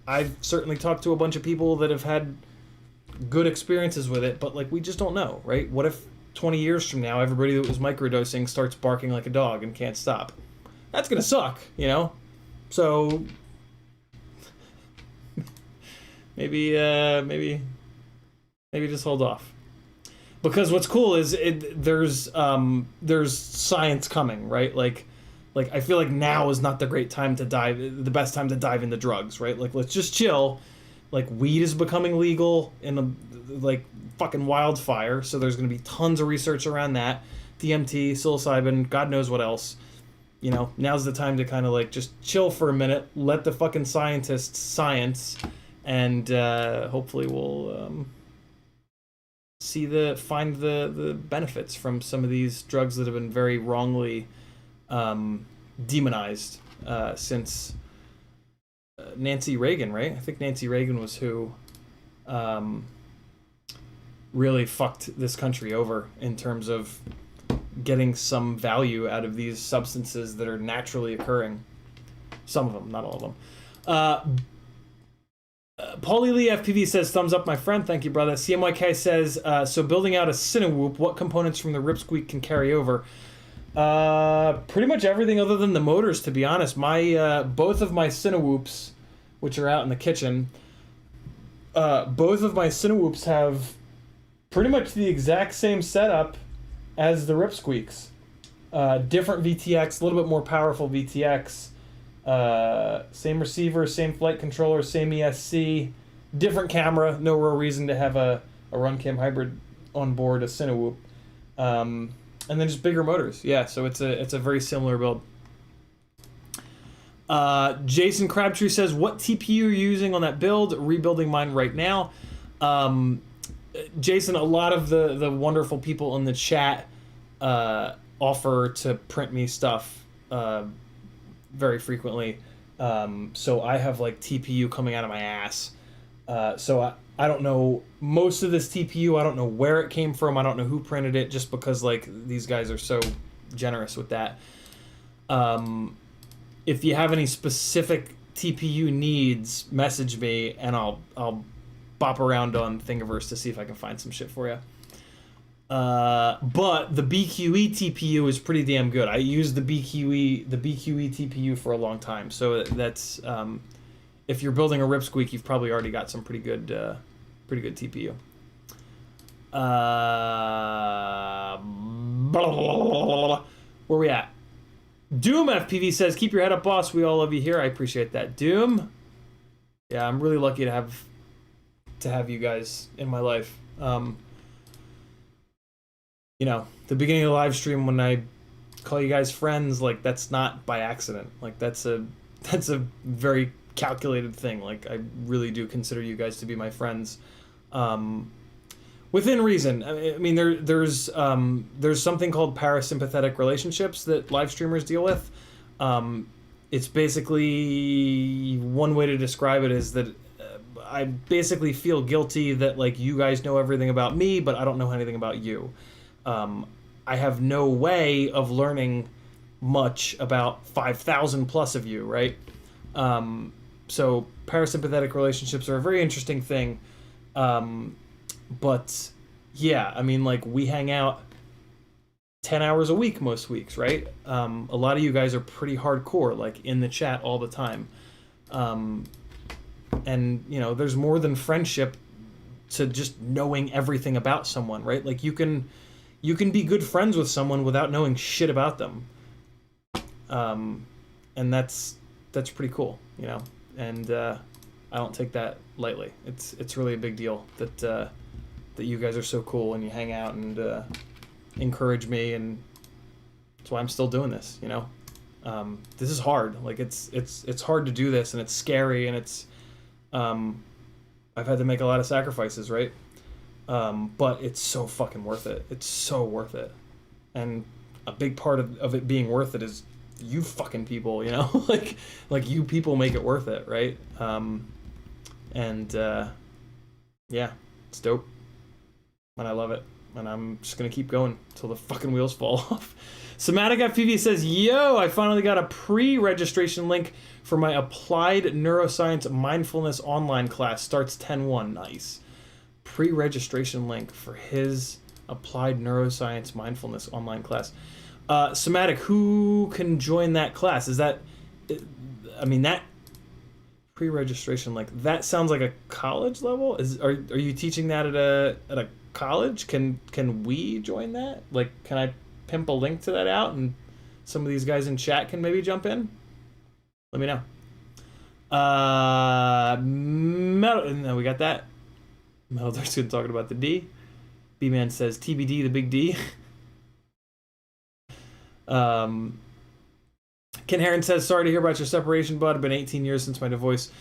Speaker 1: I've certainly talked to a bunch of people that have had good experiences with it, but like we just don't know, right? What if 20 years from now everybody that was microdosing starts barking like a dog and can't stop? That's gonna suck, you know? So maybe just hold off. Because what's cool is there's science coming, right? Like I feel like now is not the best time to dive into drugs, right? Like let's just chill. Like weed is becoming legal in like fucking wildfire, so there's gonna be tons of research around that. DMT, psilocybin, God knows what else. You know, now's the time to kind of like just chill for a minute, let the fucking scientists science, and hopefully we'll find the benefits from some of these drugs that have been very wrongly demonized since Nancy Reagan, right? I think Nancy Reagan was who really fucked this country over in terms of getting some value out of these substances that are naturally occurring. Some of them, not all of them. Paulie Lee FPV says, thumbs up, my friend. Thank you, brother. CMYK says, so building out a Cinewhoop, what components from the RipSqueak can carry over? Pretty much everything other than the motors, to be honest. My both of my Cinewhoops, which are out in the kitchen, both of my Cinewhoops have pretty much the exact same setup as the RipSqueaks. Different VTX, a little bit more powerful VTX. Same receiver, same flight controller, same ESC, different camera. No real reason to have a RunCam hybrid on board a Cinewhoop. And then just bigger motors. Yeah, so it's a very similar build. Jason Crabtree says, what TPU are you using on that build? Rebuilding mine right now. Jason, a lot of the wonderful people in the chat offer to print me stuff very frequently. So I have like TPU coming out of my ass. So I don't know most of this TPU. I don't know where it came from. I don't know who printed it, just because like these guys are so generous with that. If you have any specific TPU needs, message me and I'll bop around on Thingiverse to see if I can find some shit for you. But the BQE TPU is pretty damn good. I used the BQE TPU for a long time, so that's if you're building a RipSqueak, you've probably already got some pretty good TPU. Where we at? Doom FPV says, "Keep your head up, boss. We all love you here." I appreciate that, Doom. Yeah, I'm really lucky to have you guys in my life. You know, the beginning of the live stream when I call you guys friends, like that's not by accident. Like that's a very calculated thing. Like I really do consider you guys to be my friends. Within reason. I mean, there's something called parasympathetic relationships that live streamers deal with. It's basically, one way to describe it is that I basically feel guilty that like you guys know everything about me, but I don't know anything about you. I have no way of learning much about 5,000 plus of you, right? So parasympathetic relationships are a very interesting thing. But yeah, I mean, like we hang out 10 hours a week most weeks, right? A lot of you guys are pretty hardcore, like in the chat all the time. And you know, there's more than friendship to just knowing everything about someone, right? Like you can be good friends with someone without knowing shit about them. And that's pretty cool, you know? And I don't take that lightly. It's really a big deal that you guys are so cool and you hang out and encourage me, and that's why I'm still doing this, you know? This is hard. Like it's hard to do this, and it's scary, and it's I've had to make a lot of sacrifices, right? But it's so fucking worth it. It's so worth it. And a big part of it being worth it is you fucking people, you know? like you people make it worth it, right? Yeah, it's dope. And I love it. And I'm just gonna keep going until the fucking wheels fall off. Somatic FPV says, "Yo, I finally got a pre-registration link for my Applied Neuroscience Mindfulness online class. Starts 10/1. Nice. Pre-registration link for his Applied Neuroscience Mindfulness online class. Somatic, who can join that class? Is that, I mean, that pre-registration link, that sounds like a college level. Are you teaching that at a college? Can we join that? Like, can I pimp a link to that out, and some of these guys in chat can maybe jump in? Let me know. No, we got that. Metal Dark's good talking about the D. B-Man says TBD, the big D. Ken Heron says, "Sorry to hear about your separation, bud. It's been 18 years since my divorce.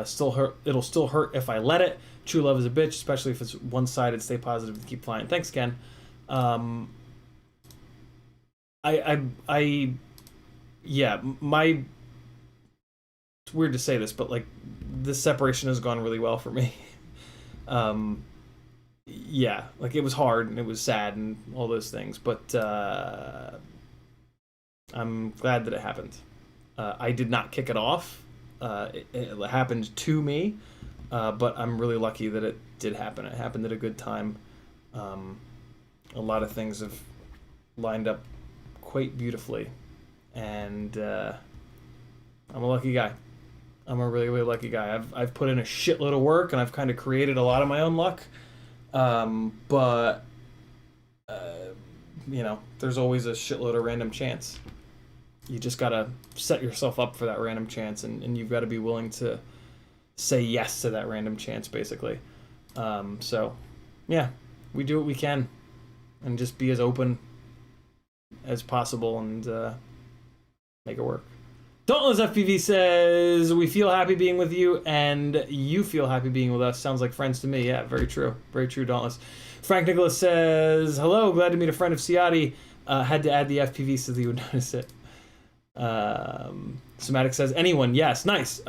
Speaker 1: Still hurt. It'll still hurt if I let it. True love is a bitch, especially if it's one-sided. Stay positive and keep flying." Thanks, Ken. Yeah, it's weird to say this, but like this separation has gone really well for me. Yeah, like it was hard and it was sad and all those things, but I'm glad that it happened. I did not kick it off. It happened to me, but I'm really lucky that it did happen. It happened at a good time. A lot of things have lined up quite beautifully, and I'm a lucky guy. I'm a really, really lucky guy. I've put in a shitload of work, and I've kind of created a lot of my own luck. But you know, there's always a shitload of random chance. You just gotta set yourself up for that random chance, and you've got to be willing to say yes to that random chance, basically. So, yeah, we do what we can, and just be as open as possible, and make it work. Dauntless FPV says, "We feel happy being with you, and you feel happy being with us. Sounds like friends to me." Yeah, very true. Very true, Dauntless. Frank Nicholas says, "Hello, glad to meet a friend of Ciotti. Had to add the FPV so that you would notice it." Somatic says, "Anyone?" Yes, nice.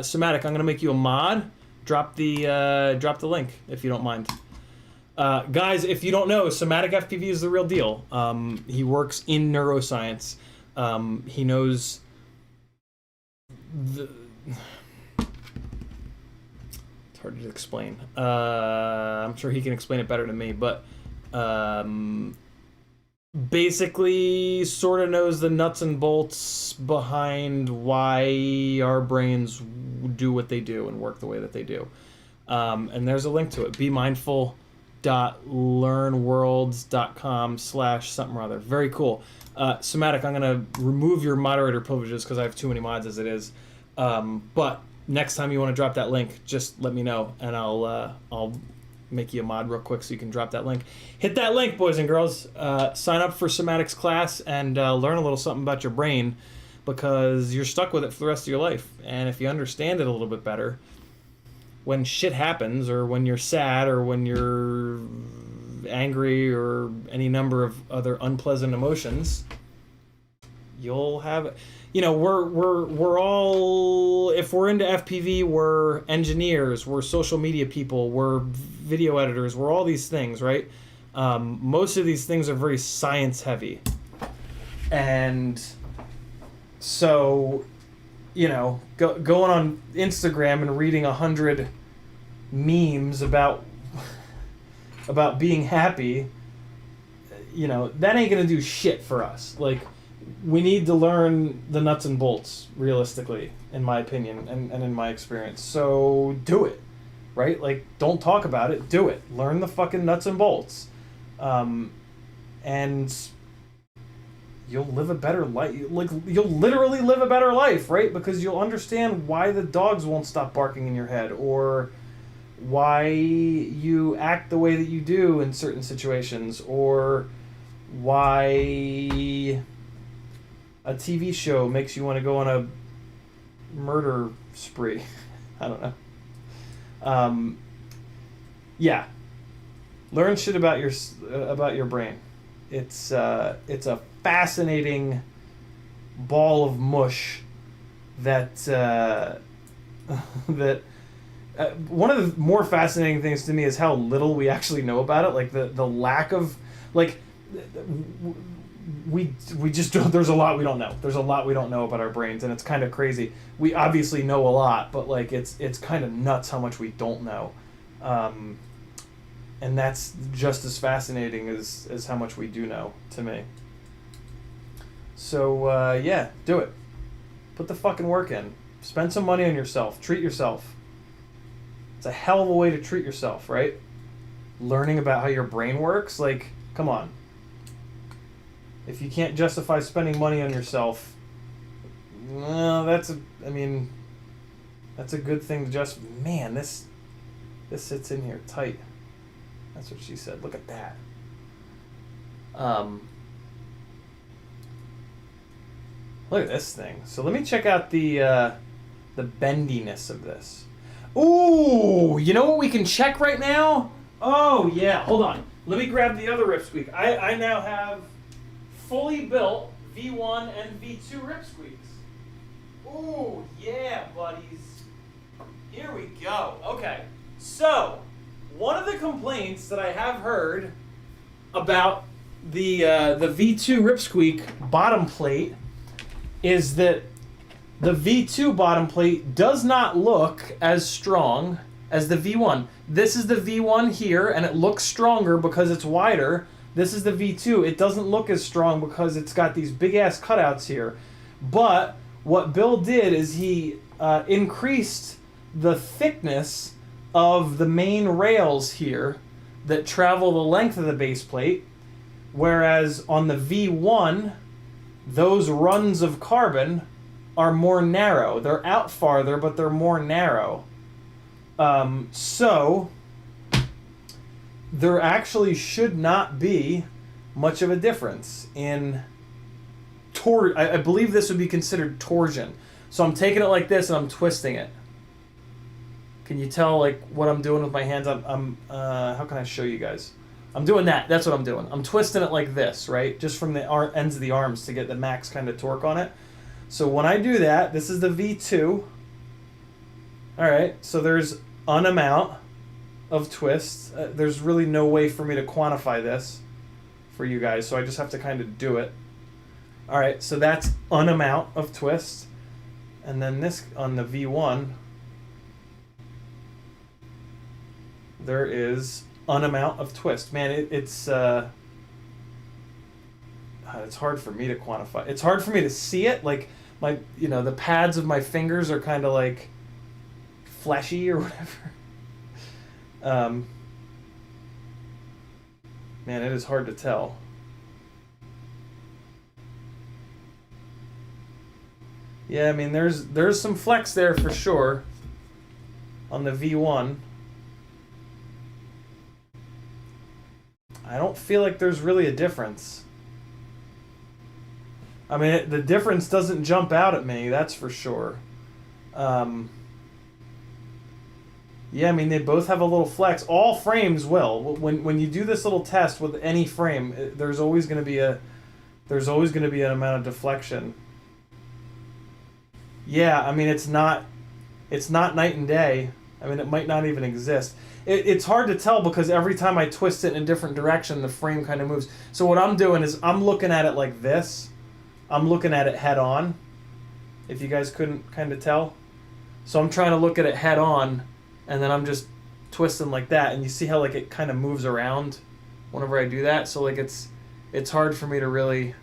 Speaker 1: Somatic, I'm gonna make you a mod. Drop the link if you don't mind. Guys, if you don't know, Somatic FPV is the real deal. He works in neuroscience. He knows it's hard to explain. I'm sure he can explain it better than me, but basically sort of knows the nuts and bolts behind why our brains do what they do and work the way that they do. And there's a link to it. BeMindful.learnworlds.com/something or other. Very cool. Somatic, I'm going to remove your moderator privileges because I have too many mods as it is. But next time you want to drop that link, just let me know, and I'll make you a mod real quick so you can drop that link. Hit that link, boys and girls. Sign up for Somatic's class and learn a little something about your brain, because you're stuck with it for the rest of your life. And if you understand it a little bit better, when shit happens, or when you're sad, or when you're angry, or any number of other unpleasant emotions, you'll have it. You know, we're all, if we're into FPV, we're engineers, we're social media people, we're video editors, we're all these things, right? Most of these things are very science heavy. And so, you know, going on Instagram and reading 100 memes about being happy, you know, that ain't gonna do shit for us. Like, we need to learn the nuts and bolts, realistically, in my opinion, and in my experience. So do it, right? Like, don't talk about it, do it. Learn the fucking nuts and bolts. And you'll live a better life. Like, you'll literally live a better life, right? Because you'll understand why the dogs won't stop barking in your head, or why you act the way that you do in certain situations, or why a TV show makes you want to go on a murder spree. I don't know. Yeah. Learn shit about your brain. It's a fascinating ball of mush that that one of the more fascinating things to me is how little we actually know about it. Like the lack of, like, we just don't, there's a lot we don't know. There's a lot we don't know about our brains, and it's kind of crazy. We obviously know a lot, but like it's kind of nuts how much we don't know. And that's just as fascinating as how much we do know, to me. So yeah, do it. Put the fucking work in. Spend some money on yourself. Treat yourself. It's a hell of a way to treat yourself, right? Learning about how your brain works, like, come on. If you can't justify spending money on yourself, well, that's a good thing to just, man, this sits in here tight. That's what she said. Look at that. Look at this thing. So let me check out the bendiness of this. Ooh, you know what we can check right now? Oh yeah, hold on. Let me grab the other RipSqueak. I now have fully built V1 and V2 RipSqueaks. Ooh, yeah, buddies. Here we go. Okay, so one of the complaints that I have heard about the V2 RipSqueak bottom plate is that the V2 bottom plate does not look as strong as the V1. This is the V1 here, and it looks stronger because it's wider. This is the V2. It doesn't look as strong because it's got these big-ass cutouts here. But what Bill did is he increased the thickness of the main rails here that travel the length of the base plate, whereas on the V1, those runs of carbon are more narrow. They're out farther, but they're more narrow. So there actually should not be much of a difference in I believe this would be considered torsion. So I'm taking it like this and I'm twisting it. Can you tell like what I'm doing with my hands? I'm how can I show you guys? I'm doing that. That's what I'm doing. I'm twisting it like this, right? Just from the ends of the arms to get the max kind of torque on it. So when I do that, this is the V2. All right, so there's an amount of twists. There's really no way for me to quantify this for you guys, so I just have to kind of do it. All right, so that's an amount of twists. And then this on the V1, there is amount of twist. Man, it's hard for me to quantify. It's hard for me to see it. Like my, the pads of my fingers are kind of like fleshy or whatever. Man, it is hard to tell. Yeah, I mean, there's some flex there for sure on the V1. I don't feel like there's really a difference. I mean, the difference doesn't jump out at me, that's for sure. Yeah, I mean, they both have a little flex. All frames will. When you do this little test with any frame, there's always going to be an amount of deflection. Yeah, I mean, it's not night and day. I mean, it might not even exist. It's hard to tell because every time I twist it in a different direction, the frame kind of moves. So what I'm doing is I'm looking at it like this. I'm looking at it head on, if you guys couldn't kind of tell. So I'm trying to look at it head on, and then I'm just twisting like that, and you see how like it kind of moves around whenever I do that. So like it's hard for me to really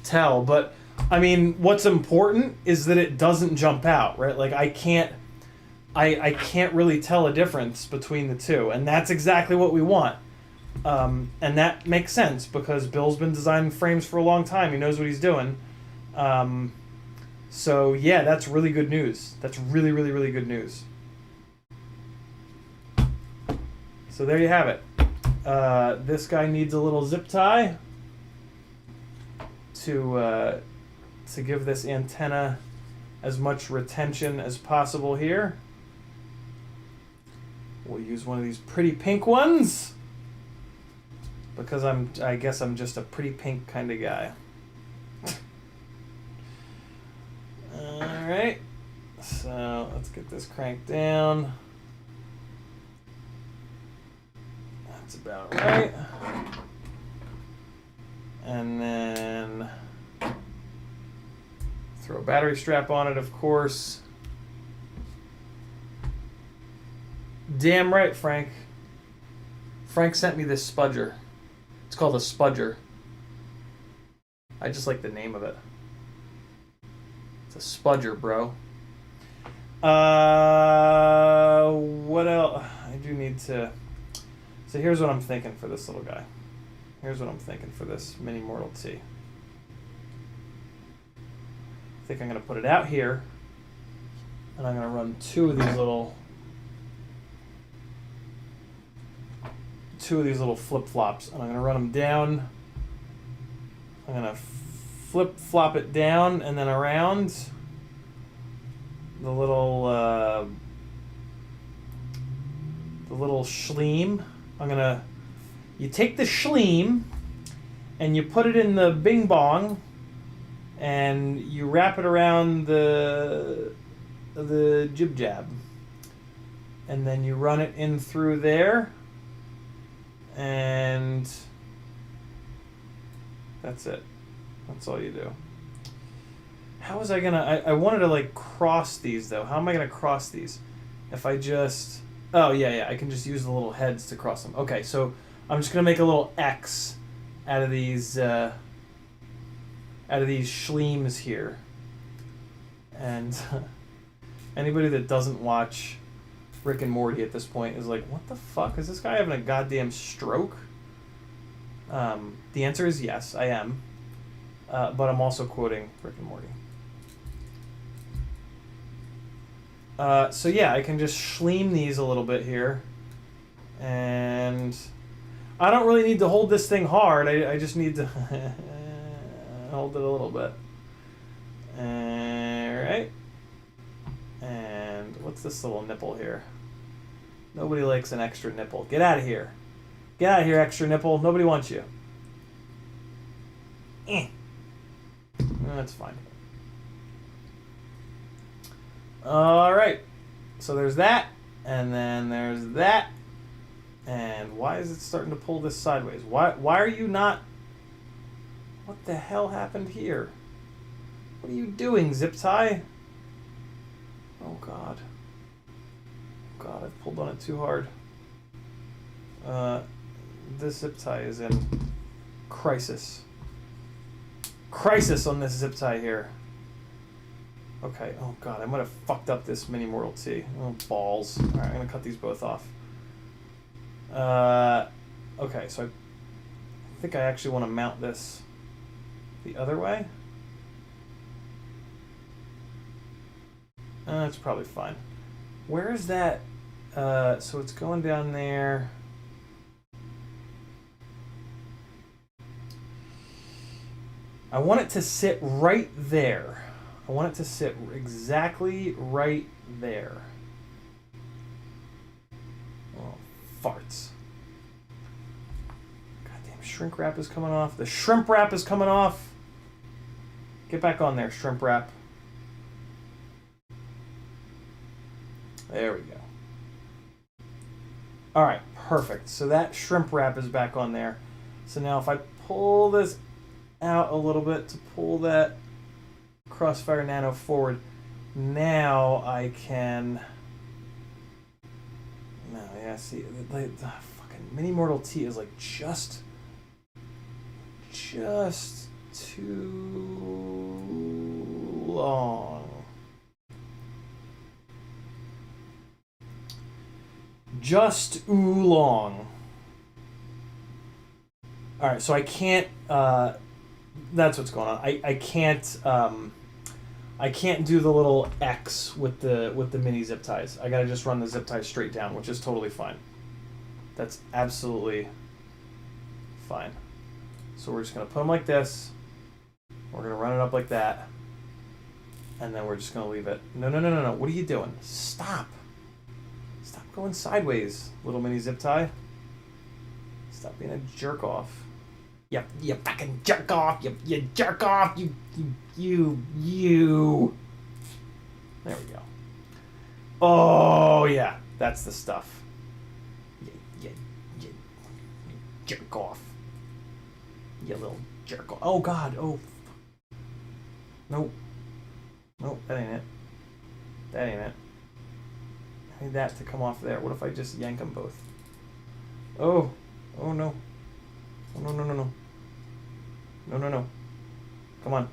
Speaker 1: tell. But I mean, what's important is that it doesn't jump out, right? Like I can't really tell a difference between the two, and that's exactly what we want. And that makes sense because Bill's been designing frames for a long time. He knows what he's doing. So yeah, that's really good news. That's really, really, really good news. So there you have it. This guy needs a little zip tie to give this antenna as much retention as possible here. We'll use one of these pretty pink ones because I guess I'm just a pretty pink kind of guy. Alright, so let's get this cranked down. That's about right. And then throw a battery strap on it, of course. Damn right, Frank. Frank sent me this spudger. It's called a spudger. I just like the name of it. It's a spudger, bro. What else? I do need to... So here's what I'm thinking for this little guy. Here's what I'm thinking for this Mini Mortal T. I think I'm going to put it out here. And I'm going to run two of these little flip-flops. And I'm going to run them down. I'm going to flip-flop it down and then around the little schleem. You take the schleem and you put it in the bing bong and you wrap it around the jib jab. And then you run it in through there and that's it. That's all you do. How was I gonna... I wanted to like cross these though. How am I gonna cross these? If I just... Oh yeah, I can just use the little heads to cross them. Okay, so I'm just gonna make a little X out of these schleems here. And anybody that doesn't watch Rick and Morty at this point is like, what the fuck? Is this guy having a goddamn stroke? The answer is yes, I am. But I'm also quoting Rick and Morty. So yeah, I can just schleem these a little bit here. And I don't really need to hold this thing hard. I just need to hold it a little bit. Alright. And what's this little nipple here? Nobody likes an extra nipple. Get out of here. Get out of here, extra nipple. Nobody wants you. That's fine. Alright. So there's that. And then there's that. And why is it starting to pull this sideways? Why are you not... What the hell happened here? What are you doing, zip tie? Oh god. God, I've pulled on it too hard. This zip tie is in crisis. Crisis on this zip tie here. Okay, oh god, I might have fucked up this mini Mortal T. Oh, balls. Alright, I'm gonna cut these both off. Okay, so I think I actually want to mount this the other way. That's probably fine. Where is that? So it's going down there. I want it to sit right there. I want it to sit exactly right there. Oh, farts. Goddamn, shrink wrap is coming off. The shrimp wrap is coming off. Get back on there, shrimp wrap. There we go. All right, perfect. So that shrimp wrap is back on there. So now if I pull this out a little bit to pull that Crossfire Nano forward, now I can... No, yeah, see, the fucking Mini Mortal T is like just too long. Just oolong. All right, so I can't. That's what's going on. I can't. I can't do the little X with the mini zip ties. I gotta just run the zip ties straight down, which is totally fine. That's absolutely fine. So we're just gonna put them like this. We're gonna run it up like that, and then we're just gonna leave it. No. What are you doing? Stop. Stop going sideways, little mini zip tie. Stop being a jerk off. You fucking jerk off. You jerk off. You. There we go. Oh yeah, that's the stuff. You jerk off. You little jerk off. Oh god. Oh. Nope. Nope. That ain't it. That ain't it. I need that to come off there. What if I just yank them both? Oh. Oh no. Oh, no. No. Come on.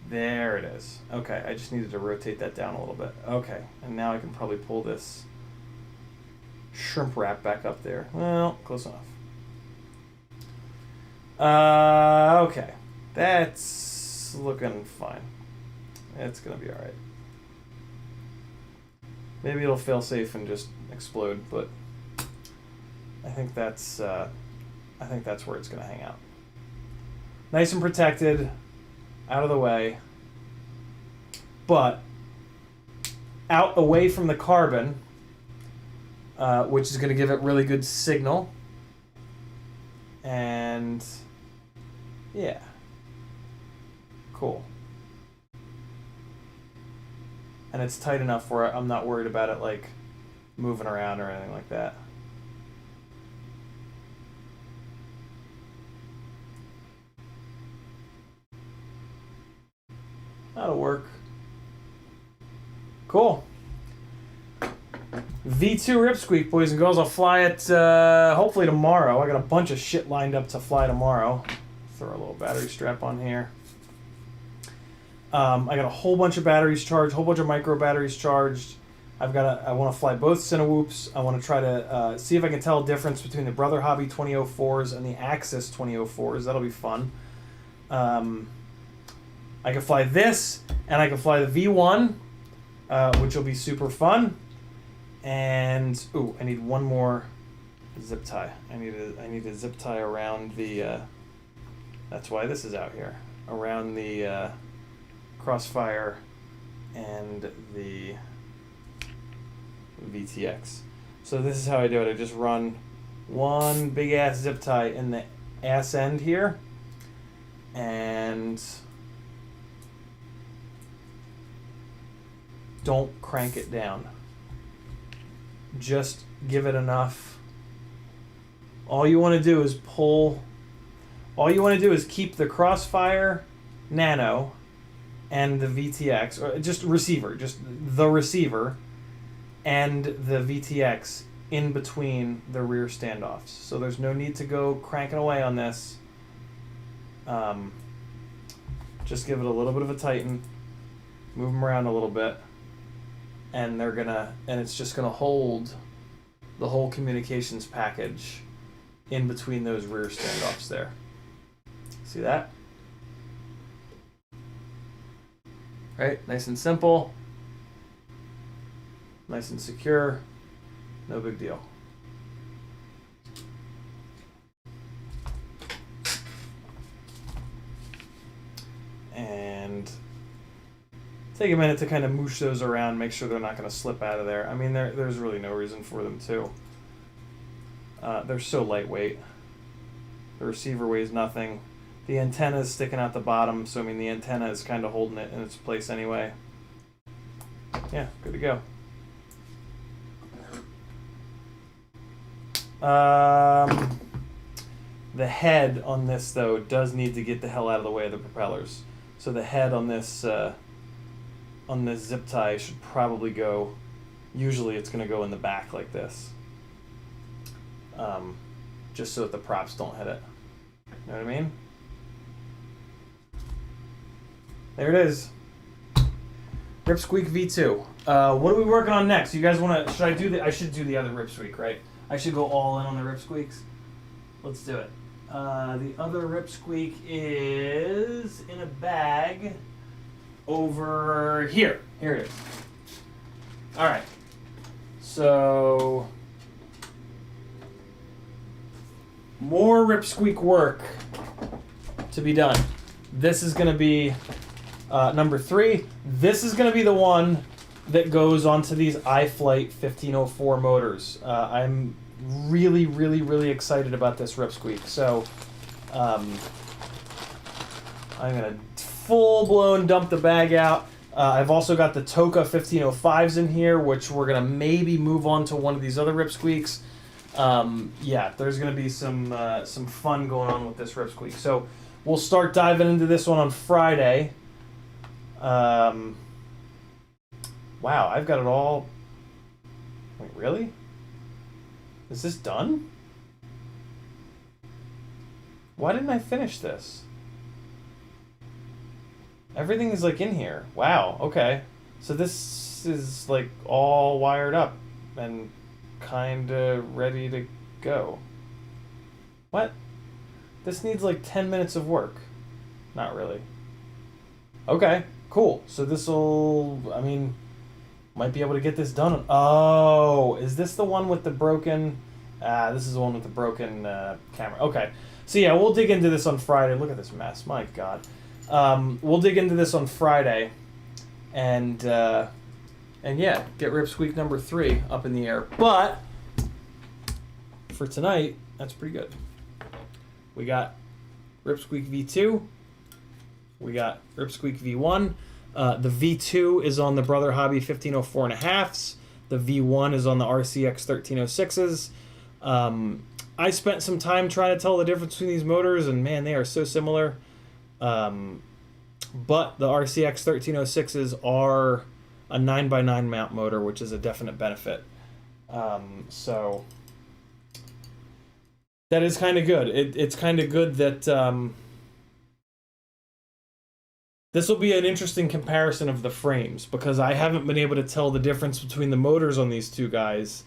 Speaker 1: There it is. Okay, I just needed to rotate that down a little bit. Okay, and now I can probably pull this shrimp wrap back up there. Well, close enough. Okay. That's looking fine. It's gonna be alright. Maybe it'll fail safe and just explode, but I think that's where it's gonna hang out. Nice and protected, out of the way, but out away from the carbon, which is gonna give it really good signal. And yeah, cool. And it's tight enough where I'm not worried about it like moving around or anything like that. That'll work. Cool. V2 RipSqueak, boys and girls. I'll fly it hopefully tomorrow. I got a bunch of shit lined up to fly tomorrow. Throw a little battery strap on here. I got a whole bunch of batteries charged, a whole bunch of micro batteries charged. I want to fly both Cinewhoops. I want to try to see if I can tell a difference between the Brother Hobby 2004s and the Axis 2004s. That'll be fun. I can fly this, and I can fly the V1, which will be super fun. And ooh, I need one more zip tie. I need a zip tie around the. That's why this is out here, around the Crossfire and the VTX. So this is how I do it. I just run one big ass zip tie in the ass end here, and don't crank it down. Just give it enough. All you want to do is pull. All you want to do is keep the Crossfire Nano and the VTX, or just receiver, just the receiver, and the VTX in between the rear standoffs. So there's no need to go cranking away on this. Just give it a little bit of a tighten, move them around a little bit, and it's just gonna hold the whole communications package in between those rear standoffs there. See that? Right, nice and simple, nice and secure, no big deal. And take a minute to kind of moosh those around, make sure they're not going to slip out of there. I mean, there's really no reason for them to. They're so lightweight. The receiver weighs nothing. The antenna is sticking out the bottom, so I mean the antenna is kind of holding it in its place anyway. Yeah, good to go. The head on this, though, does need to get the hell out of the way of the propellers. So the head on this zip tie should probably go, usually it's going to go in the back like this. Just so that the props don't hit it. You know what I mean? There it is. RipSqueak V2. What are we working on next? You guys want to? I should do the other RipSqueak, right? I should go all in on the RipSqueaks. Let's do it. The other RipSqueak is in a bag over here. Here it is. All right. So more RipSqueak work to be done. This is going to be number 3. This is going to be the one that goes onto these iFlight 1504 motors. I'm really, really, really excited about this RipSqueak. So I'm going to full-blown dump the bag out. I've also got the Toka 1505s in here, which we're going to maybe move on to one of these other RipSqueaks. Yeah, there's going to be some fun going on with this RipSqueak. So we'll start diving into this one on Friday. Wow, I've got it all. Wait, really? Is this done? Why didn't I finish this? Everything is like in here. Wow, okay. So this is like all wired up and kinda ready to go. What? This needs like 10 minutes of work. Not really. Okay, cool. So this'll, I mean, might be able to get this done. Oh, is this the one with the broken? This is the one with the broken camera. Okay. So yeah, we'll dig into this on Friday. Look at this mess. My God. We'll dig into this on Friday, and yeah, get RipSqueak number 3 up in the air. But for tonight, that's pretty good. We got RipSqueak V2. We got RipSqueak V1. The V2 is on the Brother Hobby 1504.5s. The V1 is on the RCX 1306s. I spent some time trying to tell the difference between these motors, and man, they are so similar. But the RCX 1306s are a 9x9 mount motor, which is a definite benefit. So that is kind of good. It's kind of good that this will be an interesting comparison of the frames, because I haven't been able to tell the difference between the motors on these two guys.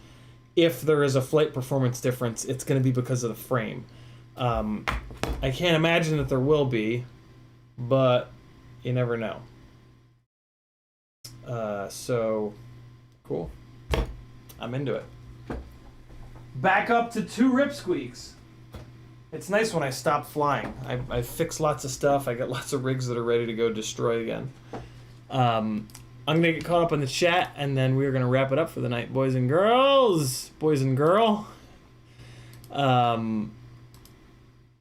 Speaker 1: If there is a flight performance difference, it's going to be because of the frame. I can't imagine that there will be, but you never know. So, cool. I'm into it. Back up to 2 RipSqueaks. It's nice when I stop flying. I fix lots of stuff. I got lots of rigs that are ready to go destroy again. I'm going to get caught up in the chat, and then we're going to wrap it up for the night, boys and girls. Boys and girl. Where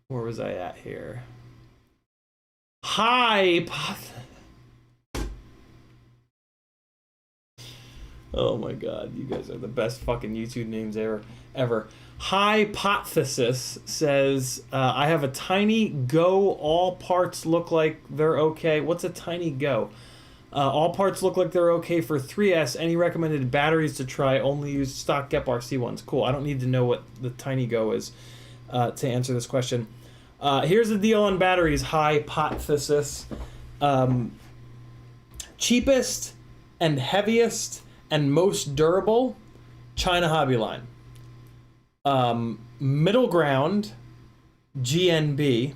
Speaker 1: was I at here? Hi, oh my God, you guys are the best fucking YouTube names ever. Hypothesis says, I have a tiny Go. All parts look like they're okay. What's a tiny Go? All parts look like they're okay for 3S. Any recommended batteries to try? Only use stock Gep RC ones. Cool. I don't need to know what the Tiny Go is to answer this question. Here's the deal on batteries. Hypothesis. Cheapest and heaviest and most durable, China Hobby Line. Middle ground, GNB.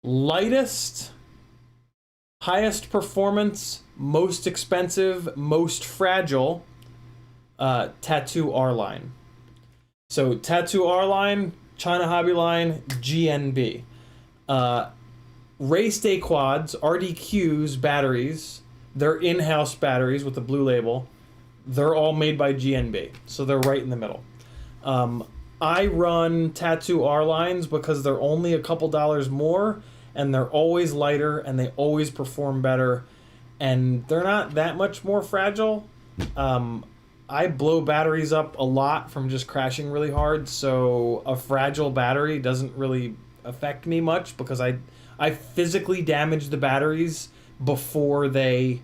Speaker 1: Lightest, highest performance, most expensive, most fragile, Tattoo R-Line. So Tattoo R-Line, China Hobby Line, GNB. Race Day Quads, RDQs, batteries. They're in-house batteries with the blue label. They're all made by GNB, so they're right in the middle. I run Tattoo R-Lines because they're only a couple dollars more, and they're always lighter, and they always perform better, and they're not that much more fragile. I blow batteries up a lot from just crashing really hard, so a fragile battery doesn't really affect me much because I physically damage the batteries before they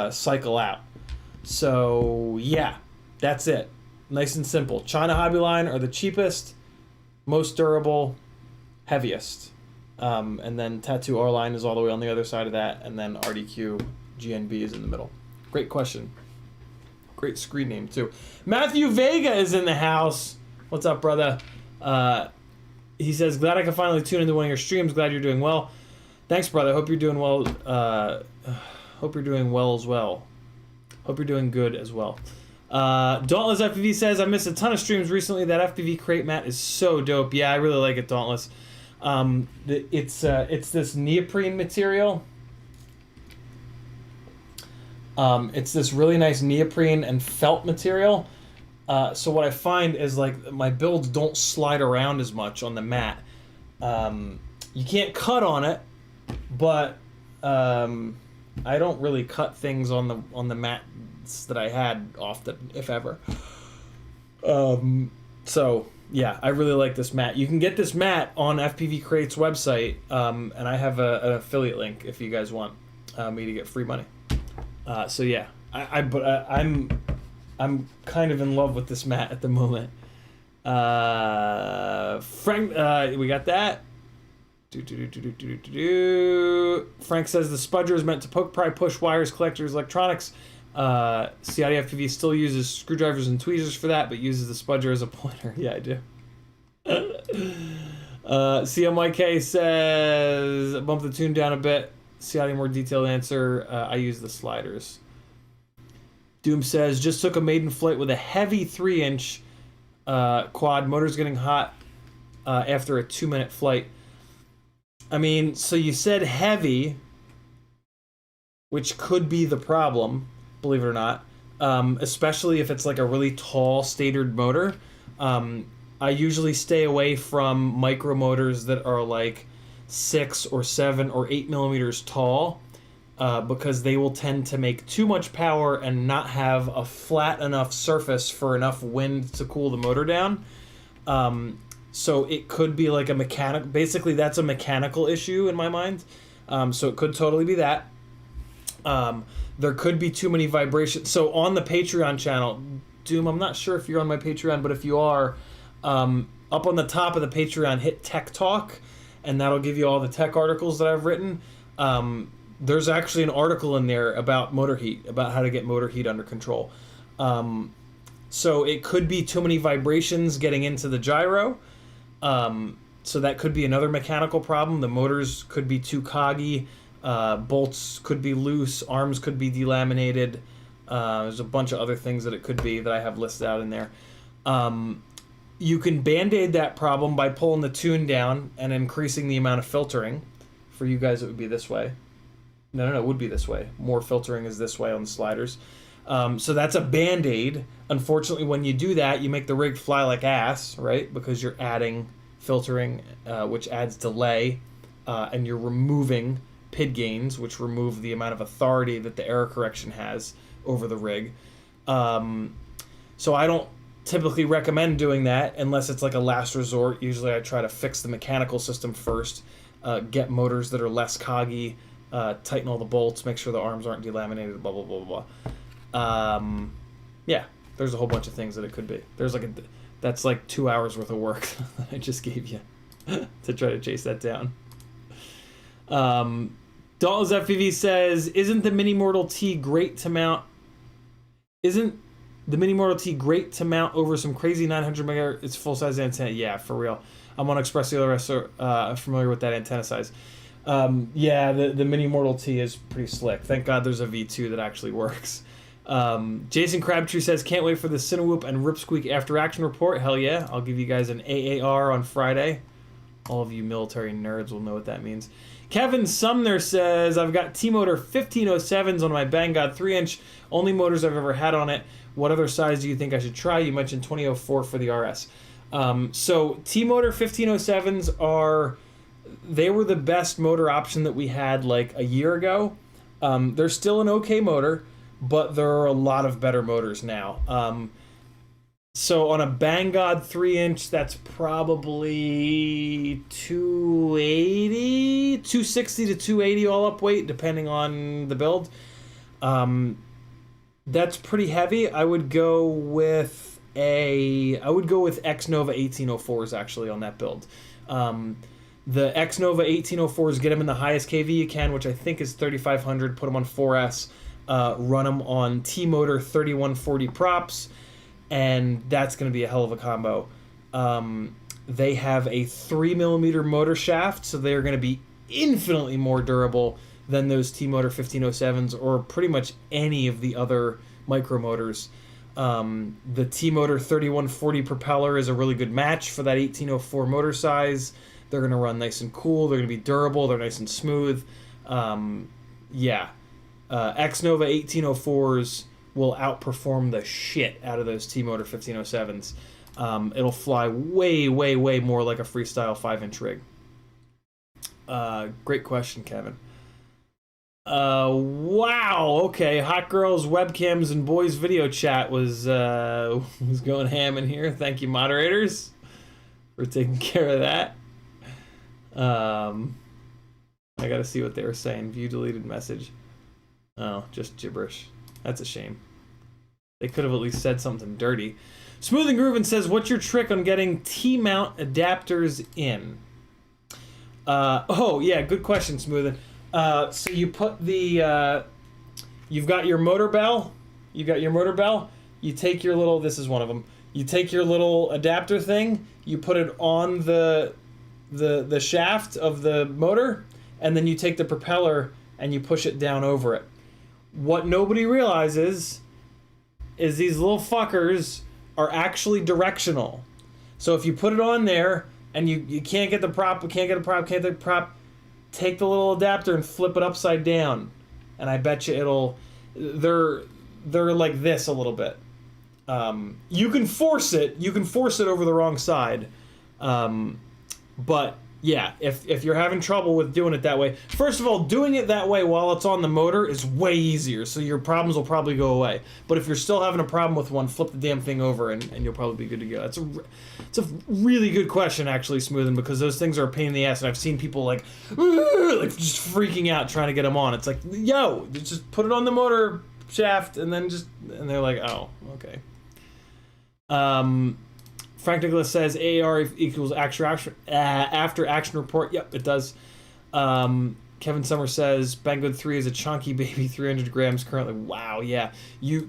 Speaker 1: cycle out. So yeah, that's it. Nice and simple. China Hobby Line are the cheapest, most durable, heaviest. And then Tattoo R-Line is all the way on the other side of that, and then RDQ GNB is in the middle. Great question. Great screen name too. Matthew Vega is in the house. What's up, brother? He says, glad I can finally tune into one of your streams. Glad you're doing well. Thanks, brother. Hope you're doing well. Hope you're doing well as well. Hope you're doing good as well. Dauntless FPV says, I missed a ton of streams recently. That FPV crate mat is so dope. Yeah, I really like it, Dauntless. It's this neoprene material. It's this really nice neoprene and felt material. So what I find is like my builds don't slide around as much on the mat. You can't cut on it, but I don't really cut things on the mats that I had often, if ever. So yeah, I really like this mat. You can get this mat on FPV Crate's website, and I have an affiliate link if you guys want me to get free money. So yeah, I'm kind of in love with this mat at the moment. Frank, we got that. Frank says the spudger is meant to poke, pry, push wires, collectors, electronics. CiottiFPV still uses screwdrivers and tweezers for that, but uses the spudger as a pointer. Yeah, I do. CMYK says, bump the tune down a bit. Ciotti, more detailed answer. I use the sliders. Doom says, just took a maiden flight with a heavy 3-inch quad. Motor's getting hot after a 2-minute flight. I mean, so you said heavy, which could be the problem, believe it or not, especially if it's like a really tall statored motor. I usually stay away from micro motors that are like 6 or 7 or 8 millimeters tall, because they will tend to make too much power and not have a flat enough surface for enough wind to cool the motor down. So it could be like a mechanic. Basically, that's a mechanical issue in my mind. So it could totally be that. There could be too many vibrations. So on the Patreon channel, Doom, I'm not sure if you're on my Patreon, but if you are, up on the top of the Patreon, hit Tech Talk, and that'll give you all the tech articles that I've written. There's actually an article in there about motor heat, about how to get motor heat under control. So it could be too many vibrations getting into the gyro. So that could be another mechanical problem. The motors could be too coggy. Bolts could be loose. Arms could be delaminated. There's a bunch of other things that it could be that I have listed out in there. You can band-aid that problem by pulling the tune down and increasing the amount of filtering. For you guys, it would be this way. No, it would be this way. More filtering is this way on the sliders. So that's a band-aid. Unfortunately, when you do that, you make the rig fly like ass, right? Because you're adding filtering, which adds delay, and you're removing PID gains, which remove the amount of authority that the error correction has over the rig. So I don't typically recommend doing that unless it's like a last resort. Usually I try to fix the mechanical system first, get motors that are less coggy, tighten all the bolts, make sure the arms aren't delaminated, blah, blah, blah, blah, blah. Yeah, there's a whole bunch of things that it could be. There's like that's like 2 hours worth of work that I just gave you to try to chase that down. Dalton's FPV says, isn't the Mini Mortal T great to mount? Isn't the Mini Mortal T great to mount over some crazy 900 megahertz full-size antenna? Yeah, for real. I'm on Express the rest are familiar with that antenna size. Yeah, the Mini Mortal T is pretty slick. Thank God there's a V2 that actually works. Jason Crabtree says, can't wait for the Cinewhoop and RipSqueak after action report. Hell yeah, I'll give you guys an AAR on Friday. All of you military nerds will know what that means. Kevin Sumner says, I've got T-Motor 1507s on my Banggood 3-inch. Only motors I've ever had on it. What other size do you think I should try? You mentioned 2004 for the RS. So T-Motor 1507s they were the best motor option that we had like a year ago. They're still an okay motor, but there are a lot of better motors now. So on a Banggood 3-inch, that's probably 260 to 280 all up weight, depending on the build. That's pretty heavy. I would go with Xnova 1804s actually on that build. The Xnova 1804s, get them in the highest KV you can, which I think is 3500. Put them on 4S. Run them on T-Motor 3140 props, and that's going to be a hell of a combo. They have a 3mm motor shaft, so they're going to be infinitely more durable than those T-Motor 1507s or pretty much any of the other micromotors. The T-Motor 3140 propeller is a really good match for that 1804 motor size. They're going to run nice and cool. They're going to be durable. They're nice and smooth. Yeah. Xnova 1804s will outperform the shit out of those T-Motor 1507s. It'll fly way, way, way more like a freestyle 5-inch rig. Great question, Kevin. Wow. Okay, hot girls, webcams, and boys video chat was going ham in here. Thank you, moderators, for taking care of that. I gotta see what they were saying. View deleted message. Oh, just gibberish. That's a shame. They could have at least said something dirty. Smooth and Groovin says, what's your trick on getting T-mount adapters in? Oh, yeah, good question, Smoothin. So you put the... you've got your motor bell. You take your little... This is one of them. You take your little adapter thing. You put it on the shaft of the motor. And then you take the propeller and you push it down over it. What nobody realizes is these little fuckers are actually directional. So if you put it on there and you can't get the prop, take the little adapter and flip it upside down. And I bet you they're like this a little bit. You can force it over the wrong side. But yeah, if you're having trouble with doing it that way, first of all, doing it that way while it's on the motor is way easier, so your problems will probably go away. But if you're still having a problem with one, flip the damn thing over and you'll probably be good to go. It's a really good question, actually, Smoothin', because those things are a pain in the ass, and I've seen people like just freaking out trying to get them on. It's like, yo, just put it on the motor shaft and they're like, oh, okay. Frank Nicholas says AR equals after action report. Yep, it does. Kevin Summer says Banggood 3 is a chunky baby, 300 grams currently. Wow, yeah.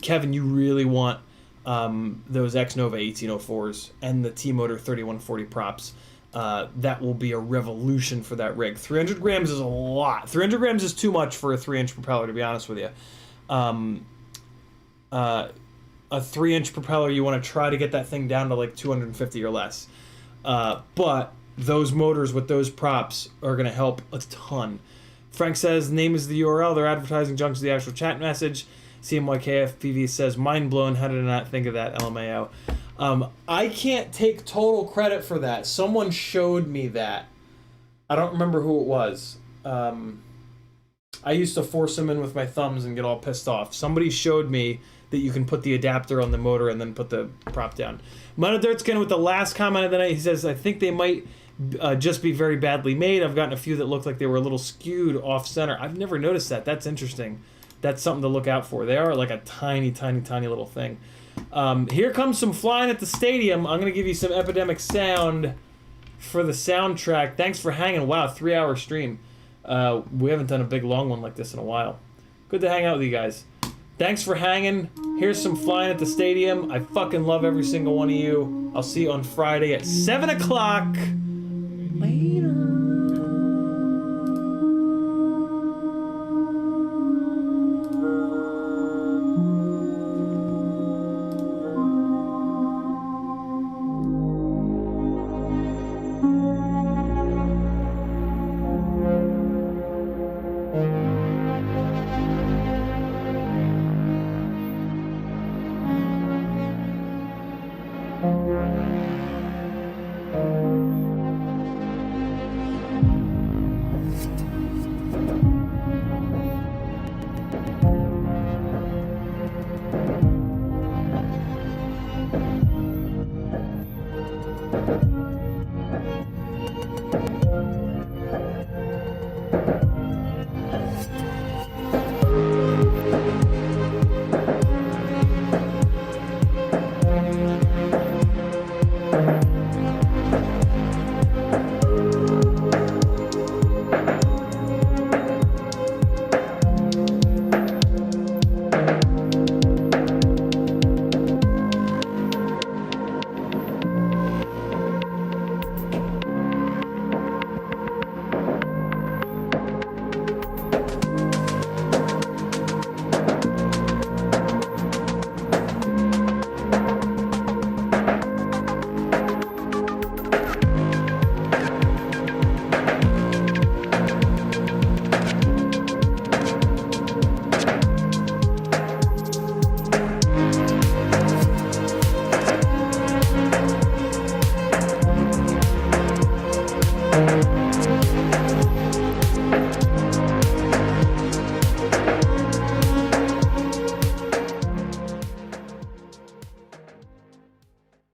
Speaker 1: Kevin, you really want those Xnova 1804s and the T-Motor 3140 props. That will be a revolution for that rig. 300 grams is a lot. 300 grams is too much for a 3-inch propeller, to be honest with you. A 3-inch propeller, you want to try to get that thing down to like 250 or less. But those motors with those props are going to help a ton. Frank says, name is the URL. They're advertising junk to the actual chat message. CMYKFPV says, mind blown. How did I not think of that? LMAO. I can't take total credit for that. Someone showed me that. I don't remember who it was. I used to force them in with my thumbs and get all pissed off. Somebody showed me that you can put the adapter on the motor and then put the prop down. Monodirt's with the last comment of the night. He says, I think they might just be very badly made. I've gotten a few that looked like they were a little skewed off center. I've never noticed that. That's interesting. That's something to look out for. They are like a tiny, tiny, tiny little thing. Here comes some flying at the stadium. I'm going to give you some Epidemic sound for the soundtrack. Thanks for hanging. Wow, 3-hour stream. We haven't done a big long one like this in a while. Good to hang out with you guys. Thanks for hanging. Here's some flying at the stadium. I fucking love every single one of you. I'll see you on Friday at 7 o'clock. Later.